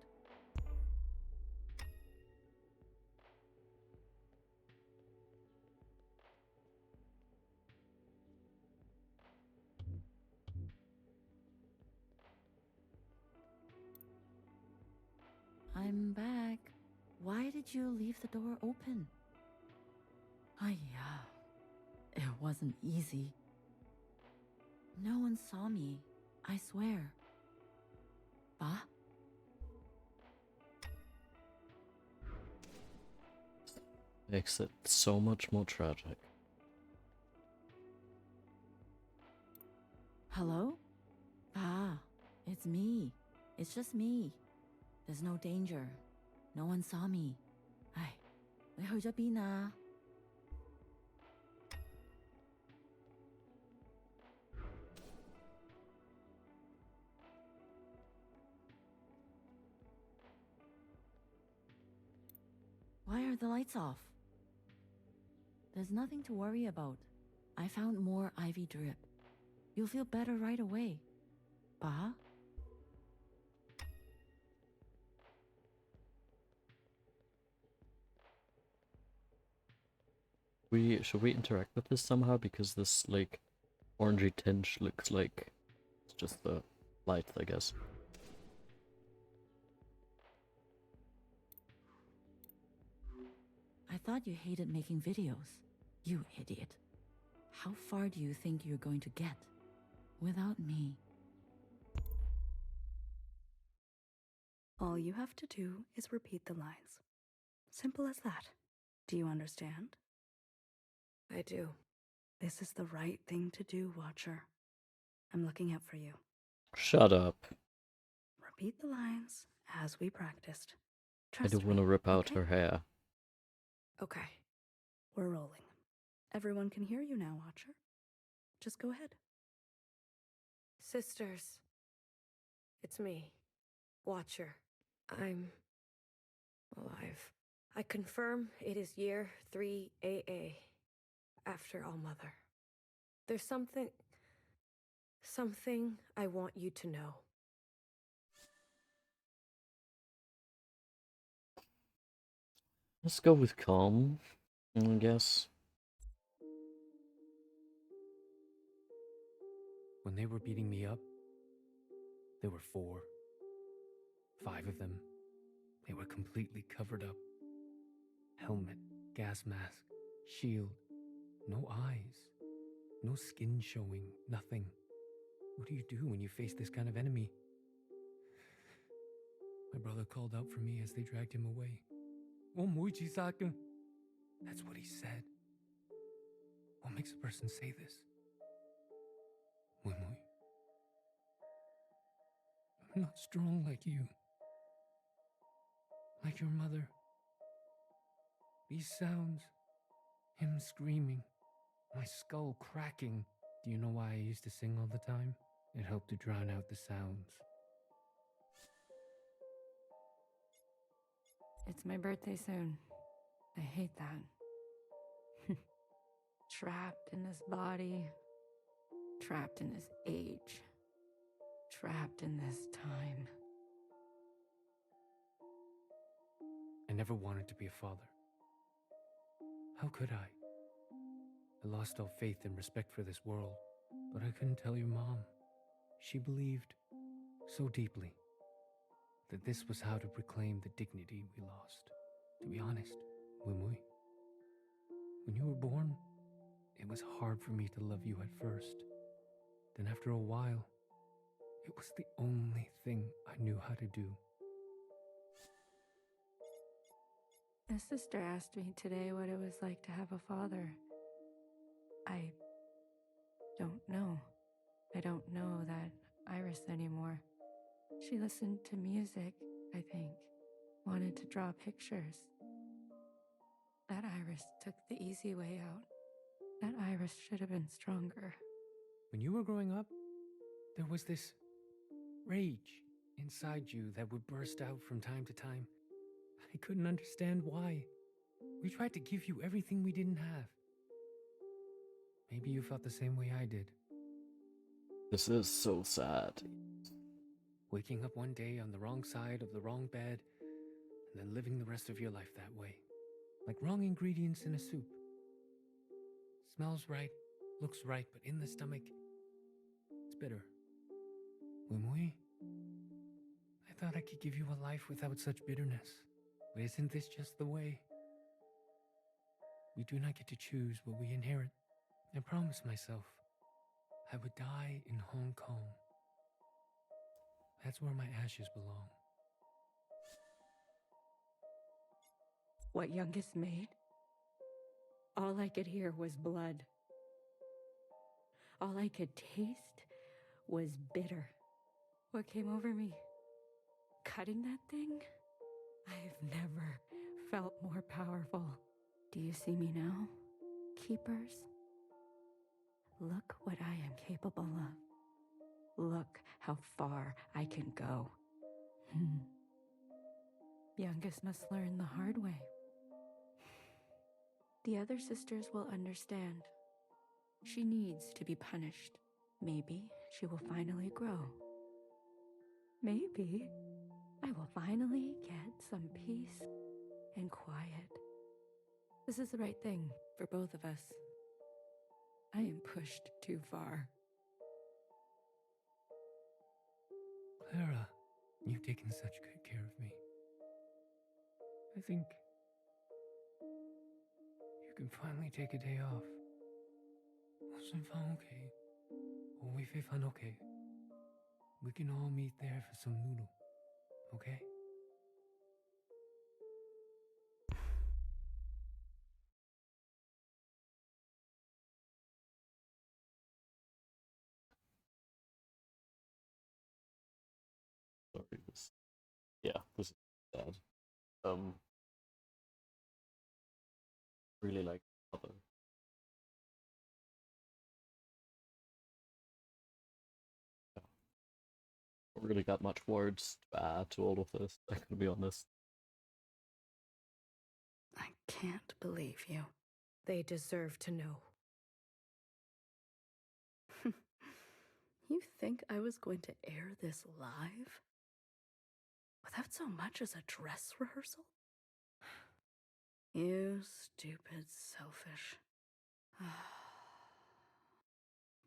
I'm back. Why did you leave the door open? Yeah. It wasn't easy. No one saw me, I swear. Bah? Makes it so much more tragic. Hello? Bah, it's me. It's just me. There's no danger. No one saw me. 唉，你去咗邊啊？ Why are the lights off? There's nothing to worry about. I found more ivy drip. You'll feel better right away. Bah? Should we interact with this somehow? Because this like orangey tinge looks like it's just the light, I guess. I thought you hated making videos. You idiot. How far do you think you're going to get without me? All you have to do is repeat the lines. Simple as that. Do you understand? I do. This is the right thing to do, Watcher. I'm looking out for you. Shut up. Repeat the lines as we practiced. I Trust don't want to me, rip out okay? her hair. Okay. We're rolling. Everyone can hear you now, Watcher. Just go ahead. Sisters, it's me, Watcher. I'm alive. I confirm it is year 3 AA, after All Mother. There's something I want you to know. Let's go with calm, I guess. When they were beating me up, there were 4, 5 of them. They were completely covered up. Helmet, gas mask, shield, no eyes, no skin showing, nothing. What do you do when you face this kind of enemy? My brother called out for me as they dragged him away. That's what he said. What makes a person say this? I'm not strong like you. Like your mother. These sounds, him screaming, my skull cracking. Do you know why I used to sing all the time? It helped to drown out the sounds. It's my birthday soon. I hate that. Trapped in this body, trapped in this age, trapped in this time. I never wanted to be a father. How could I? I lost all faith and respect for this world, but I couldn't tell your mom. She believed so deeply that this was how to reclaim the dignity we lost. To be honest, Wimui, when you were born, it was hard for me to love you at first. Then after a while, it was the only thing I knew how to do. A sister asked me today what it was like to have a father. I don't know. I don't know that Iris anymore. She listened to music, I think. Wanted to draw pictures. That Iris took the easy way out. That Iris should have been stronger. When you were growing up, there was this rage inside you that would burst out from time to time. I couldn't understand why. We tried to give you everything we didn't have. Maybe you felt the same way I did. This is so sad. Waking up one day on the wrong side of the wrong bed, and then living the rest of your life that way. Like wrong ingredients in a soup. Smells right, looks right, but in the stomach, it's bitter. Wimui, I thought I could give you a life without such bitterness. But isn't this just the way? We do not get to choose what we inherit. I promised myself I would die in Hong Kong. That's where my ashes belong. What youngest made? All I could hear was blood. All I could taste was bitter. What came over me? Cutting that thing? I've never felt more powerful. Do you see me now, keepers? Look what I am capable of. Look how far I can go. Youngest must learn the hard way. The other sisters will understand. She needs to be punished. Maybe she will finally grow. Maybe I will finally get some peace and quiet. This is the right thing for both of us. I am pushed too far. Clara, you've taken such good care of me. I think you can finally take a day off. Okay. Okay. We can all meet there for some noodle, okay? Sorry, this. Yeah, this is sad. um really like other. Don't really got much words to add to all of this, I can be honest. I can't believe you. They deserve to know. You think I was going to air this live? Without so much as a dress rehearsal? You stupid, selfish.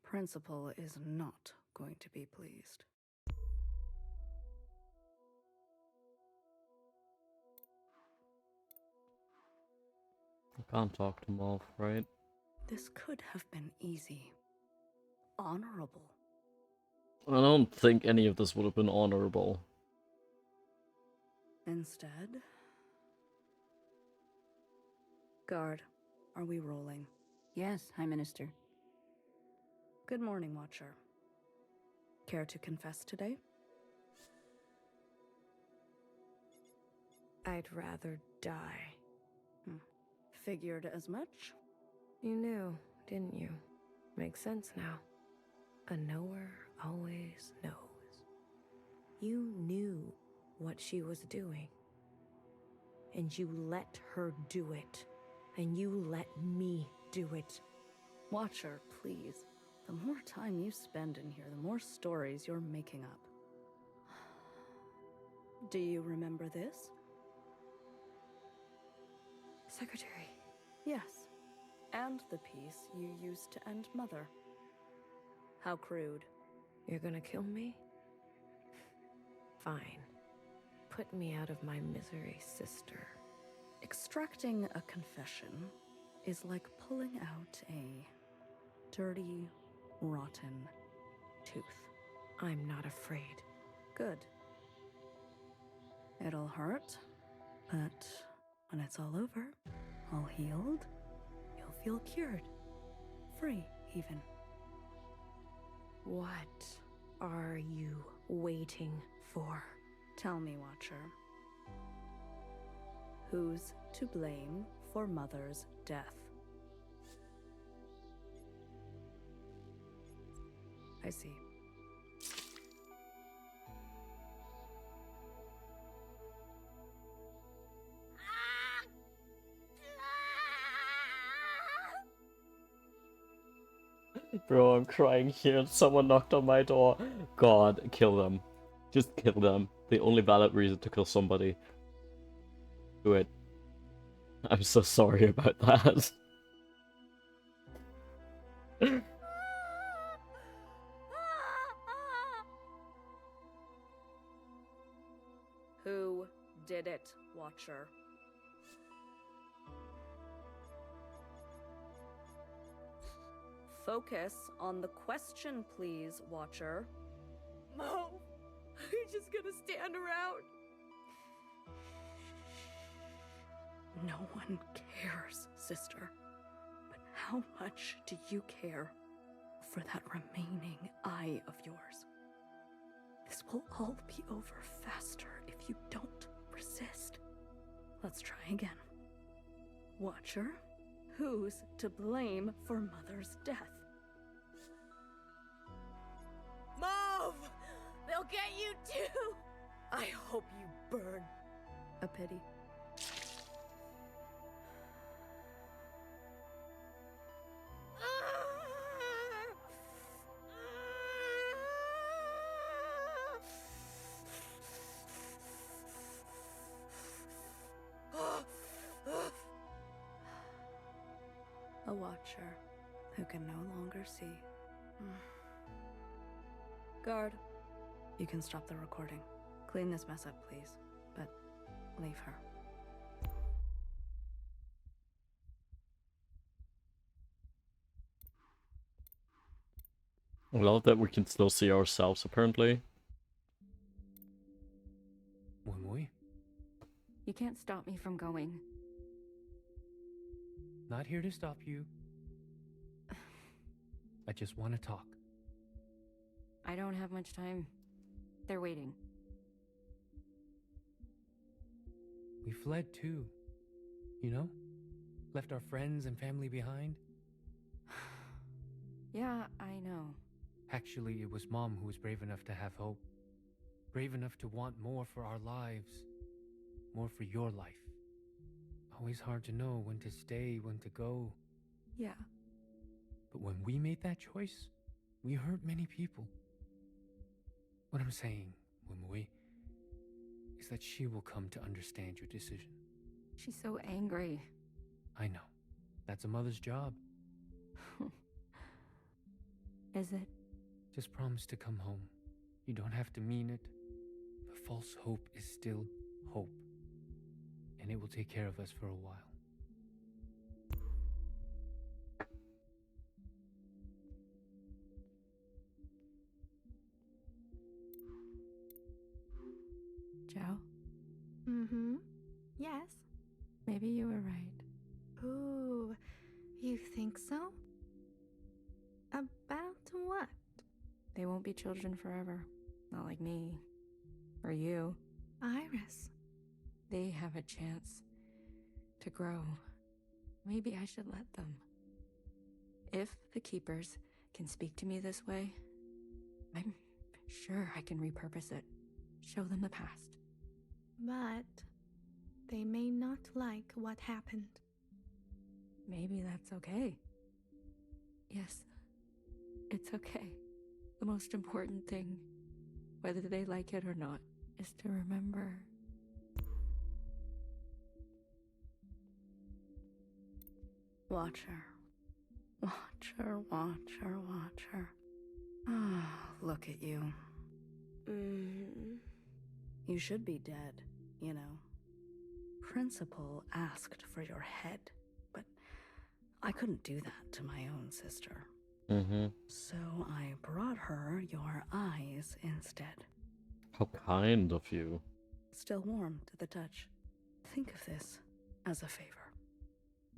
Principal is not going to be pleased. I can't talk them off, right? This could have been easy. Honorable. I don't think any of this would have been honorable. Instead... Guard, are we rolling? Yes, High Minister. Good morning, Watcher. Care to confess today? I'd rather die. Figured as much. You knew, didn't you? Makes sense now. A knower always knows. You knew what she was doing. And you let her do it. And you let me do it. Watcher, please. The more time you spend in here, the more stories you're making up. Do you remember this? Secretary. Yes. And the piece you used to end Mother. How crude. You're gonna kill me? Fine. Put me out of my misery, sister. Extracting a confession is like pulling out a dirty, rotten tooth. I'm not afraid. Good. It'll hurt, but when it's all over, all healed, you'll feel cured. Free, even. What are you waiting for? Tell me, Watcher. Who's to blame for Mother's death? I see. Bro, I'm crying here. Someone knocked on my door. God, kill them. Just kill them. The only valid reason to kill somebody. Do it. I'm so sorry about that. Who did it, Watcher? Focus on the question, please, Watcher. Mom, are you just gonna stand around? No one cares, sister. But how much do you care for that remaining eye of yours? This will all be over faster if you don't resist. Let's try again. Watcher, who's to blame for Mother's death? Mom! They'll get you too! I hope you burn. A pity. A watcher who can no longer see. Guard, you can stop the recording. Clean this mess up, please. But leave her. I love that we can still see ourselves, apparently. Wumui, You can't stop me from going. not here to stop you. I just want to talk. I don't have much time. They're waiting. We fled too. You know? Left our friends and family behind. Yeah, I know. Actually, it was Mom who was brave enough to have hope. Brave enough to want more for our lives. More for your life. Always hard to know when to stay, when to go. Yeah. But when we made that choice, we hurt many people. What I'm saying, Wimui, is that she will come to understand your decision. She's so angry. I know. That's a mother's job. Is it? Just promise to come home. You don't have to mean it. But false hope is still hope. And it will take care of us for a while. Joe? Mm-hmm. Yes. Maybe you were right. Ooh, you think so? About what? They won't be children forever. Not like me. Or you. Iris. They have a chance to grow. Maybe I should let them. If the Keepers can speak to me this way, I'm sure I can repurpose it. Show them the past. But they may not like what happened. Maybe that's okay. Yes, it's okay. The most important thing, whether they like it or not, is to remember. Watch her. Watch her, watch her, watch her. Ah, look at you. You should be dead, you know. Principal asked for your head, but I couldn't do that to my own sister. So I brought her your eyes instead. How kind of you. Still warm to the touch. Think of this as a favor.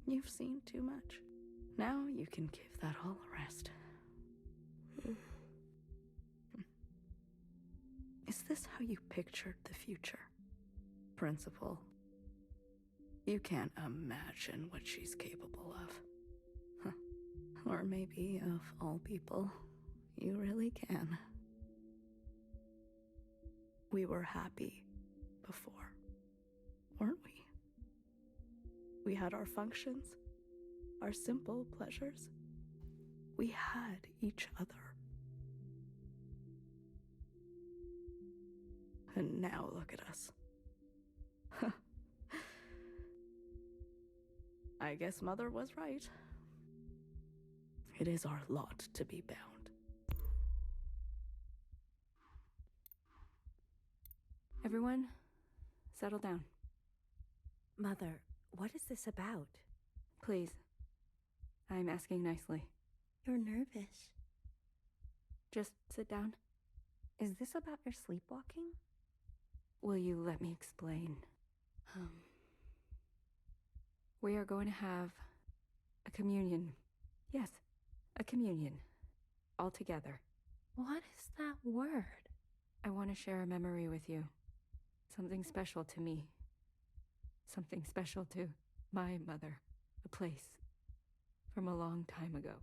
You've seen too much. Now you can give that all a rest. Is this how you pictured the future, Principal? You can't imagine what she's capable of. Or maybe of all people, you really can. We were happy before, weren't we? We had our functions, our simple pleasures. We had each other. And now look at us. I guess Mother was right. It is our lot to be bound. Everyone, settle down. Mother, what is this about? Please. I'm asking nicely. You're nervous. Just sit down. Is this about your sleepwalking? Will you let me explain? We are going to have a communion. Yes, a communion. All together. What is that word? I want to share a memory with you. Something special to me. Something special to my mother. A place from a long time ago.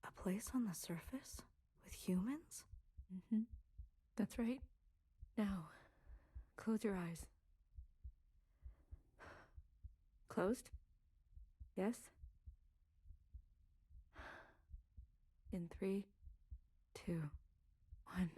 A place on the surface? With humans? That's right. Now, close your eyes. Closed? Yes? In 3, 2, 1.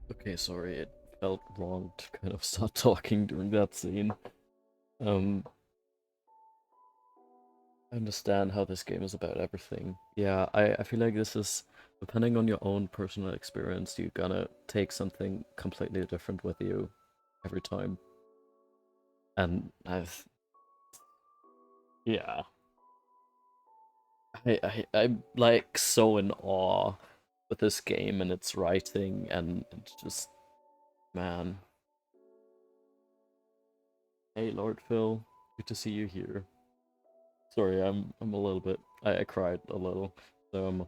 Okay, sorry, it felt wrong to kind of start talking during that scene. I understand how this game is about everything. Yeah, I feel like this is, depending on your own personal experience, you're gonna take something completely different with you every time. And yeah. I'm like so in awe with this game and its writing, and it's just, man. Hey, Lord Phil, good to see you here. Sorry, I'm a little bit. I cried a little, so I'm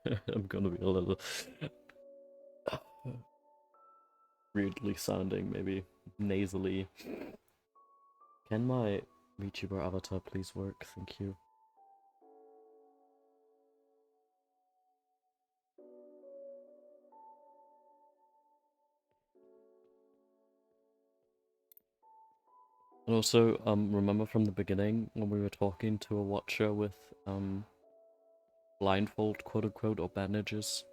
I'm gonna be a little weirdly sounding, maybe nasally. Can my VTuber avatar please work? Thank you. And also, remember from the beginning when we were talking to a watcher with blindfold, quote unquote, or bandages?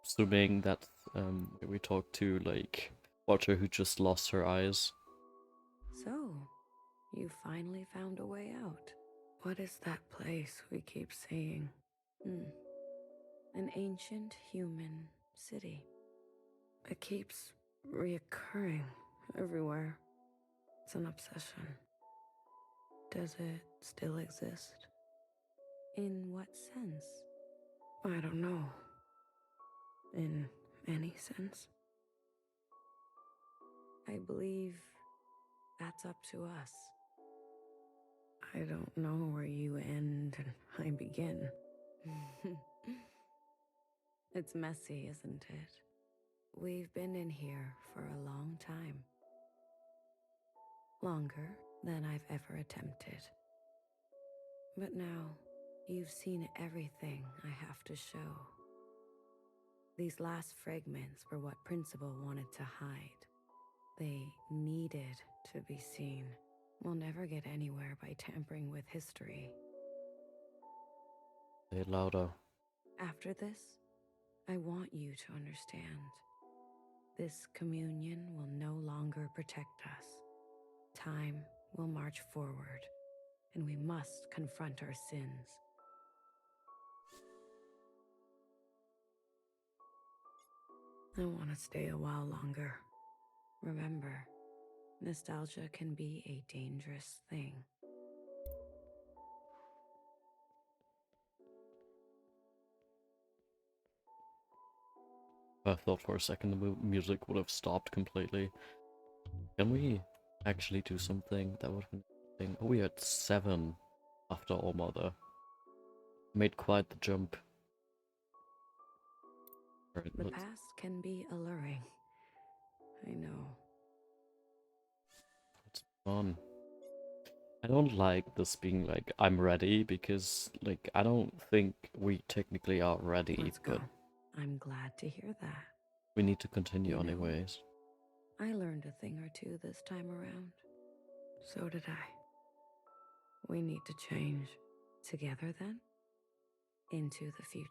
Assuming that we talked to like watcher who just lost her eyes. So, you finally found a way out. What is that place we keep seeing? An ancient human city. It keeps reoccurring everywhere. It's an obsession. Does it still exist? In what sense? I don't know. In any sense? I believe that's up to us. I don't know where you end and I begin. It's messy, isn't it? We've been in here for a long time. Longer than I've ever attempted. But now, you've seen everything I have to show. These last fragments were what Principal wanted to hide. They needed to be seen. We'll never get anywhere by tampering with history. Say it louder. After this, I want you to understand. This communion will no longer protect us. Time will march forward, and we must confront our sins. I want to stay a while longer. Remember, nostalgia can be a dangerous thing. I thought for a second the music would have stopped completely. Can we actually do something that would have been interesting? Oh, we had 7 after All Mother. Made quite the jump. Right, The past can be alluring. I know. It's fun. I don't like this being like, I'm ready, because like I don't think we technically are ready, Let's but go. I'm glad to hear that. we need to continue You know, anyways. I learned a thing or two this time around. So did I. We need to change. Together then? into the future.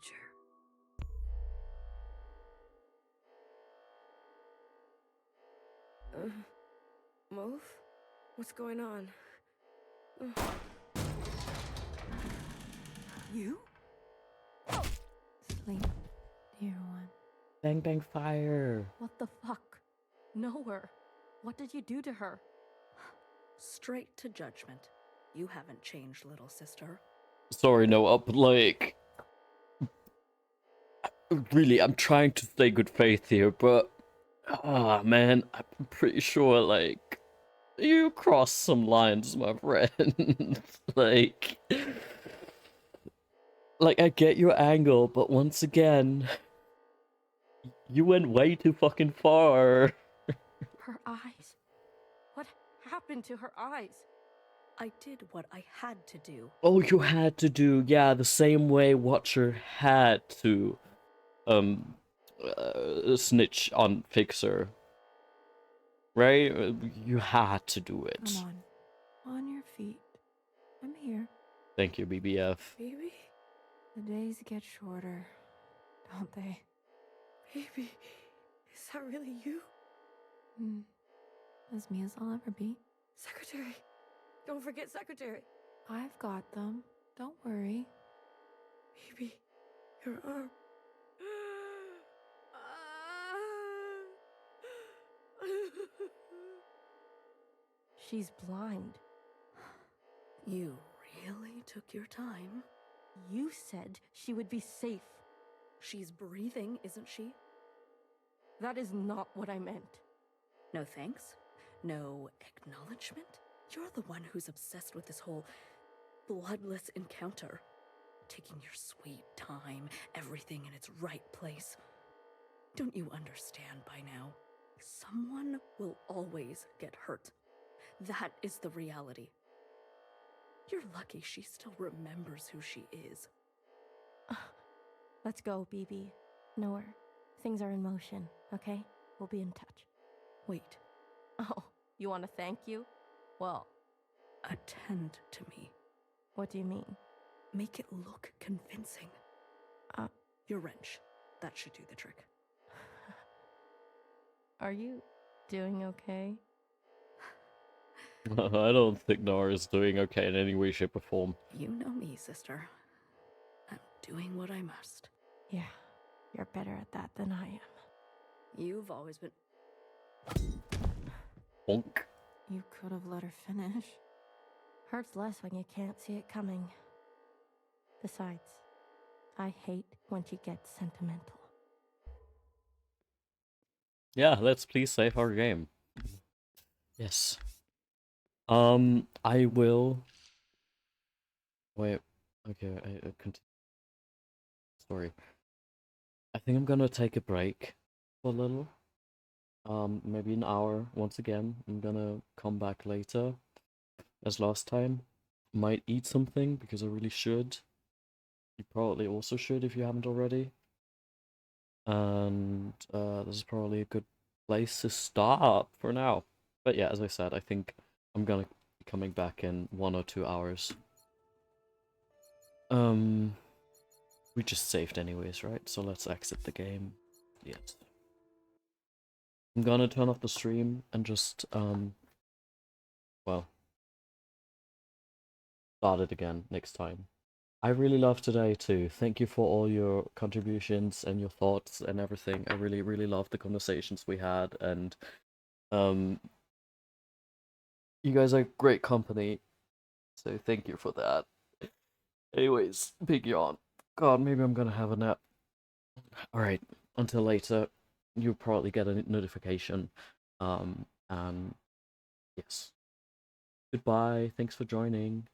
Move? What's going on? You? Sleep, dear one. Bang bang fire. What the fuck? Know her. What did you do to her? Straight to judgment. You haven't changed, little sister. Sorry, Noah, but like, really, I'm trying to stay good faith here, but man, I'm pretty sure like you crossed some lines, my friend. like, I get your angle, but once again, you went way too fucking far. Her eyes. What happened to her eyes? I did what I had to do. Oh, you had to do, yeah, the same way Watcher had to, snitch on Fixer. Right? You had to do it. Come on your feet. I'm here. Thank you, BBF. Baby? The days get shorter, don't they? Baby, is that really you? As me as I'll ever be. Secretary! Don't forget Secretary! I've got them. Don't worry. Baby, your arm. She's blind. You really took your time? You said she would be safe. She's breathing, isn't she? That is not what I meant. No thanks? No acknowledgement? You're the one who's obsessed with this whole bloodless encounter. Taking your sweet time, everything in its right place. Don't you understand by now? Someone will always get hurt. That is the reality. You're lucky she still remembers who she is. Let's go, BB. Know her. Things are in motion, okay? We'll be in touch. Wait. Oh, you want to thank you? Well, attend to me. What do you mean? Make it look convincing. Your wrench. That should do the trick. Are you doing okay? I don't think Nora's doing okay in any way, shape, or form. You know me, sister. I'm doing what I must. Yeah, you're better at that than I am. You've always been... Bonk. You could have let her finish. Hurts less when you can't see it coming. Besides, I hate when she gets sentimental. Yeah, let's please save our game. Yes. I will... Wait, okay, I continue. Sorry. I think I'm gonna take a break for a little. Maybe an hour once again. I'm gonna come back later, as last time. Might eat something, because I really should. You probably also should if you haven't already. And this is probably a good place to stop for now. But yeah, as I said, I think I'm gonna be coming back in 1 or 2 hours. We just saved anyways, right? So let's exit the game. Yes. I'm gonna turn off the stream and just, well, start it again next time. I really loved today too. Thank you for all your contributions and your thoughts and everything. I really, really loved the conversations we had, and you guys are great company, so thank you for that. Anyways, big yawn. God, maybe I'm gonna have a nap. Alright, until later, you'll probably get a notification. And yes. Goodbye, thanks for joining.